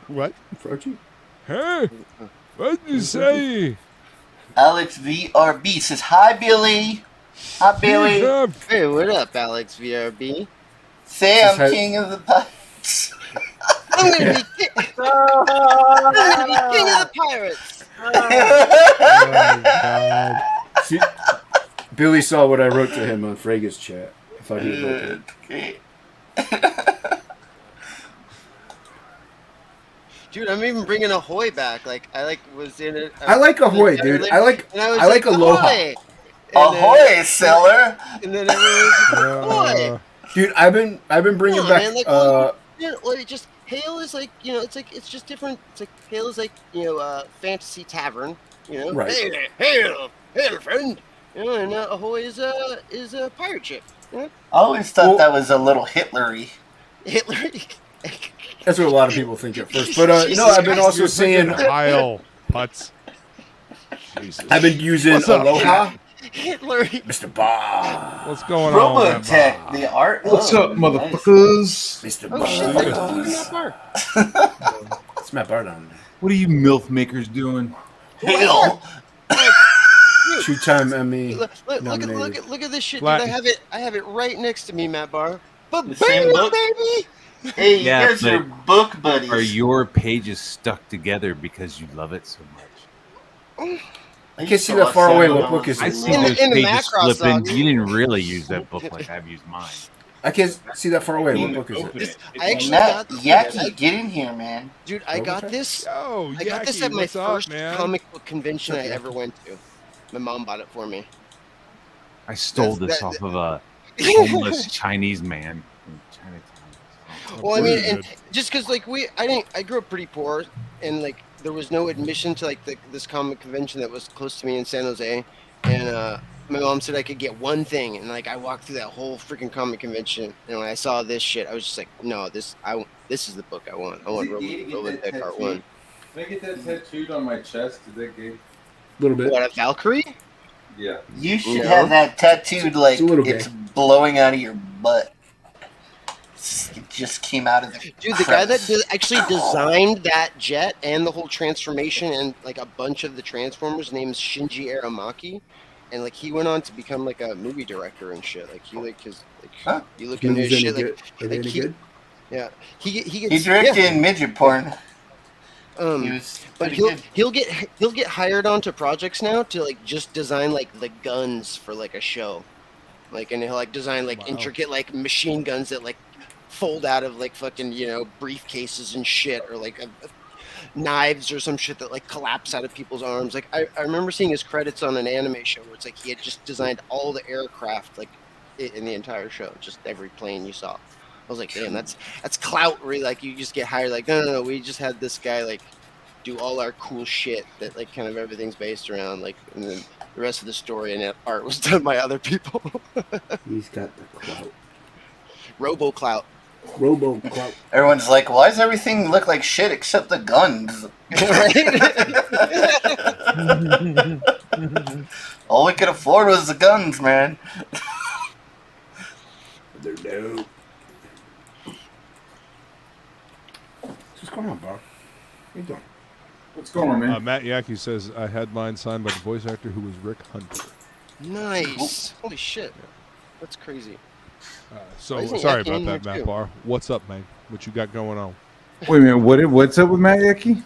What? Frog G? Hey, what did you say? Alex VRB says, "Hi, Billy. Hi, Billy. Speak up. Hey, what up, Alex VRB? Say I'm Hi- king of the pirates." I'm gonna be king of the pirates. Oh, God. See, Billy saw what I wrote to him on Frega's chat. I thought he would like it. Okay. Dude, I'm even bringing Ahoy back. Like, I was in it. I like Ahoy, dude. I like Aloha. Ahoy! Ahoy, seller. And then everyone was like, Ahoy! Dude, I've been bringing back. Man, like just Hale is like, you know, it's just different. It's like Hale is like, you know, fantasy tavern, you know. Right. Hey, Hale, friend. You know, and Ahoy is a pirate ship. You know? I always thought that was a little Hitlery. Hitlery. That's what a lot of people think at first. But no, I've been also saying Kyle Putz. Jesus. I've been using What's up, Aloha. Hitlery. Mr. Bob. What's going on? Robotech, the art. What's up, motherfuckers? Mr. Oh Bob. shit, that's Matt Barr. It's Matt Bart on there. What are you MILF makers doing? Hale. Two-time Emmy. Look nominated. at this shit, Latin. dude. I have it right next to me, Matt Barr. But The same book? baby. Hey, you Yeah, guys are but book buddies. Are your pages stuck together because you love it so much? I can't see that far away. What book is I it? see In the- those in the pages Macross flipping. dog. You didn't really use that book like I've used mine. I can't see that far away. What book is it? I actually Matt, got Yaki, get in here, man. dude. I got Robotech? this. Yo, I got this Yaki, at my what's up, first man? comic book convention I ever went to. My mom bought it for me. I stole That's- this that- off of a homeless Chinese man in Chinatown. Well, I mean, Pretty and good. just because like I grew up pretty poor, and like there was no admission to like this comic convention that was close to me in San Jose, and my mom said I could get one thing, and like I walked through that whole freaking comic convention, and when I saw this shit, I was just like, no, this is the book I want. I want Robotech Part 1. Can I get that tattooed on my chest? Is that gay? A little bit. What, a Valkyrie? Yeah. You should No. have that tattooed like It's a little it's gay. blowing out of your butt. It just came out of the Dude, the guy that crevice. actually designed that jet and the whole transformation and like a bunch of the Transformers, named Shinji Aramaki, and like he went on to become like a movie director and shit. Like he like his like Huh? you look into his Movies shit any like good? Are they any good? yeah he He gets directed yeah. midget porn. He was But pretty good. he'll get hired onto projects now to like just design like the guns for like a show, like, and he'll like design like Wow. intricate like machine guns that like fold out of like fucking, you know, briefcases and shit, or like knives or some shit that like collapse out of people's arms. Like I remember seeing his credits on an anime show where it's like he had just designed all the aircraft like in the entire show, just every plane you saw. I was like, damn, that's clout. Where like you just get hired. Like, no, we just had this guy like do all our cool shit that like kind of everything's based around. Like, and then the rest of the story and art was done by other people. He's got the clout. Robo clout. Robo clout. Everyone's like, why does everything look like shit except the guns? All we could afford was the guns, man. They're dope. What's going on, Bob? What you doing? What's going on, man? Matt Yaki says I had mine signed by the voice actor who was Rick Hunter. Nice. Holy shit. That's crazy. So Why isn't sorry Yaki about in that, here Matt too? Barr. What's up, man? What you got going on? Wait a minute. What's up with Matt Yaki?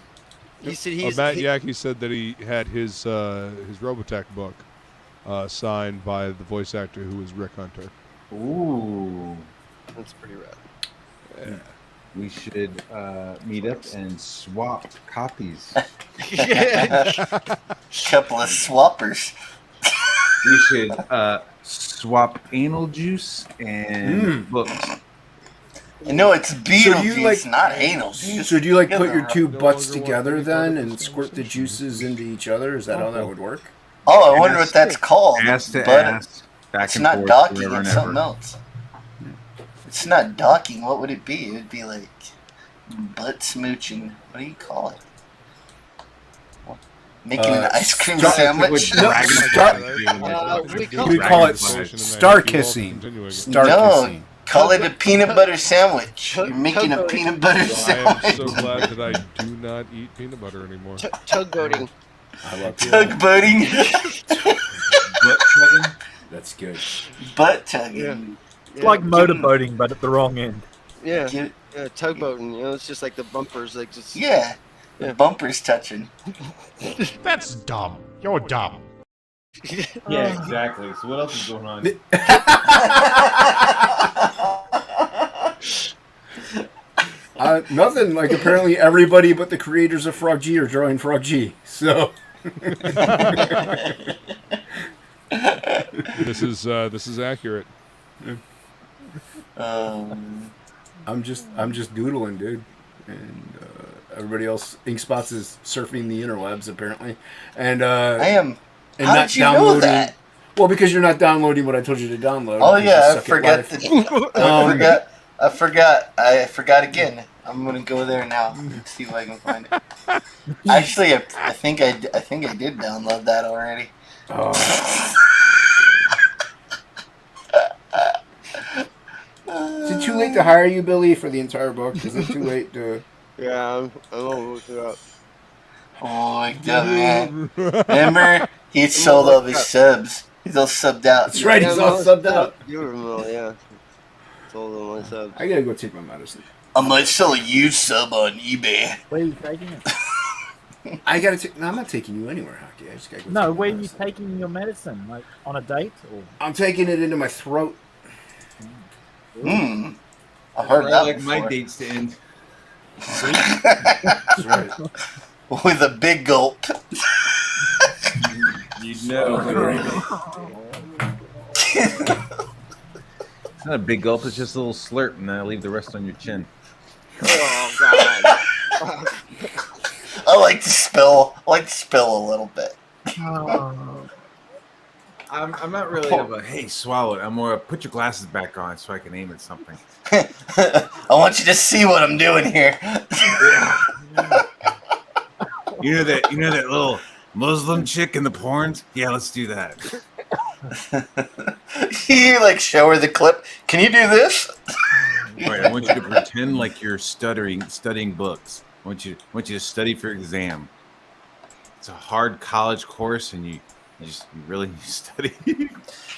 He said he's Matt Yaki said that he had his Robotech book signed by the voice actor who was Rick Hunter. Ooh. That's pretty rad. Yeah. We should meet up and swap copies. Couple of swappers. We should swap anal juice and books. No, it's beetle you, juice, like- not anal juice. So do you like Get put the your two No butts longer together want to be then part of and this squirt the conversation. juices into each other? Is that how that would work? Oh, I wonder what that's called. Ass to But ass. Back it's and not forth, docking, forever it's and something ever. else. It's not docking. What would it be? It would be like butt smooching. What do you call it? Making an ice cream sandwich? No, we call it star kissing. Star No, kissing. call it a peanut butter sandwich. You're making a peanut butter I am sandwich. so glad that I do not eat peanut butter anymore. Tugboating. I love Tugboating. Butt chugging. That's good. Butt tugging. It's like motorboating, but at the wrong end. Yeah. Give- Yeah, tugboating. You know, it's just like the bumpers, like just. Yeah. The bumper's touching. That's dumb. You're dumb. Yeah, exactly. So what else is going on? Nothing. Like apparently everybody but the creators of Frog G are drawing Frog G. So This is accurate. I'm just doodling, dude, and everybody else, Inkspots is surfing the interwebs apparently, and I am. And How not did you know that? Well, because you're not downloading what I told you to download. Oh yeah, I forgot again. I'm gonna go there now and see if I can find it. Actually, I think I did download that already. Oh. Is it too late to hire you, Billy, for the entire book? Is it too late to? Yeah, I'm gonna look it up. Oh my god, man! Remember, he sold all his subs. He's all subbed out. That's right. He's all subbed out. Yeah. Sold all my subs. I gotta go take my medicine. I might sell a used sub on eBay. Where are you taking it? I gotta take. No, I'm not taking you anywhere, Hockey. I just gotta go. No, where are you taking your medicine? Like on a date? Or? I'm taking it into my throat. I've heard that like before. my dates to end. That's right. With a big gulp. You know. It's not a big gulp, it's just a little slurp, and then I leave the rest on your chin. Oh god. I like to spill a little bit. I'm not really of a hey, swallow it. I'm more of put your glasses back on so I can aim at something. I want you to see what I'm doing here. You know that little Muslim chick in the porns? Yeah, let's do that. You like show her the clip. Can you do this? Right, I want you to pretend like you're studying books. I want you to study for your exam. It's a hard college course, and you really study.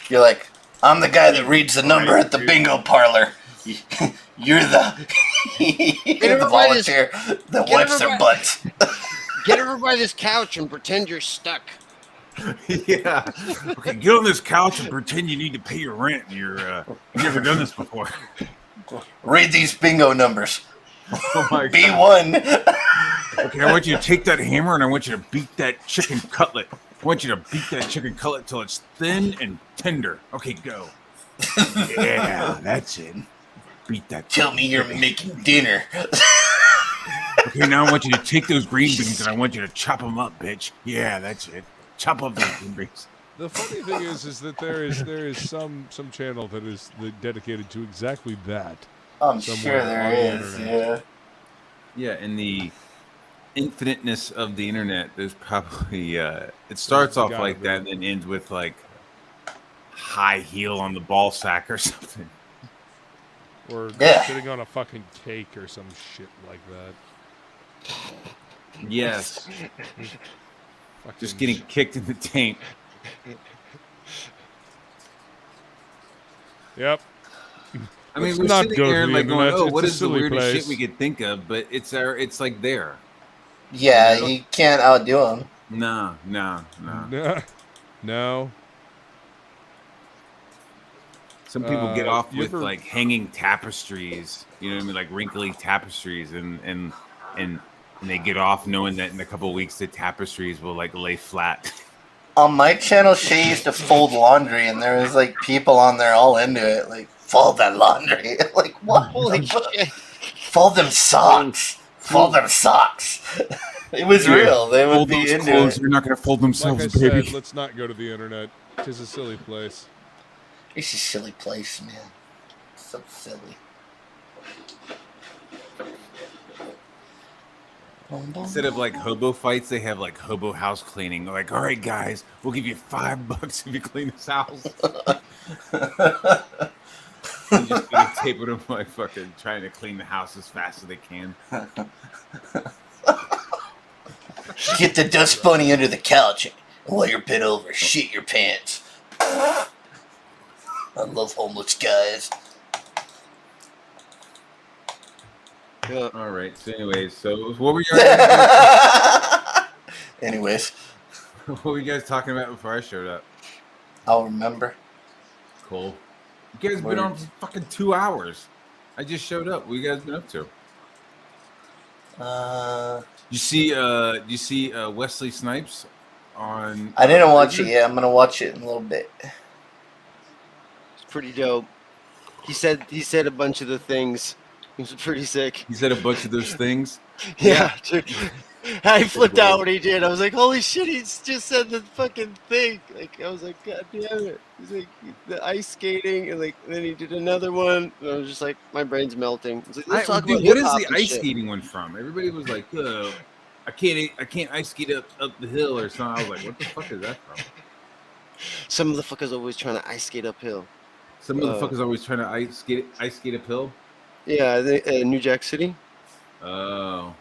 You're like, I'm the guy that reads the number at the bingo parlor. You're the volunteer that wipes their butts. Get over by this couch and pretend you're stuck. Yeah. Okay, get on this couch and pretend you need to pay your rent. You've never done this before. Read these bingo numbers. Oh my God. B1. Okay, I want you to take that hammer and I want you to beat that chicken cutlet. I want you to beat that chicken cutlet till it's thin and tender. Okay, go. Yeah, that's it. Beat that. Tell me you're making dinner. Okay, now I want you to take those green beans and I want you to chop them up, bitch. Yeah, that's it. Chop up those green beans. The funny thing is that there is some channel that is dedicated to exactly that. I'm sure there is. Yeah. Yeah, in the infiniteness of the internet, there's probably it starts off like that and then ends with like high heel on the ball sack or something. Or sitting on a fucking cake or some shit like that. Yes. Just getting kicked in the taint. Yep. I mean, Let's we're not sitting go here to and the like going, internet. "Oh, It's what a is the silly weirdest place. shit we could think of?" But it's like there. Yeah, you can't outdo them. No. No. Some people get off with like hanging tapestries, you know what I mean, like wrinkly tapestries, and they get off knowing that in a couple of weeks the tapestries will like lay flat. On my channel, Shay used to fold laundry, and there was like people on there all into it, like fold that laundry. Like what? Holy shit! Fold them socks. Fold them socks. It was real. They would be into clothes. it. They're not gonna fold themselves, Like I baby. said, let's not go to the internet. It's a silly place. It's a silly place, man. So silly. Instead of like hobo fights, they have like hobo house cleaning. They're like, all right, guys, we'll give you $5 if you clean this house. And just getting tape with them like fucking trying to clean the house as fast as they can. Get the dust bunny under the couch, and while you're bent over, shit your pants. I love homeless guys. Yeah. All right. So, anyways, what were you guys? Anyways, what were you guys talking about before I showed up? I'll remember. Cool. You guys been on for fucking 2 hours. I just showed up. What you guys been up to? You see Wesley Snipes on? I didn't watch it yet. I'm gonna watch it in a little bit. It's pretty dope. He said a bunch of the things. He was pretty sick. He said a bunch of those things. Yeah. Dude. I flipped out when he did. I was like, holy shit, he just said the fucking thing. Like, I was like, God damn it. He's like, the ice skating, and like, then he did another one. And I was just like, my brain's melting. I was like, let's talk about what is hip-hop the and ice shit. skating one from? Everybody was like, I can't ice skate up the hill or something. I was like, what the fuck is that from? Some of the fuckers always trying to ice skate uphill. Some motherfuckers always trying to ice skate uphill. Yeah, I think New Jack City. Oh.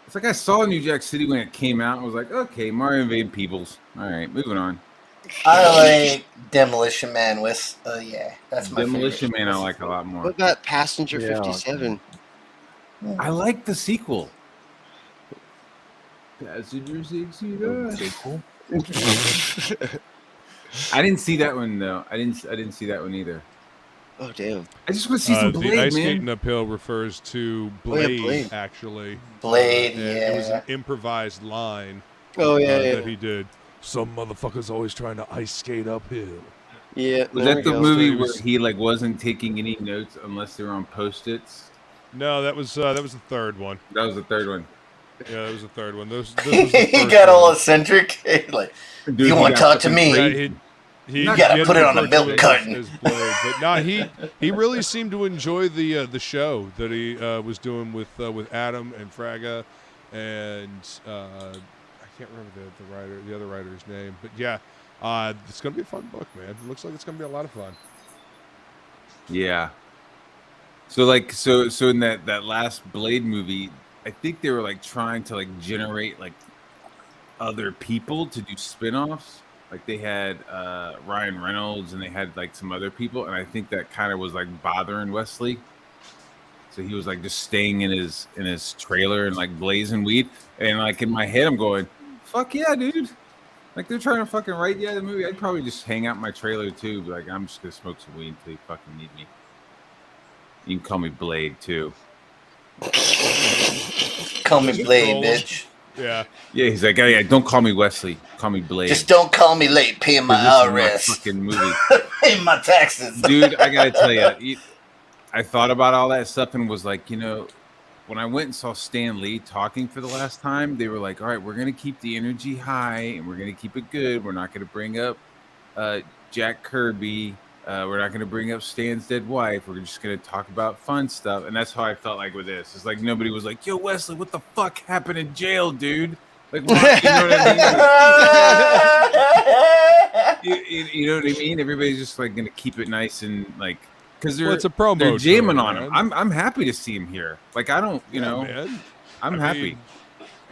It's like I saw New Jack City when it came out. I was like, okay, Mario invading peoples. All right, moving on. I like Demolition Man with. Yeah, that's my Demolition favorite. Man. I like a lot more. What about Passenger 57? I like the sequel. Passenger 69. Okay, cool. I didn't see that one though. I didn't see that one either. Oh damn! I just want to see some Blade, the ice man. skating uphill refers to Blade, actually. Blade, It was an improvised line. Oh yeah, that he did. Some motherfuckers always trying to ice skate uphill. Yeah. Was that the movie where he like wasn't taking any notes unless they were on Post-its? No, that was the third one. That was the third one. Yeah, that was the third one. This was the He first got one. all eccentric. Like, Dude, you he want to got talk to fucking me? crazy. You gotta put it on a milk carton. As Blade. But no, he really seemed to enjoy the show that he was doing with Adam and Fraga, and I can't remember the other writer's name. But yeah, it's gonna be a fun book, man. It looks like it's gonna be a lot of fun. Yeah. So like so in that last Blade movie, I think they were like trying to like generate like other people to do spin-offs. Like they had Ryan Reynolds and they had like some other people, and I think that kind of was like bothering Wesley. So he was like just staying in his trailer and like blazing weed. And like in my head, I'm going, "Fuck yeah, dude!" Like they're trying to fucking write the movie. I'd probably just hang out in my trailer too. But like I'm just gonna smoke some weed until you fucking need me. You can call me Blade too. Call me Blade, bitch. Yeah. Yeah, he's like, oh, yeah, don't call me Wesley. Call me Blade. Just don't call me late paying my This is IRS. fucking movie. Paying my taxes. Dude, I gotta tell you, I thought about all that stuff and was like, you know, when I went and saw Stan Lee talking for the last time, they were like, all right, we're gonna keep the energy high and we're gonna keep it good. We're not gonna bring up Jack Kirby. We're not gonna bring up Stan's dead wife. We're just gonna talk about fun stuff. And that's how I felt like with this. It's like nobody was like, yo, Wesley, what the fuck happened in jail, dude? Like, what? You know what I mean? You know what I mean? Everybody's just like gonna keep it nice and like, because it's a promo. They're jamming show, on man. him. I'm happy to see him here. Like I don't, you know, man. I'm happy.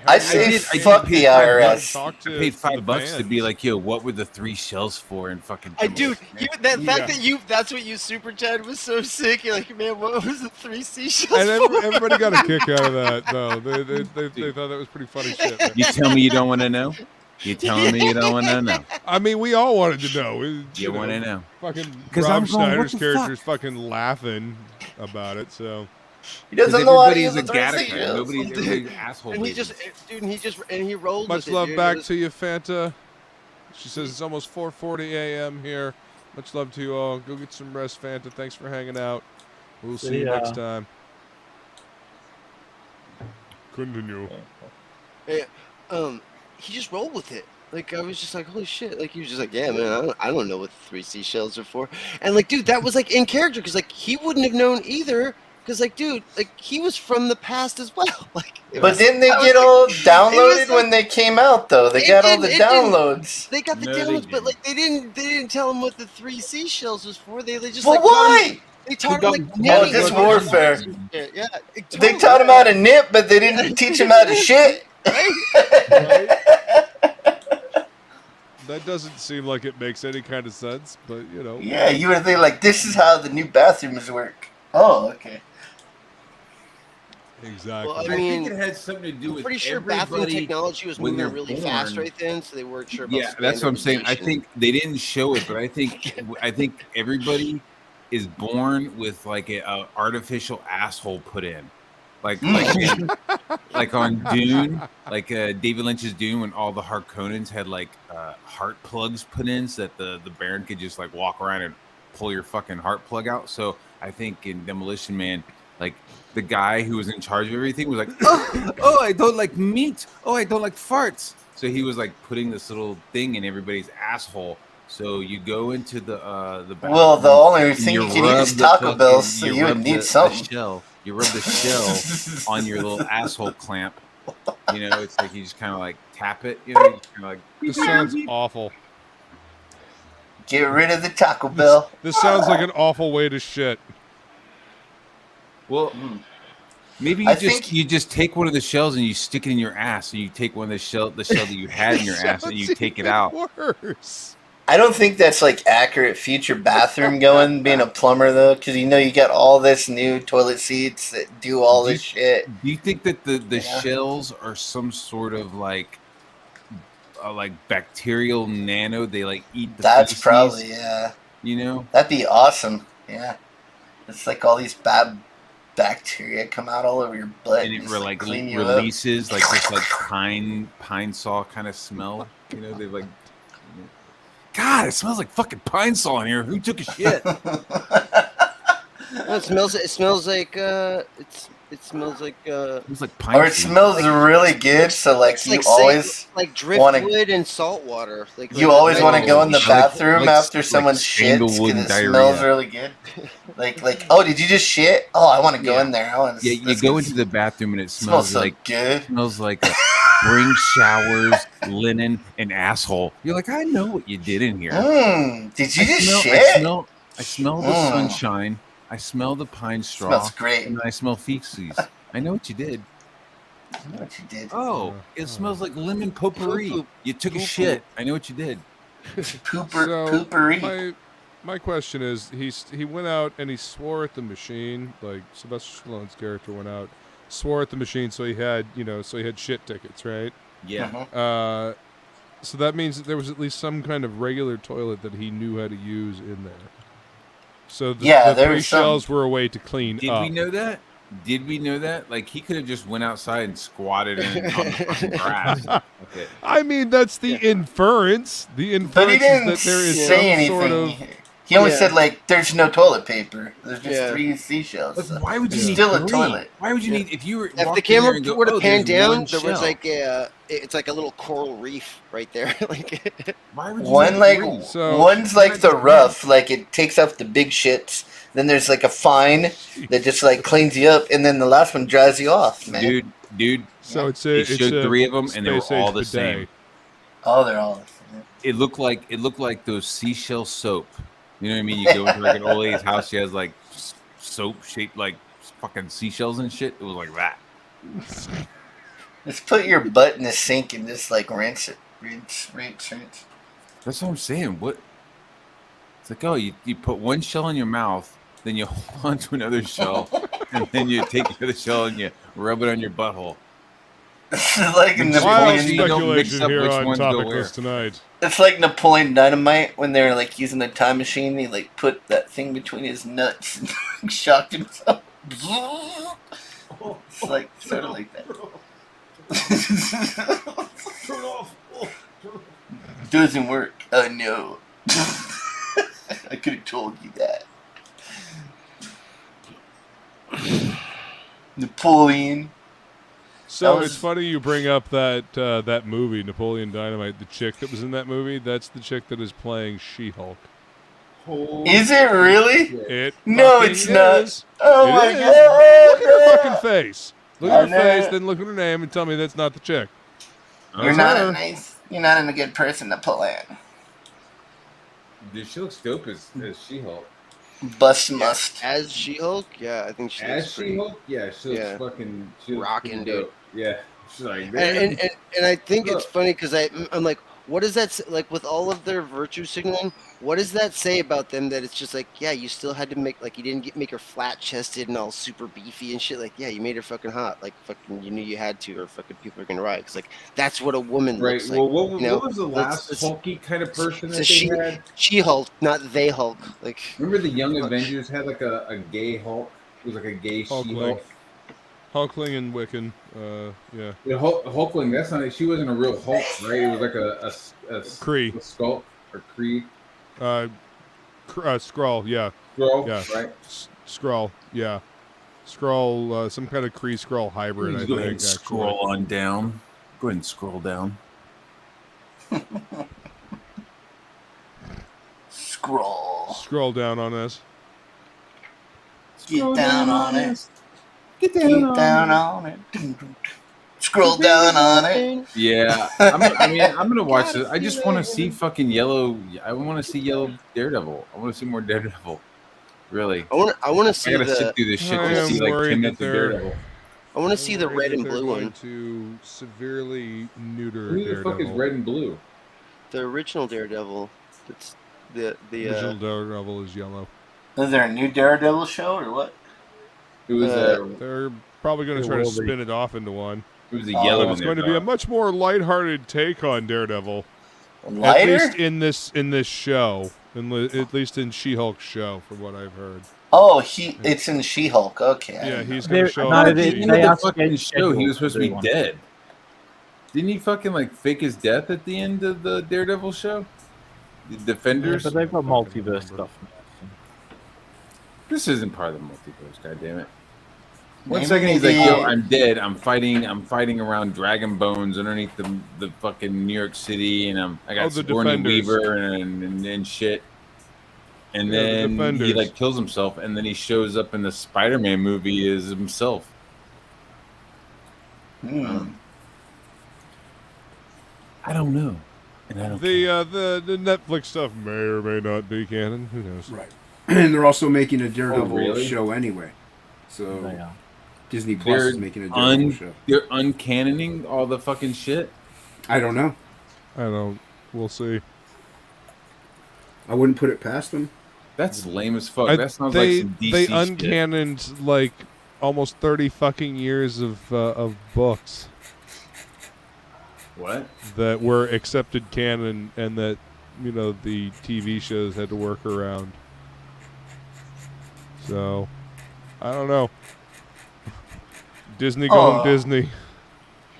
I say fuck the IRS. I paid $5 to be like, yo, what were the 3 shells for? And fucking. Dude, that fact that that's what you super chatted was so sick. You're like, man, what was the 3 seashells And for? everybody got a kick out of that, though. They thought that was pretty funny shit. Man. You tell me you don't want to know? You telling me you don't want to know? I mean, we all wanted to know. You want to know? Fucking 'Cause Rob I'm going, what Schneider's the character's fucking laughing about it, so. He doesn't know how to Everybody's use a the Gattaca. 3 seashells. Everybody's asshole. And he rolled Much with it, love dude. back It was- to you, Fanta. She says it's almost 4:40 a.m. here. Much love to you all. Go get some rest, Fanta. Thanks for hanging out. We'll see you next time. Continue. Yeah, he just rolled with it. Like, I was just like, holy shit. Like, he was just like, yeah, man, I don't know what the 3 seashells are for. And, like, dude, that was, like, in character. Because, like, he wouldn't have known either. Because, like, dude, like, he was from the past as well. Like, But didn't they get all downloaded when they came out, though? They got all the downloads. They got the No, they downloads, but, like, they didn't tell him what the 3 seashells was for. They just, Well, like, why? They taught him, like, Oh, knitting. just warfare. Yeah. They taught him how to knit, but they didn't teach him how to shit. That doesn't seem like it makes any kind of sense, but, you know. Yeah, you would think, like, this is how the new bathrooms work. Oh, okay. Exactly. Well, I mean, think it had something to do with pretty sure bathroom everybody technology was when moving they're really born. fast right then, so they weren't sure about Yeah, that's what I'm saying. I standardization. think they didn't show it, but I think everybody is born with like a artificial asshole put in, like on Dune, like David Lynch's Dune, when all the Harkonnens had like heart plugs put in, so that the Baron could just like walk around and pull your fucking heart plug out. So I think in Demolition Man, like the guy who was in charge of everything was like, oh, I don't like meat. Oh, I don't like farts. So he was like putting this little thing in everybody's asshole. So you go into the bathroom. Well, the only thing you can eat rub is the Taco fucking- Bell, so you would rub need the something. shell. You rub the shell on your little asshole clamp. You know, it's like you just kind of like tap it. You know, you kind of like. This sounds awful. Get rid of the Taco Bell. This sounds like an awful way to shit. Well, maybe you just take one of the shells and you stick it in your ass, and you take one of the shell that you had in your ass, and you take it out. Worse. I don't think that's like accurate future bathroom going, being a plumber though, because you know you got all this new toilet seats that do all this shit. Do you think that the shells are some sort of like bacterial nano? They like eat the That's feces, probably, yeah. You know, That'd be awesome. Yeah. It's like all these bad bacteria come out all over your butt. and it just, like clean you up. releases like this like pine saw kind of smell. You know, they like. God, it smells like fucking pine saw in here. Who took a shit? No, it smells like it smells like pine. Or it smells really good, so like it's you like always like wanna- driftwood and salt water. Like you always want to go in the Like- bathroom like- after like someone shits sandalwood because it and smells diarrhea. really good. Like, oh, did you just shit? Oh, I want to go in there. I want to. Yeah, you go into the bathroom and it smells smells so like good. smells like spring showers, linen, and asshole. You're like, I know what you did in here. Did you just I shit? smell the sunshine. I smell the pine straw. Smells great. And I smell feces. I know what you did. I know what you did. Oh, it smells like lemon potpourri. You took a shit. I know what you did. Poopery. My question is, he went out and he swore at the machine, like Sylvester Stallone's character went out, swore at the machine, so he had shit tickets, right? Yeah. So that means that there was at least some kind of regular toilet that he knew how to use in there. So the there three was some- shells were a way to clean Did up. we know that? Did we know that? Like, he could have just went outside and squatted in on the fucking grass. Okay. I mean, that's the inference. The inference But he didn't is that there is say some anything. sort of. He only said like, "There's no toilet paper. There's just 3 seashells." Like, So why would you it's need still a 3? toilet? Why would you need if you were If the walked in camera there and go, would have "Oh, panned there's down, one there was shell." like it's like a little coral reef right there. Like why would you One need like 3? one's like the rough, like it takes off the big shits. Then there's like a fine that just like cleans you up, and then the last one dries you off, man. Dude. So it's They a showed 3 of them, and they were space-age all the bidet. same. Oh, they're all the same. It looked like those seashell soap. You know what I mean? You go into like an old lady's house, she has like soap shaped like fucking seashells and shit. It was like that. Just put your butt in the sink and just like rinse it, rinse. That's what I'm saying. What? It's like, oh, you put one shell in your mouth, then you hold on to another shell, and then you take the other shell and you rub it on your butthole. Like Make in sure Wild you don't mix speculation up here which on ones go where. TOPicLESS tonight. It's like Napoleon Dynamite when they were like using the time machine. He like put that thing between his nuts and shocked himself. It's like sort of like that. Doesn't work. Oh no. I could have told you that. Napoleon. So That it's was- funny you bring up that movie, Napoleon Dynamite. The chick that was in that movie, that's the chick that is playing She-Hulk. Is it really? It No, fucking it's not. is. Oh It my is. god. Look at her fucking face. Look I at her know. face, then look at her name, and tell me that's not the chick. You're not a good person, Napoleon. Dude, she looks dope as She-Hulk. Bust must. as She-Hulk, yeah, I think she As looks pretty. She-Hulk? Yeah, she looks Yeah. fucking... She looks Rocking, pretty dude. dope. Yeah. She's like... And I think it's funny because I'm like, what does that like with all of their virtue signaling? What does that say about them? That it's just like, yeah, you still had to make like you didn't make her flat chested and all super beefy and shit. Like, yeah, you made her fucking hot. Like, fucking, you knew you had to, or fucking people are gonna riot. Cause like that's what a woman Right. looks like. Well, what you know? was the last hulky kind of person that they had? She-Hulk, not they Hulk. Like, Remember the Young Avengers had like a gay Hulk? It was like a gay She-Hulk. Hulkling and Wiccan, yeah. The Hulkling, that's not. She wasn't a real Hulk, right? It was like a Kree. a sculpt or Kree. Skrull, yeah. Skrull, Yeah. right? Skrull, yeah. Skrull, some kind of Kree Skrull hybrid, I Go ahead think. and scroll on down. Go ahead and scroll down. Scroll down on this. Get down on it. Get down on it. Scroll down on it. Yeah, I'm gonna watch this. I just want to see fucking yellow. I want to see yellow Daredevil. I want to see more Daredevil. Really. I want to see I gotta sit through this shit to see like 10 minutes of Daredevil. I want to see the red and blue one. To severely neuter Who the Daredevil. fuck is red and blue? The original Daredevil. It's the original Daredevil is yellow. Is there a new Daredevil show or what? It was they're probably going to try to spin it off into one. It was a yellow. It's going to be a much more lighthearted take on Daredevil. Lighter? At least in this show, at least in She-Hulk's show, from what I've heard. Oh, it's in She-Hulk. Okay. Yeah, he's going to show up. up. In the fucking show, he was supposed to be dead. Didn't he fucking like fake his death at the end of the Daredevil show? The Defenders. Yeah, but they've got multiverse stuff. This isn't part of the multiverse. God damn it! One Maybe second he's they like, "Yo, did. I'm dead. I'm fighting around dragon bones underneath the fucking New York City, and I got the Sigourney Defenders. Weaver and shit." And Yeah, the then he Defenders. like kills himself, and then he shows up in the Spider-Man movie as himself. I don't know, and I don't. The Netflix stuff may or may not be canon. Who knows? Right. And they're also making a Daredevil really? show anyway. So They are. Disney Plus They're is making a Daredevil show. They're uncanoning all the fucking shit. I don't know. We'll see. I wouldn't put it past them. That's lame as fuck. That sounds like some DC they shit. uncannoned like almost 30 fucking years of books What? that were accepted canon and that the TV shows had to work around. So I don't know. Disney going Disney.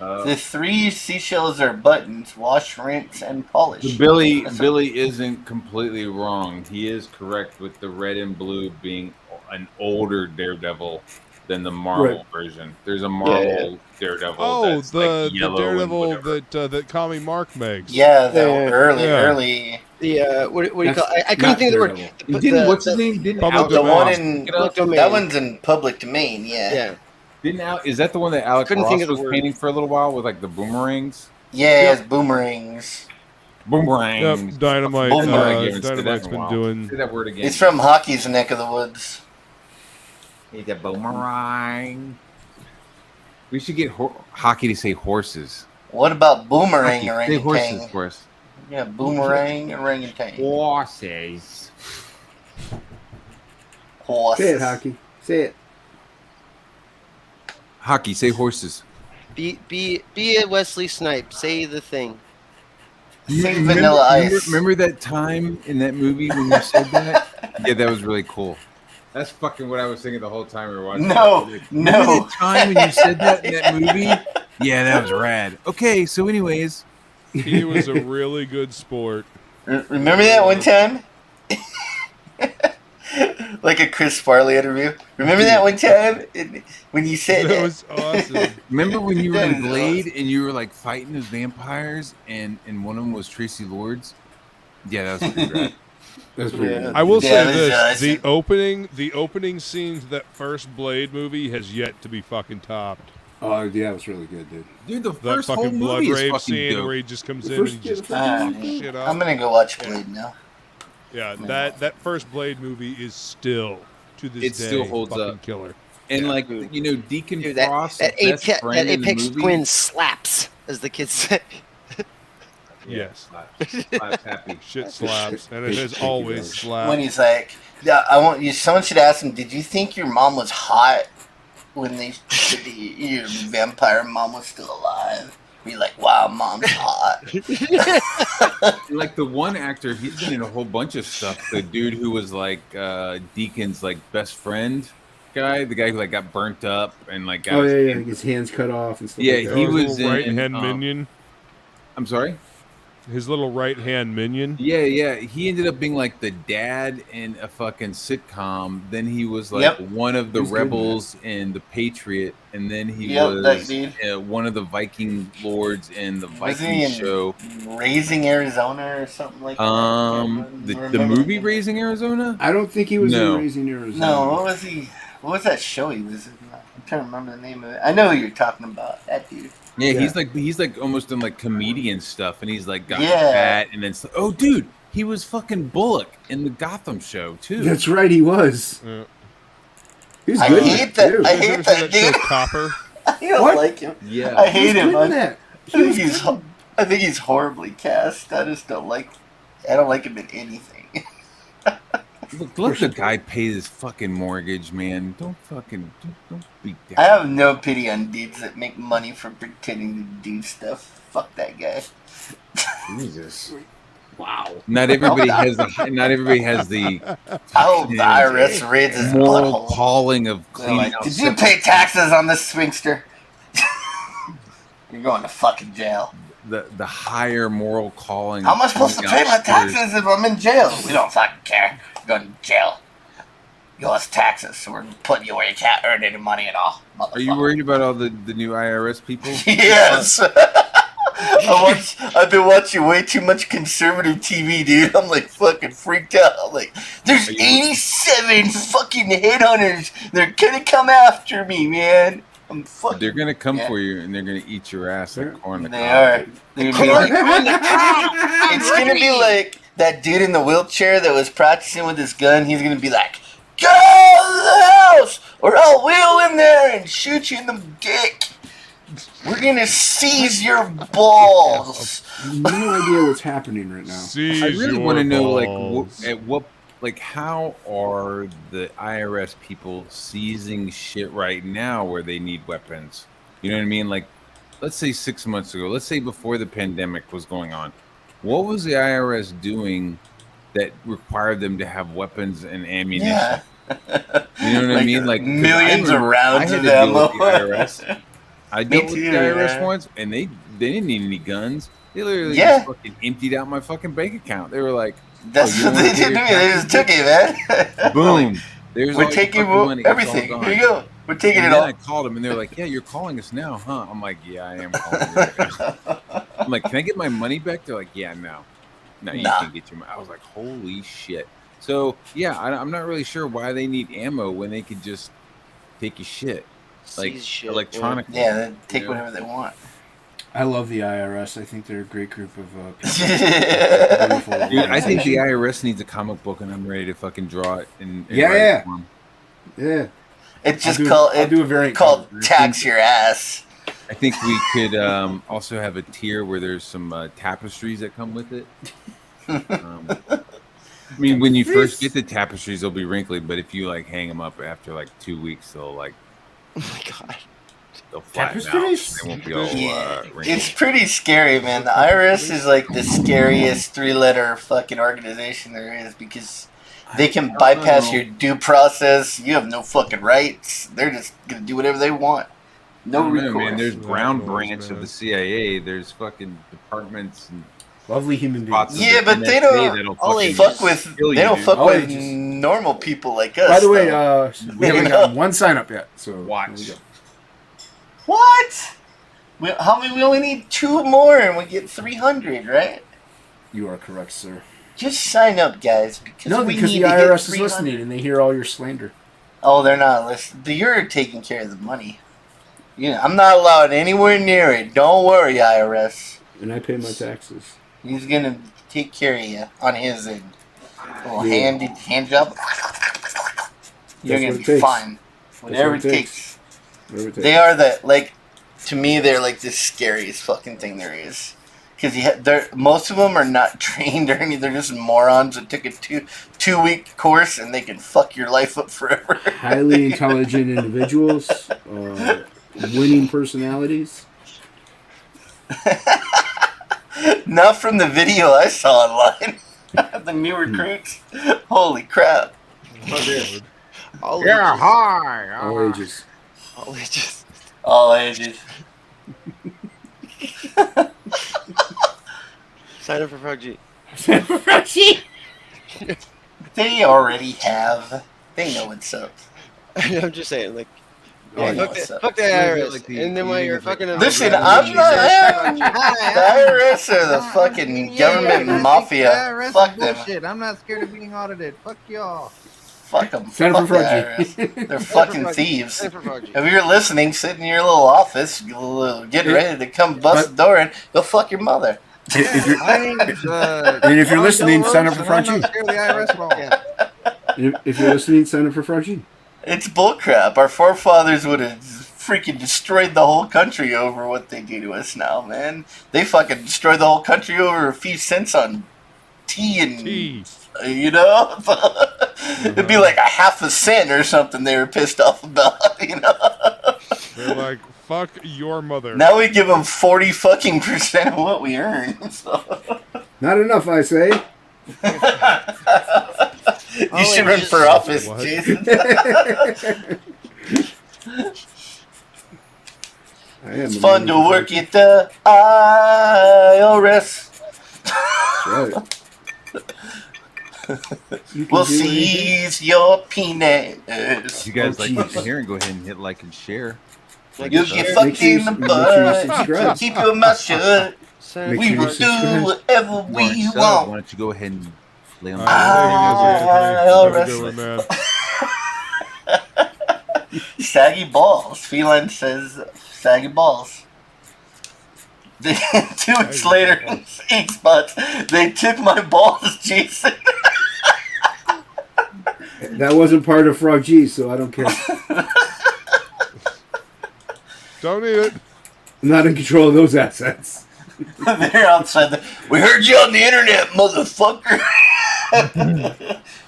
The 3 seashells are buttons: wash, rinse, and polish. Billy isn't completely wrong. He is correct with the red and blue being an older Daredevil than the Marvel version. There's a Marvel Daredevil that's the like yellow Daredevil and whatever. that Kami Mark makes. Yeah, the early. The what do you call? I couldn't think of the word. Didn't what's his name? Didn't Public Alex The one Ross in pick it up? that one's in public domain. Yeah. Is that the one that Alex Couldn't Ross think of the was word. painting for a little while with like the boomerangs? Yeah, it's boomerangs. Boomerangs. Yep, Dynamite. Dynamite's been doing. Say that word again. It's from hockey's neck of the woods. He's a boomerang. We should get hockey to say horses. What about boomerang Hockey, say horses orangutan? for us. Yeah, boomerang orangutan. Horses. Horses. Say it, Hockey. Say it. Hockey, say horses. Be a Wesley Snipes. Say the thing. Sing Vanilla Ice. Remember that time in that movie when you said that? Yeah, that was really cool. That's fucking what I was thinking the whole time we were watching. No, Remember no. the time when you said that in that movie? Yeah, that was rad. Okay, so anyways. He was a really good sport. Remember that one time? Like a Chris Farley interview. Remember that one time when you said That was awesome. Remember when you were in Blade and you were like fighting those vampires and one of them was Tracy Lords? Yeah, that was pretty rad. That's pretty good. I will say that was this: awesome. the opening scenes of that first Blade movie has yet to be fucking topped. Oh, yeah, it was really good, dude. Dude, the That first whole fucking blood movie is rave fucking scene dope. where he just comes The in and first- he just yeah, the fucks shit up. I'm gonna go watch Blade now. Yeah, that first Blade movie is still to this It day still holds fucking up. killer. And like Deacon Dude, Frost, that best Apex, friend in the Apex movie. Twin slaps, as the kids say. Yes. Slaps happy. Shit slaps, and it has always slapped. When he's like, "Yeah, I want you." Someone should ask him, "Did you think your mom was hot when your vampire mom was still alive?" You're like, "Wow, mom's hot." Like the one actor, he's been in a whole bunch of stuff. The dude who was like Deacon's like best friend guy, the guy who like got burnt up and like got Oh, yeah, yeah. His hands cut off and stuff Yeah, like that. he His was little in right-hand minion. I'm sorry? His little right hand minion. Yeah. He ended up being like the dad in a fucking sitcom. Then he was like one of the He's good, rebels in The Patriot, and then he That was dude. one of the Viking lords in the Was he Viking in show. Raising Arizona or something like that? The movie Raising Arizona? I don't think he was in Raising Arizona. No, what was he? What was that show he was in? I'm trying to remember the name of it. I know who you're talking about. That dude. Yeah, he's like almost done like comedian stuff, and he's like got Yeah. fat, and then oh, dude, he was fucking Bullock in the Gotham show too. That's right, he was. He's I good. hate that. Dude. I hate that dude. Copper. I don't What? like him. Yeah, I hate He's him. good in that. I think he's horribly cast. I just don't like. I don't like him in anything. Look, let the guy pay his fucking mortgage, man. Don't be down. I have no pity on dudes that make money for pretending to do stuff. Fuck that guy. Jesus. Wow. Not everybody has the. I hope the IRS raids his moral butthole. calling of They're cleaning like, out. did you pay taxes on this swingster? You're going to fucking jail. The higher moral calling? How am I supposed to of pay my cleaning out taxes if I'm in jail? We don't fucking care. You're going to jail. You owe us taxes, so we're putting you where you can't earn any money at all. Are you worried about all the new IRS people? Yes. I've been watching way too much conservative TV, dude. I'm like fucking freaked out. I'm like, there's 87 fucking headhunters. They're gonna come after me, man. I'm fucking. They're gonna come for you, and they're gonna eat your ass like corn. They are. They're gonna be like, it's gonna be like that dude in the wheelchair that was practicing with his gun. He's gonna be like, get out of the house, or I'll wheel in there and shoot you in the dick. We're gonna seize your balls. No idea what's happening right now. I really want to know, how are the IRS people seizing shit right now where they need weapons? You know what I mean? Like, let's say 6 months ago, let's say before the pandemic was going on, what was the IRS doing that required them to have weapons and ammunition? Yeah. You know what I mean? Like millions of rounds of ammo. I Me dealt with the too, IRS yeah. once, and they didn't need any guns. They literally Yeah. just fucking emptied out my fucking bank account. They were like, That's you what don't they wanna did pay to your me. They just took it, man. boom. There's all We're your taking fucking money. It's all everything. gone. Here you go. We're taking And it then all. I called them, and they're like, "Yeah, you're calling us now, huh?" I'm like, "Yeah, I am calling you right now." I'm like, "Can I get my money back?" They're like, "Yeah, no, you Nah. can't get your money." I was like, "Holy shit!" So yeah, I'm not really sure why they need ammo when they could just take your shit, like Seize shit, electronically. Yeah, they take you know? whatever they want. I love the IRS. I think they're a great group of people. Dude, I think the IRS needs a comic book, and I'm ready to fucking draw it. And Yeah, write it yeah. for 'em. Yeah. It's just I'll do a variant called cover. tax your ass. I think we could also have a tier where there's some tapestries that come with it. I mean, when you first get the tapestries, they'll be wrinkly, but if you like hang them up after like 2 weeks, they'll like, oh my god, they'll flatten out. Tapestries? They won't be all wrinkled. It's pretty scary, man. The IRS is like the scariest three-letter fucking organization there is because they can bypass your due process. You have no fucking rights. They're just gonna do whatever they want. No recourse. Man, there's ground branch of the CIA. There's fucking departments and lovely human spots beings. of Yeah, the but they NSA don't fucking fuck with. kill They you, don't dude. fuck Oh, with they just- normal people like us. By the way, though. we haven't gotten one sign up yet. So Watch. What? We only need 2 more and we get 300, right? You are correct, sir. Just sign up, guys, because No, we because need the to hit IRS is 300. listening and they hear all your slander. Oh, they're not listening. You're taking care of the money. I'm not allowed anywhere near it. Don't worry, IRS. And I pay my taxes. He's gonna take care of you on his end. Little Yeah. hand job. You're That's gonna what be it takes. fine. Whatever what it it takes. Whatever it takes. They are to me, they're like the scariest fucking thing there is. Because most of them are not trained or anything. They're just morons that took a two-week course and they can fuck your life up forever. Highly intelligent individuals, winning personalities. Not from the video I saw online. The new recruits. Holy crap. all Yeah, ages. hi. All ages. All ages. All ages. It's Sign up for Frog G. They already have. They know what's up. I'm just saying, like, Oh, yeah, no, fuck the IRS. And then while you're fucking Listen, I'm not. The IRS are the fucking government mafia. Fuck them. Bullshit. I'm not scared of being audited. Fuck y'all. Fuck them. Sign up Fuck for the Froggy. IRS. They're fucking thieves. Sign up for Frog G. If you're listening, sitting in your little office, getting ready to come bust the door in, go fuck your mother. If you're, I ain't, and if you're listening, sign up for I'm Froggy. not scared of the IRS at all. Yeah. If you're listening, sign up for Froggy. It's bullcrap. Our forefathers would have freaking destroyed the whole country over what they do to us now, man. They fucking destroyed the whole country over a few cents on tea and, you know? It'd be like a half a cent or something they were pissed off about, you know? They're like, fuck your mother. Now we give them 40 fucking % of what we earn. So. Not enough, I say. You should run for office, Jason. It's fun to work at the IRS. That's right. We'll seize your penis. If you guys like what you're hearing, go ahead and hit like and share. You'll get fucked in the butt. Keep your mouth shut. We will do whatever we want. Why don't you go ahead and lay on the IRS. Saggy balls. Feline says saggy balls. 2 weeks later, in ink spots, they took my balls, Jason. That wasn't part of Frog G, so I don't care. Don't eat it. I'm not in control of those assets. They're outside. We heard you on the internet, motherfucker.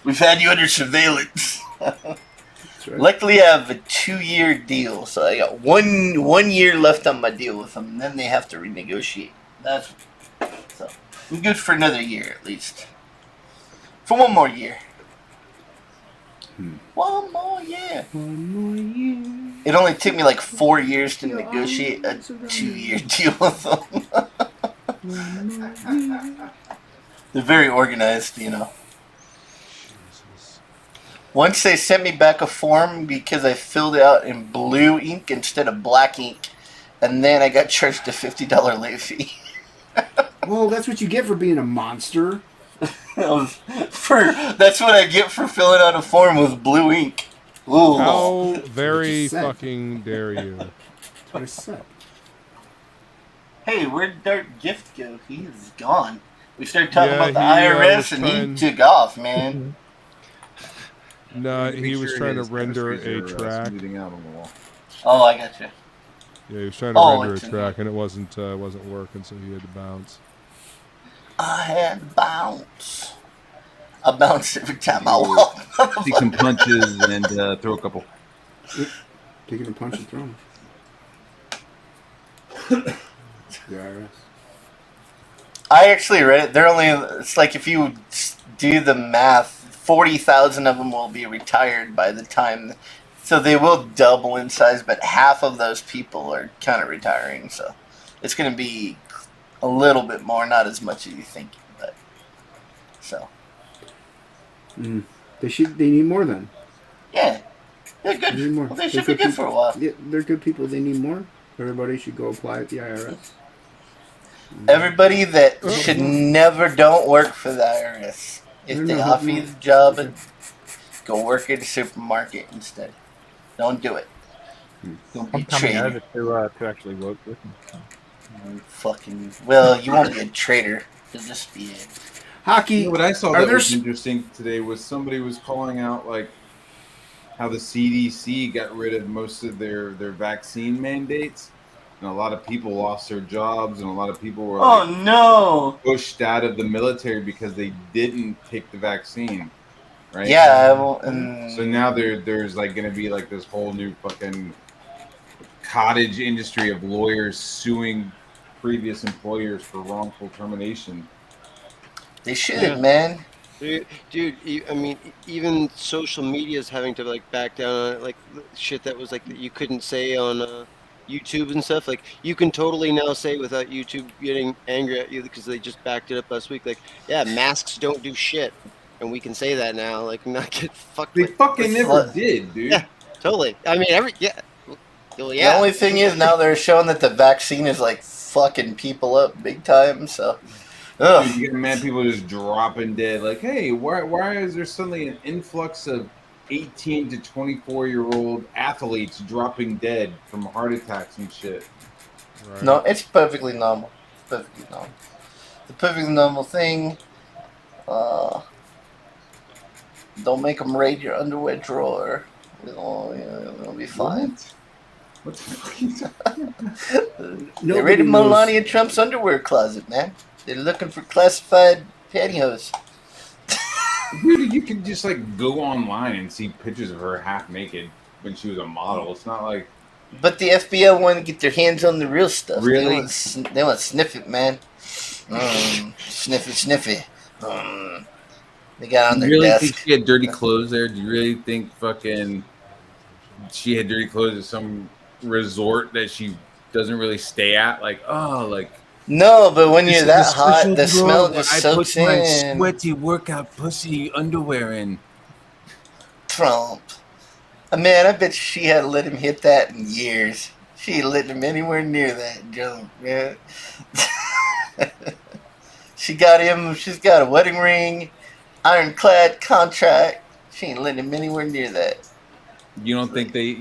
We've had you under surveillance. Right. Luckily, I have a 2-year deal, so I got one year left on my deal with them. And then they have to renegotiate. So I'm good for another year at least. For one more year. One more year. It only took me like 4 years to negotiate a 2-year deal with them. They're very organized, you know. Once they sent me back a form because I filled it out in blue ink instead of black ink, and then I got charged a $50 late fee. Well, that's what you get for being a monster. That's what I get for filling out a form with blue ink. Ooh. How very fucking dare you? That's what I said. Hey, where'd Dark Gift go? He's gone. We started talking about the he, IRS and he took off, man. No, he was trying to render a track. Oh, I gotcha. Yeah, he was trying to render a track, and it wasn't working, so he had to bounce. I had to bounce. I bounce every time I walk. Take some punches and throw a couple. Taking a punch and throwing. The IRS. I actually read it. They're only. It's like if you do the math, 40,000 of them will be retired by the time. So they will double in size, but half of those people are kind of retiring. So it's going to be a little bit more, not as much as you think. But so. They need more then. Yeah, they're good. They need more. Well, they should be good for a while. Yeah, they're good people. They need more. Everybody should go apply at the IRS. Everybody that should never don't work for the IRS. If they offer you the job, go work at a supermarket instead. Don't do it. Don't be a traitor. to actually work with them. Fucking well, you won't be a traitor. You'll just be a hockey. You know, what I saw that was interesting today was somebody was calling out like how the CDC got rid of most of their vaccine mandates, and a lot of people lost their jobs, and a lot of people were pushed out of the military because they didn't take the vaccine, right? Yeah. So now there's like going to be like this whole new fucking cottage industry of lawyers suing previous employers for wrongful termination. They should, man. Dude, I mean, even social media is having to like back down on it, like shit that was like that you couldn't say on YouTube and stuff, like you can totally now say without YouTube getting angry at you because they just backed it up last week, like, yeah, masks don't do shit, and we can say that now, like, not get fucked. They with. fucking never did, dude. Yeah, totally. I mean, well, The yeah. only thing is now they're showing that the vaccine is like fucking people up big time. So, Dude, you get mad people just dropping dead. Like, hey, why is there suddenly an influx of 18 to 24-year-old athletes dropping dead from heart attacks and shit? Right. No, it's perfectly normal. Perfectly normal. It's a perfectly normal thing. Don't make them raid your underwear drawer. It'll be fine. What the fuck is They raided Melania Trump's underwear closet, man. They're looking for classified pantyhose. Dude, you can just like go online and see pictures of her half naked when she was a model. It's not like. But the FBI want to get their hands on the real stuff. Really? They want to sniff it, man. Sniffy. They got on Do their you really desk. think she had dirty clothes there? Do you really think fucking she had dirty clothes at some resort that she doesn't really stay at? Like, oh, like. No, but when This you're is that a hot, special the smell drawer just I soaks put my in. sweaty workout pussy underwear in. Trump. Man, I bet she hadn't let him hit that in years. She ain't letting him anywhere near that junk, man. She's got a wedding ring, ironclad contract. She ain't letting him anywhere near that. You don't think he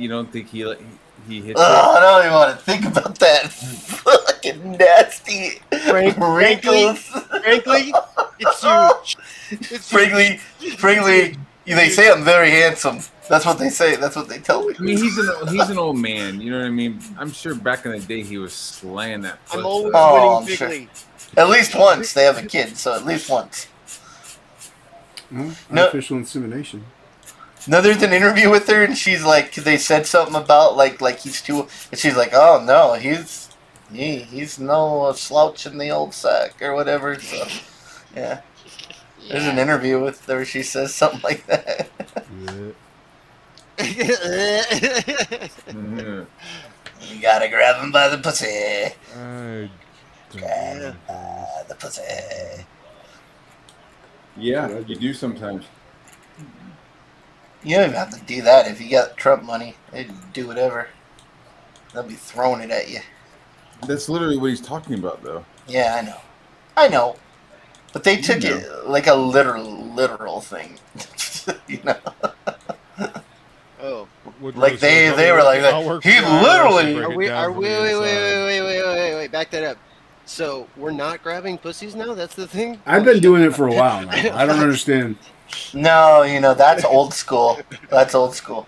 hit I don't even want to think about that fucking nasty wrinkles. Frankly, it's huge. Frankly, they say I'm very handsome. That's what they say. That's what they tell me. I mean, he's an old man. You know what I mean? I'm sure back in the day he was slaying that. I'm always I'm winning sure. bigly. At least once they have a kid, so at least once. Artificial insemination. No, there's an interview with her, and she's like, they said something about like he's too, and she's like, oh no, he's no slouch in the old sack or whatever. So, yeah. There's an interview with her. She says something like that. You gotta grab him by the pussy. Grab him by the pussy. Yeah, you do sometimes. You don't even have to do that. If you got Trump money, they do whatever. They'll be throwing it at you. That's literally what he's talking about, though. Yeah, I know. But they took it like a literal thing. You know? Oh. Like they were like that. He literally. Wait, back that up. So we're not grabbing pussies now? That's the thing? I've been doing it for a while now. I don't understand. No, that's old school. That's old school.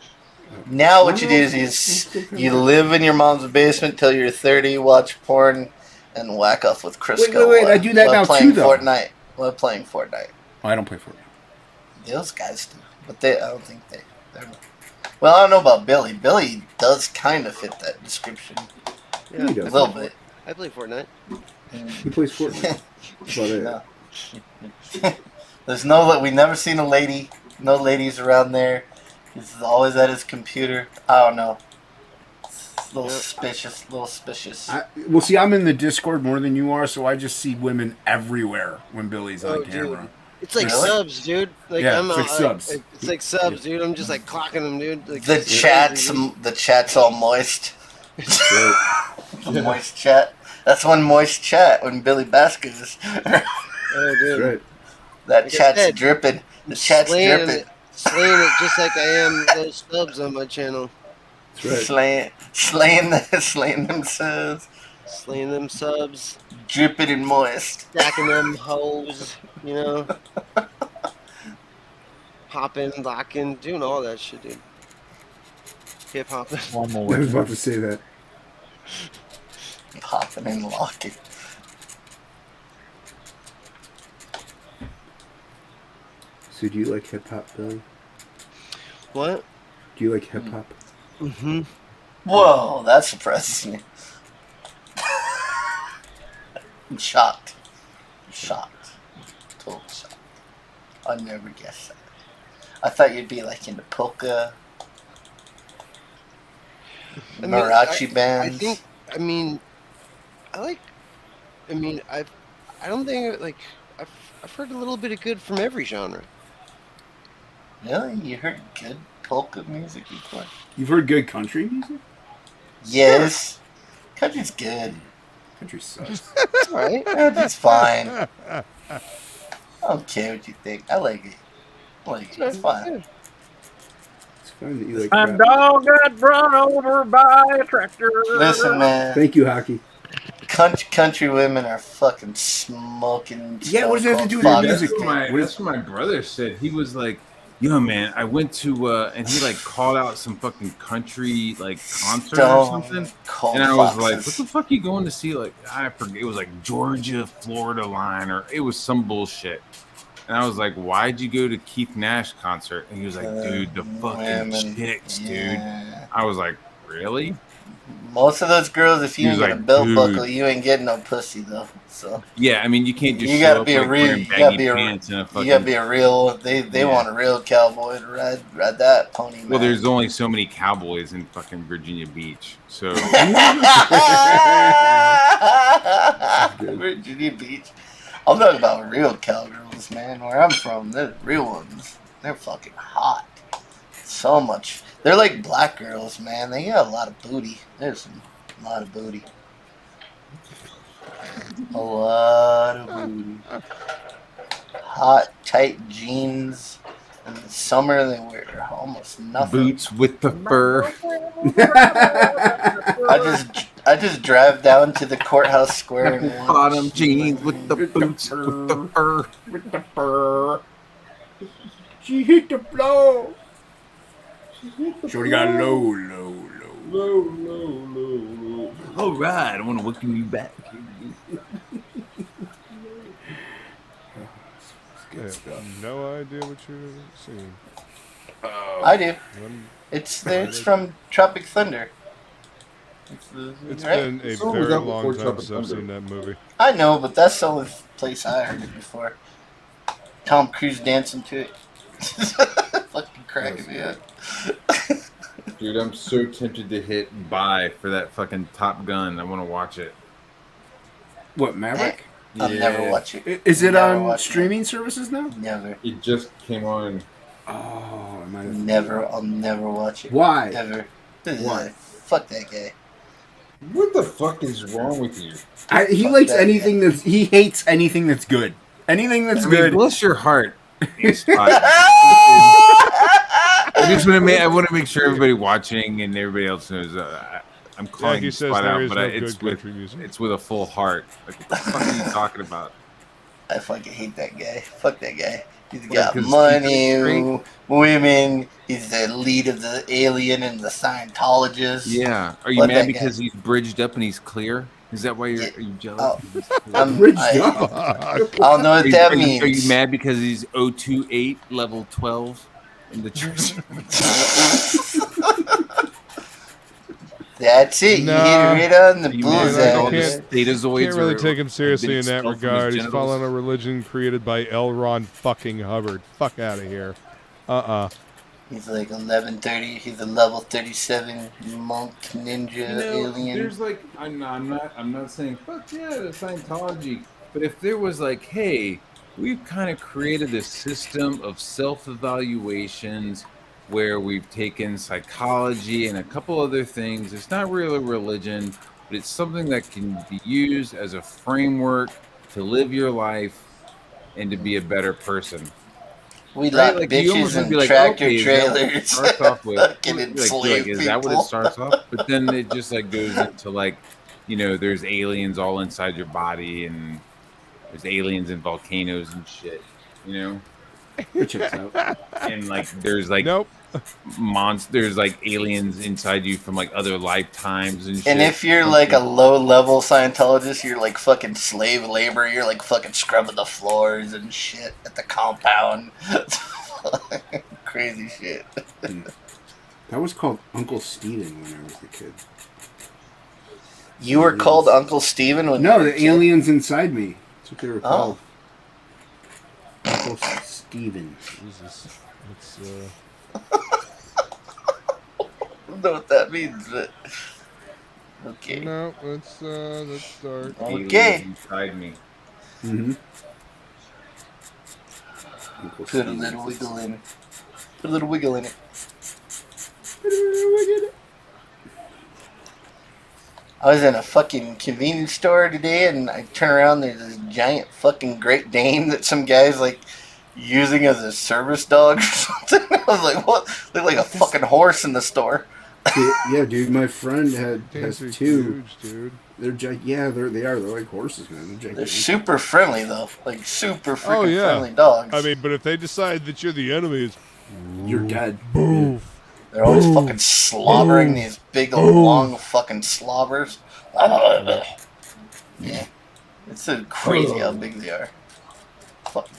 Now what you do is you live in your mom's basement till you're 30, watch porn, and whack off with Crisco. Wait, I do that now playing too, though. Fortnite. While playing Fortnite. Oh, I don't play Fortnite. Those guys do, but I don't think they're. Well, I don't know about Billy. Billy does kind of fit that description. Yeah, He does. A little bit. I play Fortnite. He plays Fortnite. There's we never seen a lady. No ladies around there. He's always at his computer. I don't know. It's a little suspicious. Well, see, I'm in the Discord more than you are, so I just see women everywhere when Billy's on camera. Dude. It's like Really? subs, dude. Like, Yeah, I'm it's like subs. It's like subs, dude. I'm just like clocking them, dude. Like, The chat's all moist. Moist chat. That's one moist chat when Billy Bascom is. Oh, dude. Right. That Like I chat's said, dripping. The chat's dripping. Slaying it just like I am those subs on my channel. That's right. Slaying themselves. Slaying them subs. Dripping and moist. Stacking them hoes, Hopping, locking, doing all that shit, dude. Hip hopping. I was about to say that. Popping and locking. So do you like hip hop, Billy? What? Do you like hip hop? Mm-hmm. Whoa, that surprises me. I'm shocked. Totally shocked. I never guessed that. I thought you'd be like into polka. Mariachi bands. I think. I mean, I don't think like I've heard a little bit of good from every genre. Really? You heard good polka music before? You've heard good country music? Yes. Country's good. Country sucks. It's alright. Country's fine. I don't care what you think. I like it. It's fine. It's fine that you like My rap. dog got run over by a tractor. Listen, man. Thank you, Hockey. Country women are fucking smoking. Yeah, what does that have to do with vodka. music? That's what my brother said. He was like, "Yo, man, I went to," and he like called out some fucking country like concert or something. And I was like, "What the fuck are you going to see?" Like, I forget. It was like Georgia, Florida line, or it was some bullshit. And I was like, "Why'd you go to Keith Nash concert?" And he was like, "Dude, the fucking chicks, dude." I was like, "Really?" Most of those girls, if you He ain't was got a like, belt "Dude." buckle, you ain't getting no pussy though. So Yeah, I mean, you can't just you show gotta up, be a like, real, wearing you gotta baggy be a, pants and a fucking. you gotta be a real. They want a real cowboy to ride that pony. Man. Well, there's only so many cowboys in fucking Virginia Beach, so. Virginia Beach. I'm talking about real cowgirls, man. Where I'm from, they're real ones. They're fucking hot. So much. They're like black girls, man. They got a lot of booty. There's a lot of booty. A lot of booty. Hot, tight jeans. In the summer, they wear almost nothing. Boots with the fur. I just drive down to the courthouse square and Bottom jeans with the boots with the fur. With the fur. She hit the floor. Shorty got low. All right, I want to welcome you back. I have no idea what you're seeing. I do. It's from Tropic Thunder. It's right? been a very long time since I've seen that movie. I know, but that's the only place I heard it before. Tom Cruise dancing to it. Fucking cracking me up. Dude, I'm so tempted to hit buy for that fucking Top Gun. I want to watch it. What, Maverick? I'll never watch it. Is it Never on watch streaming services now? Never. It just came on. Oh, I might have. I'll never watch it. Why? Ever. Why? Fuck that guy. What the fuck is wrong with you? He likes anything that's. He hates anything that's good. Anything that's good. Bless your heart. I want to make sure everybody watching and everybody else knows. I'm calling he you says spot there out, is but no it's good with country music. it's with a full heart. Like, what the fuck are you talking about? I fucking hate that guy. Fuck that guy. He's What, got 'cause money, he's straight? women. He's the lead of the alien and the Scientologists. Yeah. Are you Fuck mad that because guy. he's bridged up and he's clear? Is that why are you jealous? I don't know what that means. Are you mad because he's 028 level 12 in the church? That's it. You hit it right on the bullseye. Can't really take him seriously in that regard. He's following a religion created by L. Ron fucking Hubbard. Fuck out of here. He's like 1130. He's a level 37 monk ninja alien. There's like I'm not saying fuck yeah to Scientology, but if there was like, hey, we've kind of created a system of self-evaluations where we've taken psychology and a couple other things. It's not really a religion, but it's something that can be used as a framework to live your life and to be a better person. We like bitches and tractor trailers. Starts off with, Fucking like, enslaved is that what it people. starts off? But then it just like goes into like, there's aliens all inside your body, and there's aliens in volcanoes and shit. It checks out. And like there's like monsters, like aliens inside you from like other lifetimes and shit. And if you're like a low-level Scientologist, you're like fucking slave labor. You're like fucking scrubbing the floors and shit at the compound. Crazy shit. That was called Uncle Steven when I was a kid. You were called Uncle Steven when No, you were a the kid? aliens inside me. That's what they were called. Oh. Uncle Steven. Jesus. It's, don't know what that means, but okay. No, let's start. Okay. Inside me. Mm-hmm. Put a little wiggle in it. Put a little wiggle in it. I was in a fucking convenience store today, and I turn around. There's this giant fucking Great Dane that some guy's like using as a service dog or something. I was like, "What? Look like a fucking horse in the store." Yeah, dude. My friend has Danes are two. huge, dude. They're they are. They're like horses, man. They're super friendly though, like super freaking Oh yeah. friendly dogs. I mean, but if they decide that you're the enemy, it's You're dead. boof. They're always fucking slobbering these big long fucking slobbers. Yeah, it's so crazy how big they are. Fuck.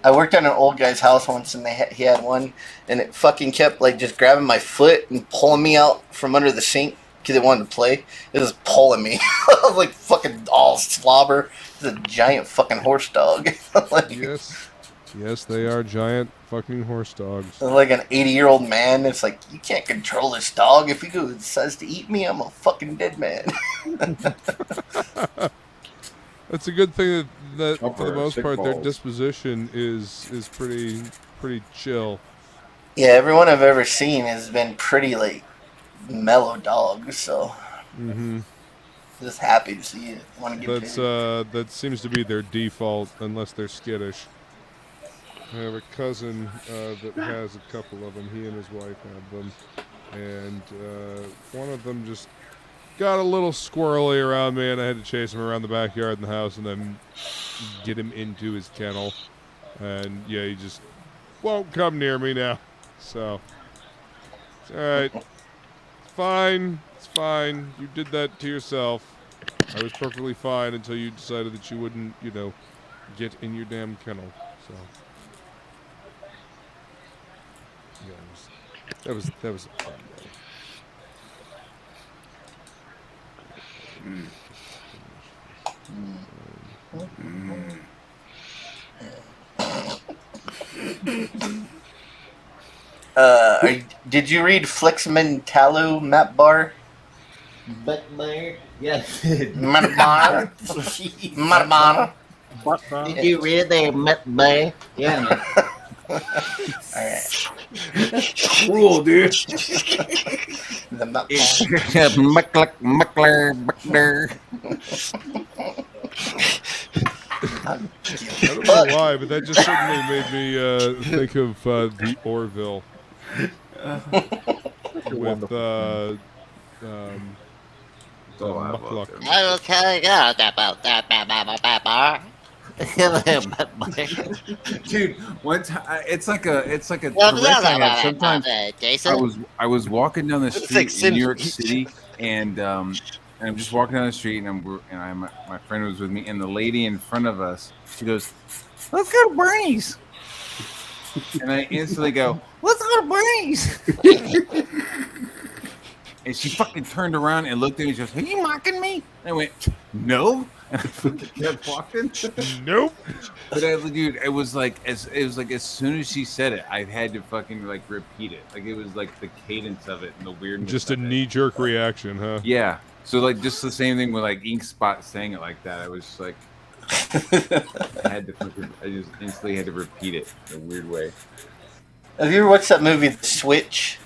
I worked at an old guy's house once, and he had one, and it fucking kept like just grabbing my foot and pulling me out from under the sink because it wanted to play. It was pulling me. I was like fucking all slobber. It's a giant fucking horse dog. Like, Yes, they are giant fucking horse dogs. like an 80-year-old man. It's like, you can't control this dog. If he decides to eat me, I'm a fucking dead man. It's a good thing that for Upper the most sick part their balls. disposition is pretty chill. Yeah, everyone I've ever seen has been pretty like mellow dogs. So just happy to see it. Want to get That's paid. that seems to be their default unless they're skittish. I have a cousin that has a couple of them. He and his wife have them, and one of them just got a little squirrely around me, and I had to chase him around the backyard and the house, and then get him into his kennel. And yeah, he just won't come near me now. So it's all right. It's fine. It's fine. You did that to yourself. I was perfectly fine until you decided that you wouldn't, get in your damn kennel. So. Yeah, that was a fun day. Did you read FlexMentallo Map Bar? Yes. Map Bar. Map Bar. Did you read the Met Bay? Yeah. Alright. Cool, dude. The Map Muckler. I don't know why, but that just suddenly made me think of the Orville with Muckluck. I will tell you about that bar. Dude, one time it's like a tradition I have. Sometimes I was walking down the street in New York City, and I'm just walking down the street, and my friend was with me, and the lady in front of us, she goes, "Let's go to Bernie's," and I instantly go, "Let's go to Bernie's." And she fucking turned around and looked at me and she goes, "Are you mocking me?" And I went, "No." And I fucking kept walking. Nope. But dude, it was like as soon as she said it, I had to fucking like repeat it. Like it was like the cadence of it and the weirdness. Just a knee-jerk reaction, huh? Yeah. So like just the same thing with like Ink Spot saying it like that. I was just like, I just instantly had to repeat it in a weird way. Have you ever watched that movie The Switch?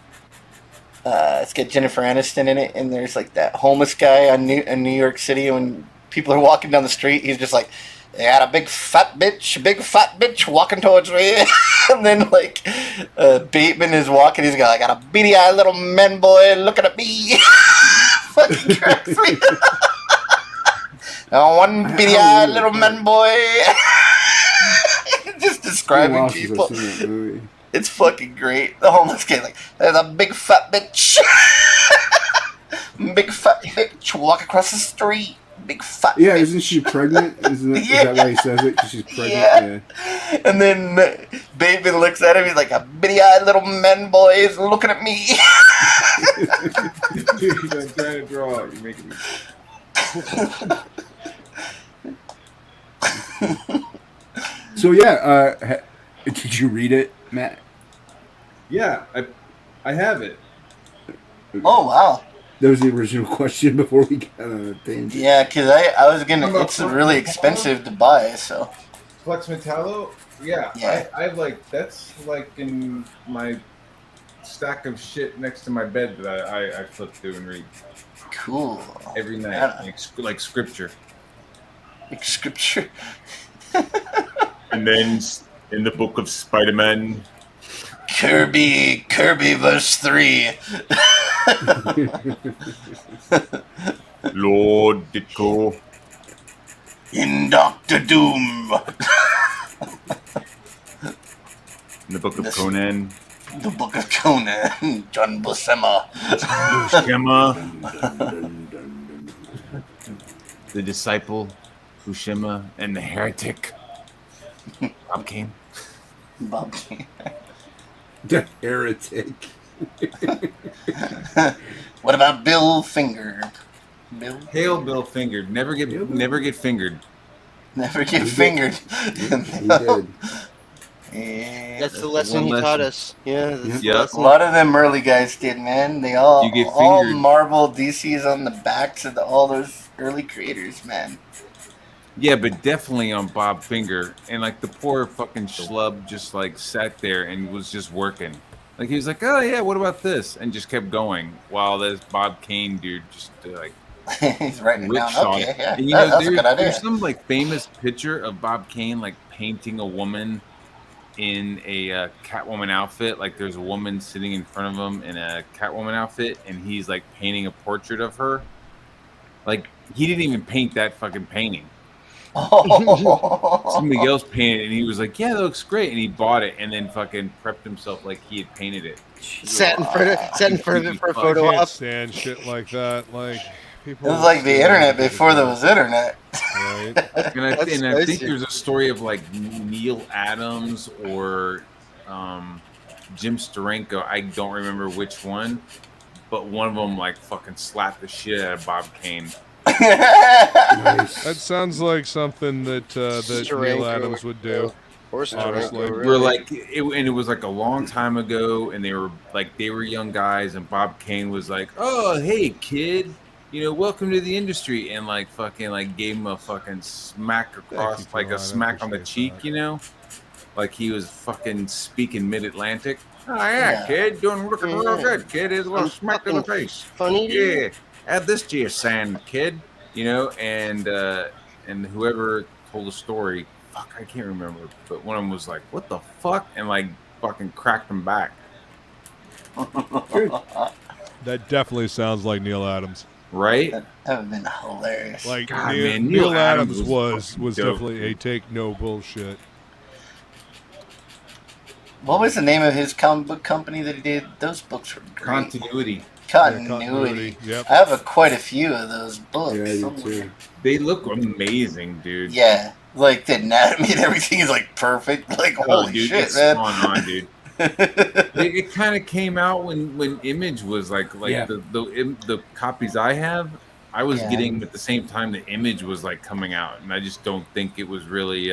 It's got Jennifer Aniston in it, and there's like that homeless guy in New York City. When people are walking down the street, he's just like, "They got a big fat bitch walking towards me." And then like Bateman is walking, he's got, "I got a beady-eyed little man boy looking at me." Fucking cracks me. One beady-eyed little man boy. Just describing people. It's fucking great. The homeless kid, like, "There's a big fat bitch." Big fat bitch walk across the street. Big fat Yeah, bitch. isn't she pregnant? Is that why he says it? 'Cause she's pregnant? Yeah. And then Bateman looks at him, he's like, "A bitty-eyed little man boy is looking at me." Dude, I'm trying to draw it. You're making me. So yeah, did you read it, Matt? Yeah, I have it. Oh wow. That was the original question before we got on a tangent. Yeah, because I was gonna. It's really expensive to buy, so. Flex Metallo? Yeah, Yeah. I like that's like in my stack of shit next to my bed that I flip through and read. Cool. Every night, like scripture. Like scripture. And then in the book of Spider-Man, Kirby verse 3. Lord Ditko. In Doctor Doom. In the book of Conan. The book of Conan. John Buscema. The disciple, Fushima, and the heretic. Bob Kane. Bob Kane. The heretic. What about Bill Finger? Hail Bill Fingered. Never get fingered. Never get fingered. He did. Yeah, That's the lesson he taught us. Yeah. That's the A lesson. lot of them early guys did, man. They all You get fingered. Marvel DC's on the backs of all those early creators, man. Yeah, but definitely on Bob Finger. And like the poor fucking schlub just like sat there and was just working. Like he was like, oh yeah, what about this? And just kept going while this Bob Kane dude just like He's writing it down. rickshaw. Okay, yeah. And, That's a good idea. there's some like famous picture of Bob Kane like painting a woman in a Catwoman outfit. Like there's a woman sitting in front of him in a Catwoman outfit, and he's like painting a portrait of her. Like he didn't even paint that fucking painting. Somebody else painted it, and he was like, "Yeah, that looks great," and he bought it, and then fucking prepped himself like he had painted it. Sat in front of it for a I photo can't op. stand shit like that. Like people. It was like the internet before there was internet. Right. And I think crazy. there's a story of like Neil Adams or Jim Steranko. I don't remember which one, but one of them like fucking slapped the shit out of Bob Kane. That sounds like something that that Neil Steranko. Adams would do. Horse Honestly. Steranko, We're like, and it was like a long time ago, and they were young guys, and Bob Kane was like, "Oh, hey kid, welcome to the industry," and like fucking like gave him a fucking smack across, like a smack on the cheek, like he was fucking speaking mid-Atlantic. Oh yeah, kid, looking real good, kid. Here's a little smack in the face. Funny. Yeah, add this to your sand, kid. And whoever told the story, fuck, I can't remember, but one of them was like, "What the fuck?" and like fucking cracked him back. That definitely sounds like Neil Adams. Right? That would have been hilarious. Like God, Neil, man, Neil Neil Adams Adams was dope, definitely a take no bullshit. What was the name of his comic book company that he did? Those books were great. Continuity. Continuity. Yep. I have quite a few of those books. Yeah, I do too. They look amazing, dude. Yeah, like the anatomy and everything is like perfect. Like holy dude, shit, it's man! spot on, dude. It kind of came out when Image was like Yeah. the copies I have. I was Yeah. getting at the same time that Image was like coming out, and I just don't think it was really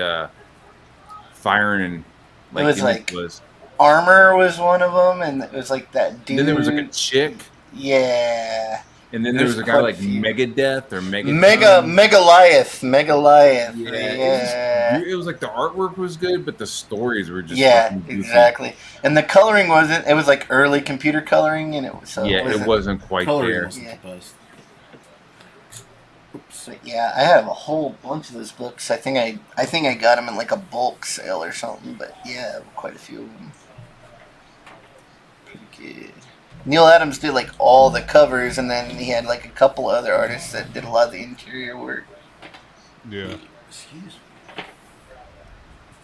firing like was Image like- was. Armor was one of them, and it was like that dude. Then there was like a chick, yeah, and then there was a guy quite a like few. Megadeth or Megaliath. Yeah, it was like the artwork was good, but the stories were just Yeah, fucking goofy. exactly. And the coloring wasn't. It was like early computer coloring, and it was. So Yeah, it wasn't quite Coloring there. wasn't Yeah. the best. But yeah, I have a whole bunch of those books. I think I got them in like a bulk sale or something. But yeah, quite a few of them. Pretty good. Neil Adams did like all the covers, and then he had like a couple other artists that did a lot of the interior work. Yeah.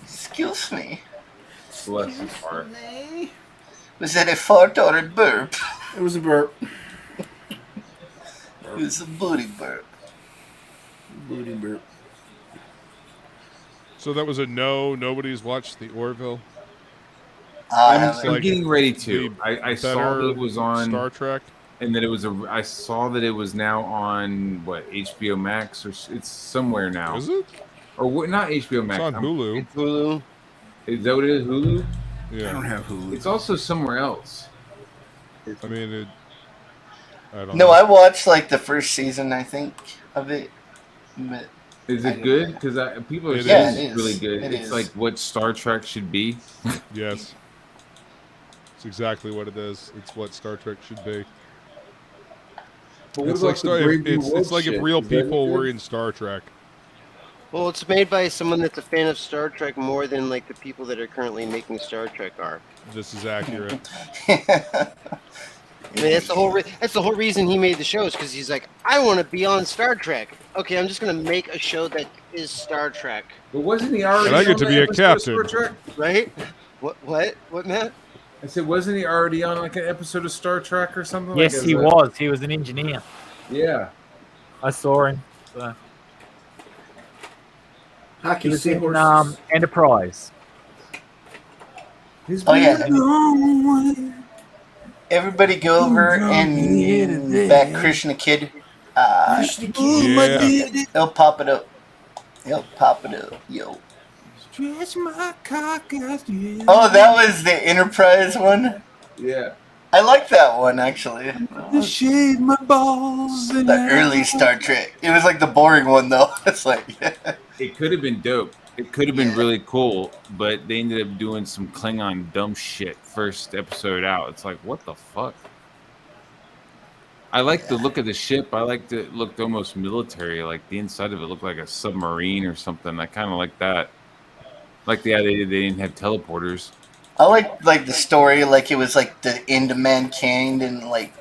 Excuse me. Bless his heart. Was that a fart or a burp? It was a burp. It was a booty burp. Booty burp. So that was a no. Nobody's watched the Orville. I'm like getting ready to. the I saw better that it was on Star Trek. and that it was I saw that it was now on what HBO Max or it's somewhere now. Is it? Or what? Not HBO Max. It's on Hulu. Hulu. Is that what it is? Hulu? I don't Yeah. have Hulu. It's also somewhere else. I mean, I don't No, know. I watched like the first season, I think, of it. But Is I it don't good? know. Because people are It saying Yeah, is. it it's really is. good. It It's is. like what Star Trek should be. Yes. It's exactly what it is. It's what Star Trek should be. But what It's about like the Brave New it's World like if shit? real Is that any people were good? in Star Trek. Well, it's made by someone that's a fan of Star Trek more than like the people that are currently making Star Trek are. This is accurate. I mean, that's the whole reason he made the show is because he's like, I want to be on Star Trek. Okay, I'm just gonna make a show that is Star Trek. But wasn't he already And I get on to the be a episode of Star captain. Trek? Right? What, Matt? I said, wasn't he already on like an episode of Star Trek or something? Yes, like, he was. He was an engineer. Yeah. I saw him. So. He Hockey was in seahorses. Enterprise. Oh yeah. Everybody go over and back Krishna Kid. Yeah. He'll pop it up. He'll pop it up. Yo. Stretch my cock out. Oh, that was the Enterprise one? Yeah. I like that one, actually. To shave my balls. The early Star Trek. It was like the boring one, though. It's like, It could have been dope. It could have been really cool, but they ended up doing some Klingon dumb shit first episode out. It's like, what the fuck? I like the look of the ship. I liked it looked almost military. Like the inside of it looked like a submarine or something. I kind of like that. Like the idea they didn't have teleporters. I like the story, like it was like the end of mankind, and like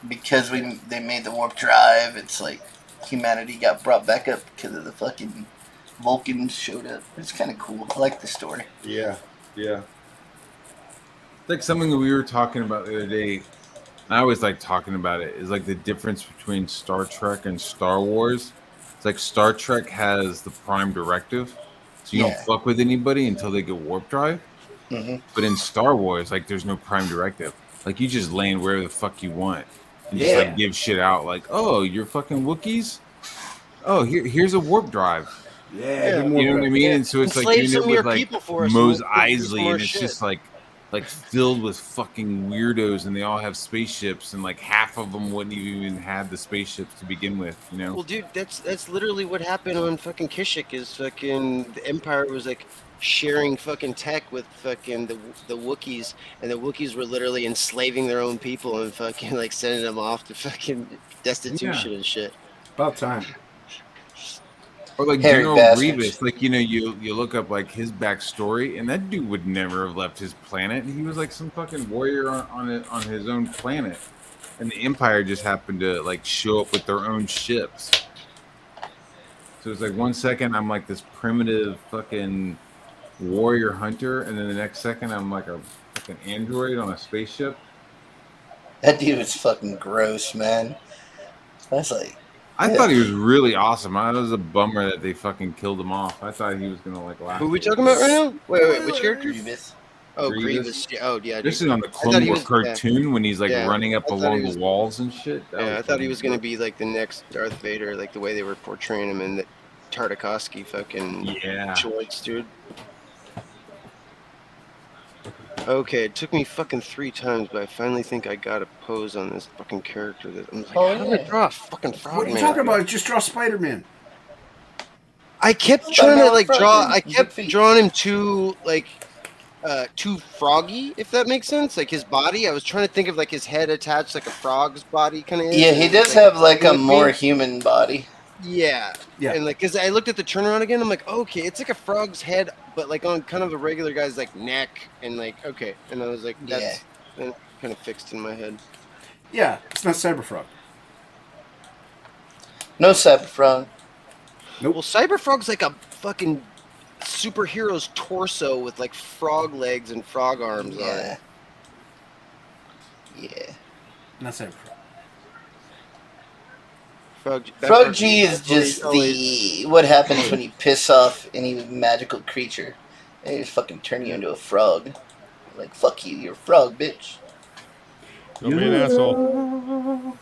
because they made the warp drive, it's like humanity got brought back up because of the fucking Vulcans showed up. It's kind of cool. I like the story. Yeah, yeah. It's like something that we were talking about the other day. I always like talking about it. Is like the difference between Star Trek and Star Wars. It's like Star Trek has the Prime Directive, so you don't fuck with anybody until they get warp drive. Mm-hmm. But in Star Wars, like there's no Prime Directive. Like you just land wherever the fuck you want and just like give shit out. Like, oh, you're fucking Wookiees. Oh, here's a warp drive. Yeah, You know what I mean? And so it's like Enslave you some end of up your with like people for us, Mos and we'll give you some Eisley, more and it's shit. just like filled with fucking weirdos, and they all have spaceships, and like half of them wouldn't even have the spaceships to begin with. You know? Well, dude, that's literally what happened on fucking Kashyyyk. Is fucking the Empire was like sharing fucking tech with fucking the Wookiees, and the Wookiees were literally enslaving their own people and fucking like sending them off to fucking destitution and shit. About time. Or like Hairy General bastards. Grievous, like you look up like his backstory, and that dude would never have left his planet. He was like some fucking warrior on his own planet, and the Empire just happened to like show up with their own ships. So it's like 1 second I'm like this primitive fucking warrior hunter, and then the next second I'm like a fucking android on a spaceship. That dude was fucking gross, man. That's like. I thought he was really awesome. It was a bummer that they fucking killed him off. I thought he was gonna like last. Who are we talking about right now? Wait, which character? Grievous. Oh, Grievous. Grievous. Yeah, oh, yeah. This dude. is on the I Clone thought he Wars was- cartoon when he's like Yeah, running up I thought along he was- the walls and shit. That Yeah, was I thought he fucking was gonna dope. be like the next Darth Vader, like the way they were portraying him in the Tartakovsky fucking shorts, dude. Okay, it took me fucking 3 times, but I finally think I got a pose on this fucking character that I'm like, how do I draw a fucking frog What are you man? talking about? Just draw Spider-Man. I kept trying to like draw. I kept drawing him too too froggy, if that makes sense. Like his body, I was trying to think of like his head attached like a frog's body kind of. Yeah, he does have like a more human body. Yeah. Yeah. And like, cause I looked at the turnaround again, I'm like, okay, it's like a frog's head, but like on kind of a regular guy's like neck, and like, okay, and I was like, that's kind of fixed in my head. Yeah, it's not Cyberfrog. No Cyberfrog. Nope. Well, Cyberfrog's like a fucking superhero's torso with like frog legs and frog arms on it. Yeah. Not Cyberfrog. Frog G is just the what happens when you piss off any magical creature. They just fucking turn you into a frog. Like, fuck you, you're a frog, bitch. Don't be an asshole.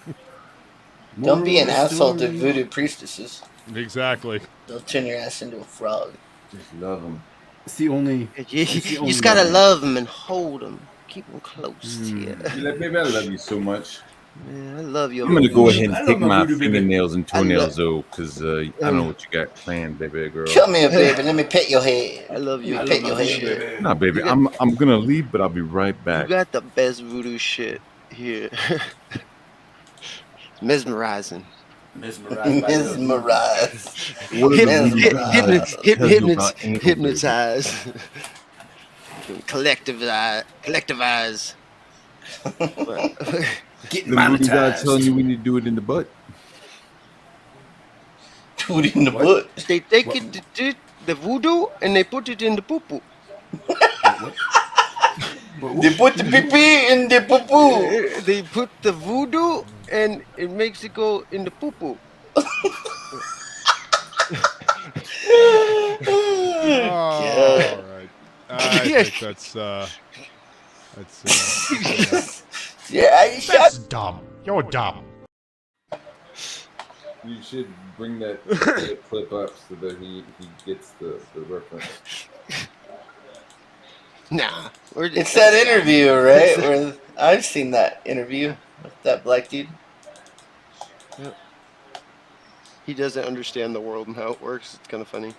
Don't be an asshole to voodoo priestesses. Exactly. They'll turn your ass into a frog. Just love them. It's the only. You just gotta love them and hold them. Keep them close to you. You're like, baby, I love you so much. Man, I love your I'm gonna go ahead I and love take my my voodoo baby. fingernails and toenails though, because I don't know what you got planned, baby girl. Come here, baby. Let me pet your head. I love you. Let me pet your head. Shit. Nah, baby, I'm gonna leave, but I'll be right You back. got the best voodoo shit here. Mesmerizing. Mesmerized. What are the voodoo gods tell you about anal, Hypnotize. Collectivize. Getting the voodoo gods telling you we need to do it in the butt. Do it in the butt. They take the voodoo and they put it in the poo poo. They put the pee in the poo poo. They put the voodoo and it makes it go in the poo poo. All right. I think that's yeah, That's dumb. You're dumb. You should bring that clip up so that he gets the reference. Nah. It's that interview, right? Where I've seen that interview with that black dude. Yep. He doesn't understand the world and how it works. It's kind of funny.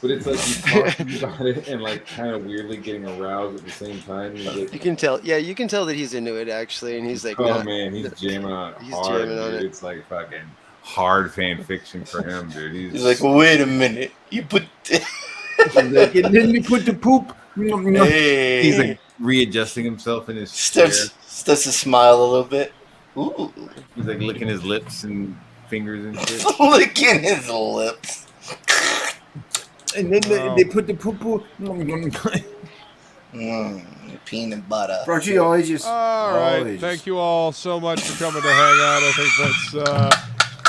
But it's like he's talking about it and like kind of weirdly getting aroused at the same time. He's like, You can tell. Yeah, you can tell that he's into it actually, and he's like, oh nah, man, he's jamming on it he's hard, jamming on dude. it. It's like fucking hard fan fiction for him, dude. He's like, wait a minute, you put. He's like, and then you put the poop. Hey. He's like readjusting himself in his starts to smile a little bit. Ooh. He's like licking his lips and fingers and shit. Licking his lips. And then they put the poo poo. Peanut butter. Froggy, all ages. all right. Thank you all so much for coming to hang out. I think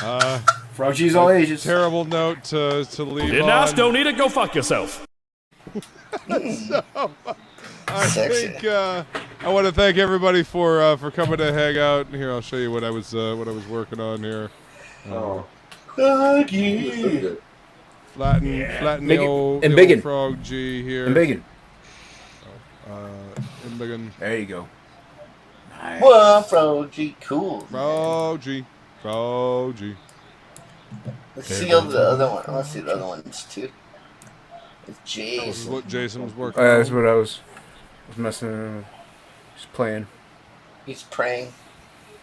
that's Froggy's all ages. Terrible note to leave Didn't on. ask, don't need it, go fuck yourself. So, I think I want to thank everybody for coming to hang out. Here, I'll show you what I was working on here. Flatten the old frog G here. And bacon. And bacon. There you go. Nice. Whoa, frog G, cool. Frog G. Let's see all the other one. Let's see the other ones too. It's Jason. This is what Jason was working Oh, yeah, on. that's what I was messing around. Just playing. He's praying.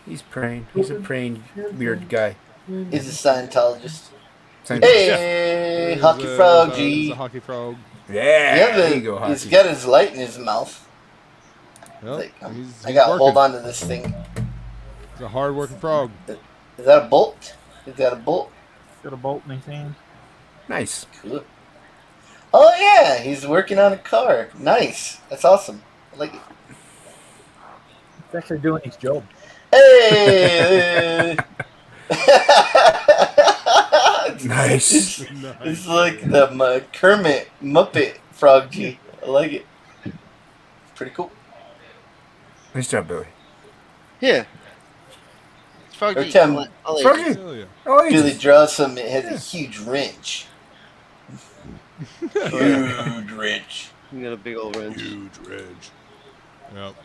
He's praying. He's a praying weird guy. He's a Scientologist. Scientologist. Hey, Hockey Frog G. He's a hockey frog. Yeah, there you go, He's Hockey. got his light in his mouth. Yep, Like, he's I gotta hold working. on to this thing. He's a hard-working frog. Is that a bolt? Is that a bolt? Got a bolt in his hand. Nice. Cool. Oh yeah, he's working on a car. Nice. That's awesome. I like it. He's actually doing his job. Hey! Nice. It's like the Kermit Muppet Frog G. I like it. Pretty cool. Nice job, Billy. Yeah. Froggy. Every time Froggy. Billy draws something, it has a huge wrench. Huge wrench. You got a big old wrench. Huge wrench. Yep. Look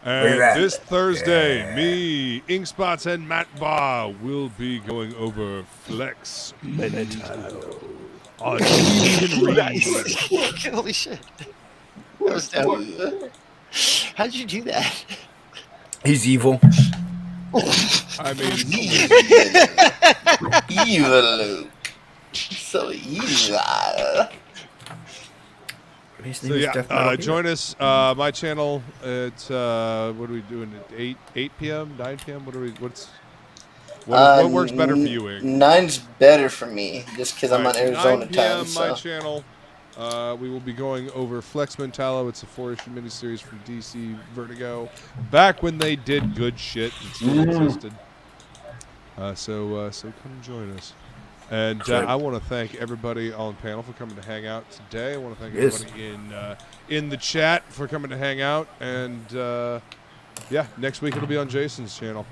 at And that. this Thursday, me, Inkspots, and Matt Barr will be going over Flex Mental on Holy shit. That was down. How did you do that? He's evil. I mean, Evil Luke. So evil. so yeah, join us. My channel. It's what are we doing at 8 p.m., 9 p.m. What works better for you, Ink? 9's better for me, just because I'm on Alright, Arizona 9 p.m. time. So. My channel. We will be going over Flex Mentallo. It's a 4-issue miniseries from DC Vertigo. Back when they did good shit and still existed. So come join us. And I want to thank everybody on the panel for coming to hang out today. I want to thank everybody in the chat for coming to hang out. And yeah, next week it'll be on Jason's channel.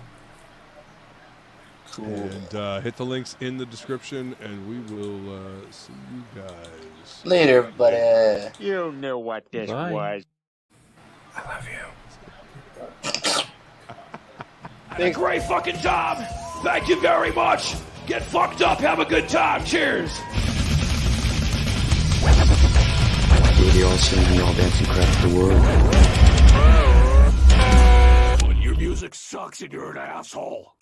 Cool. And hit the links in the description, and we will see you guys later, everybody. You know what this Bye. was. I love you. Great fucking job. Thank you very much. Get fucked up. Have a good time. Cheers. We're the all singing, all dancing crowd of the world. Your music sucks and you're an asshole.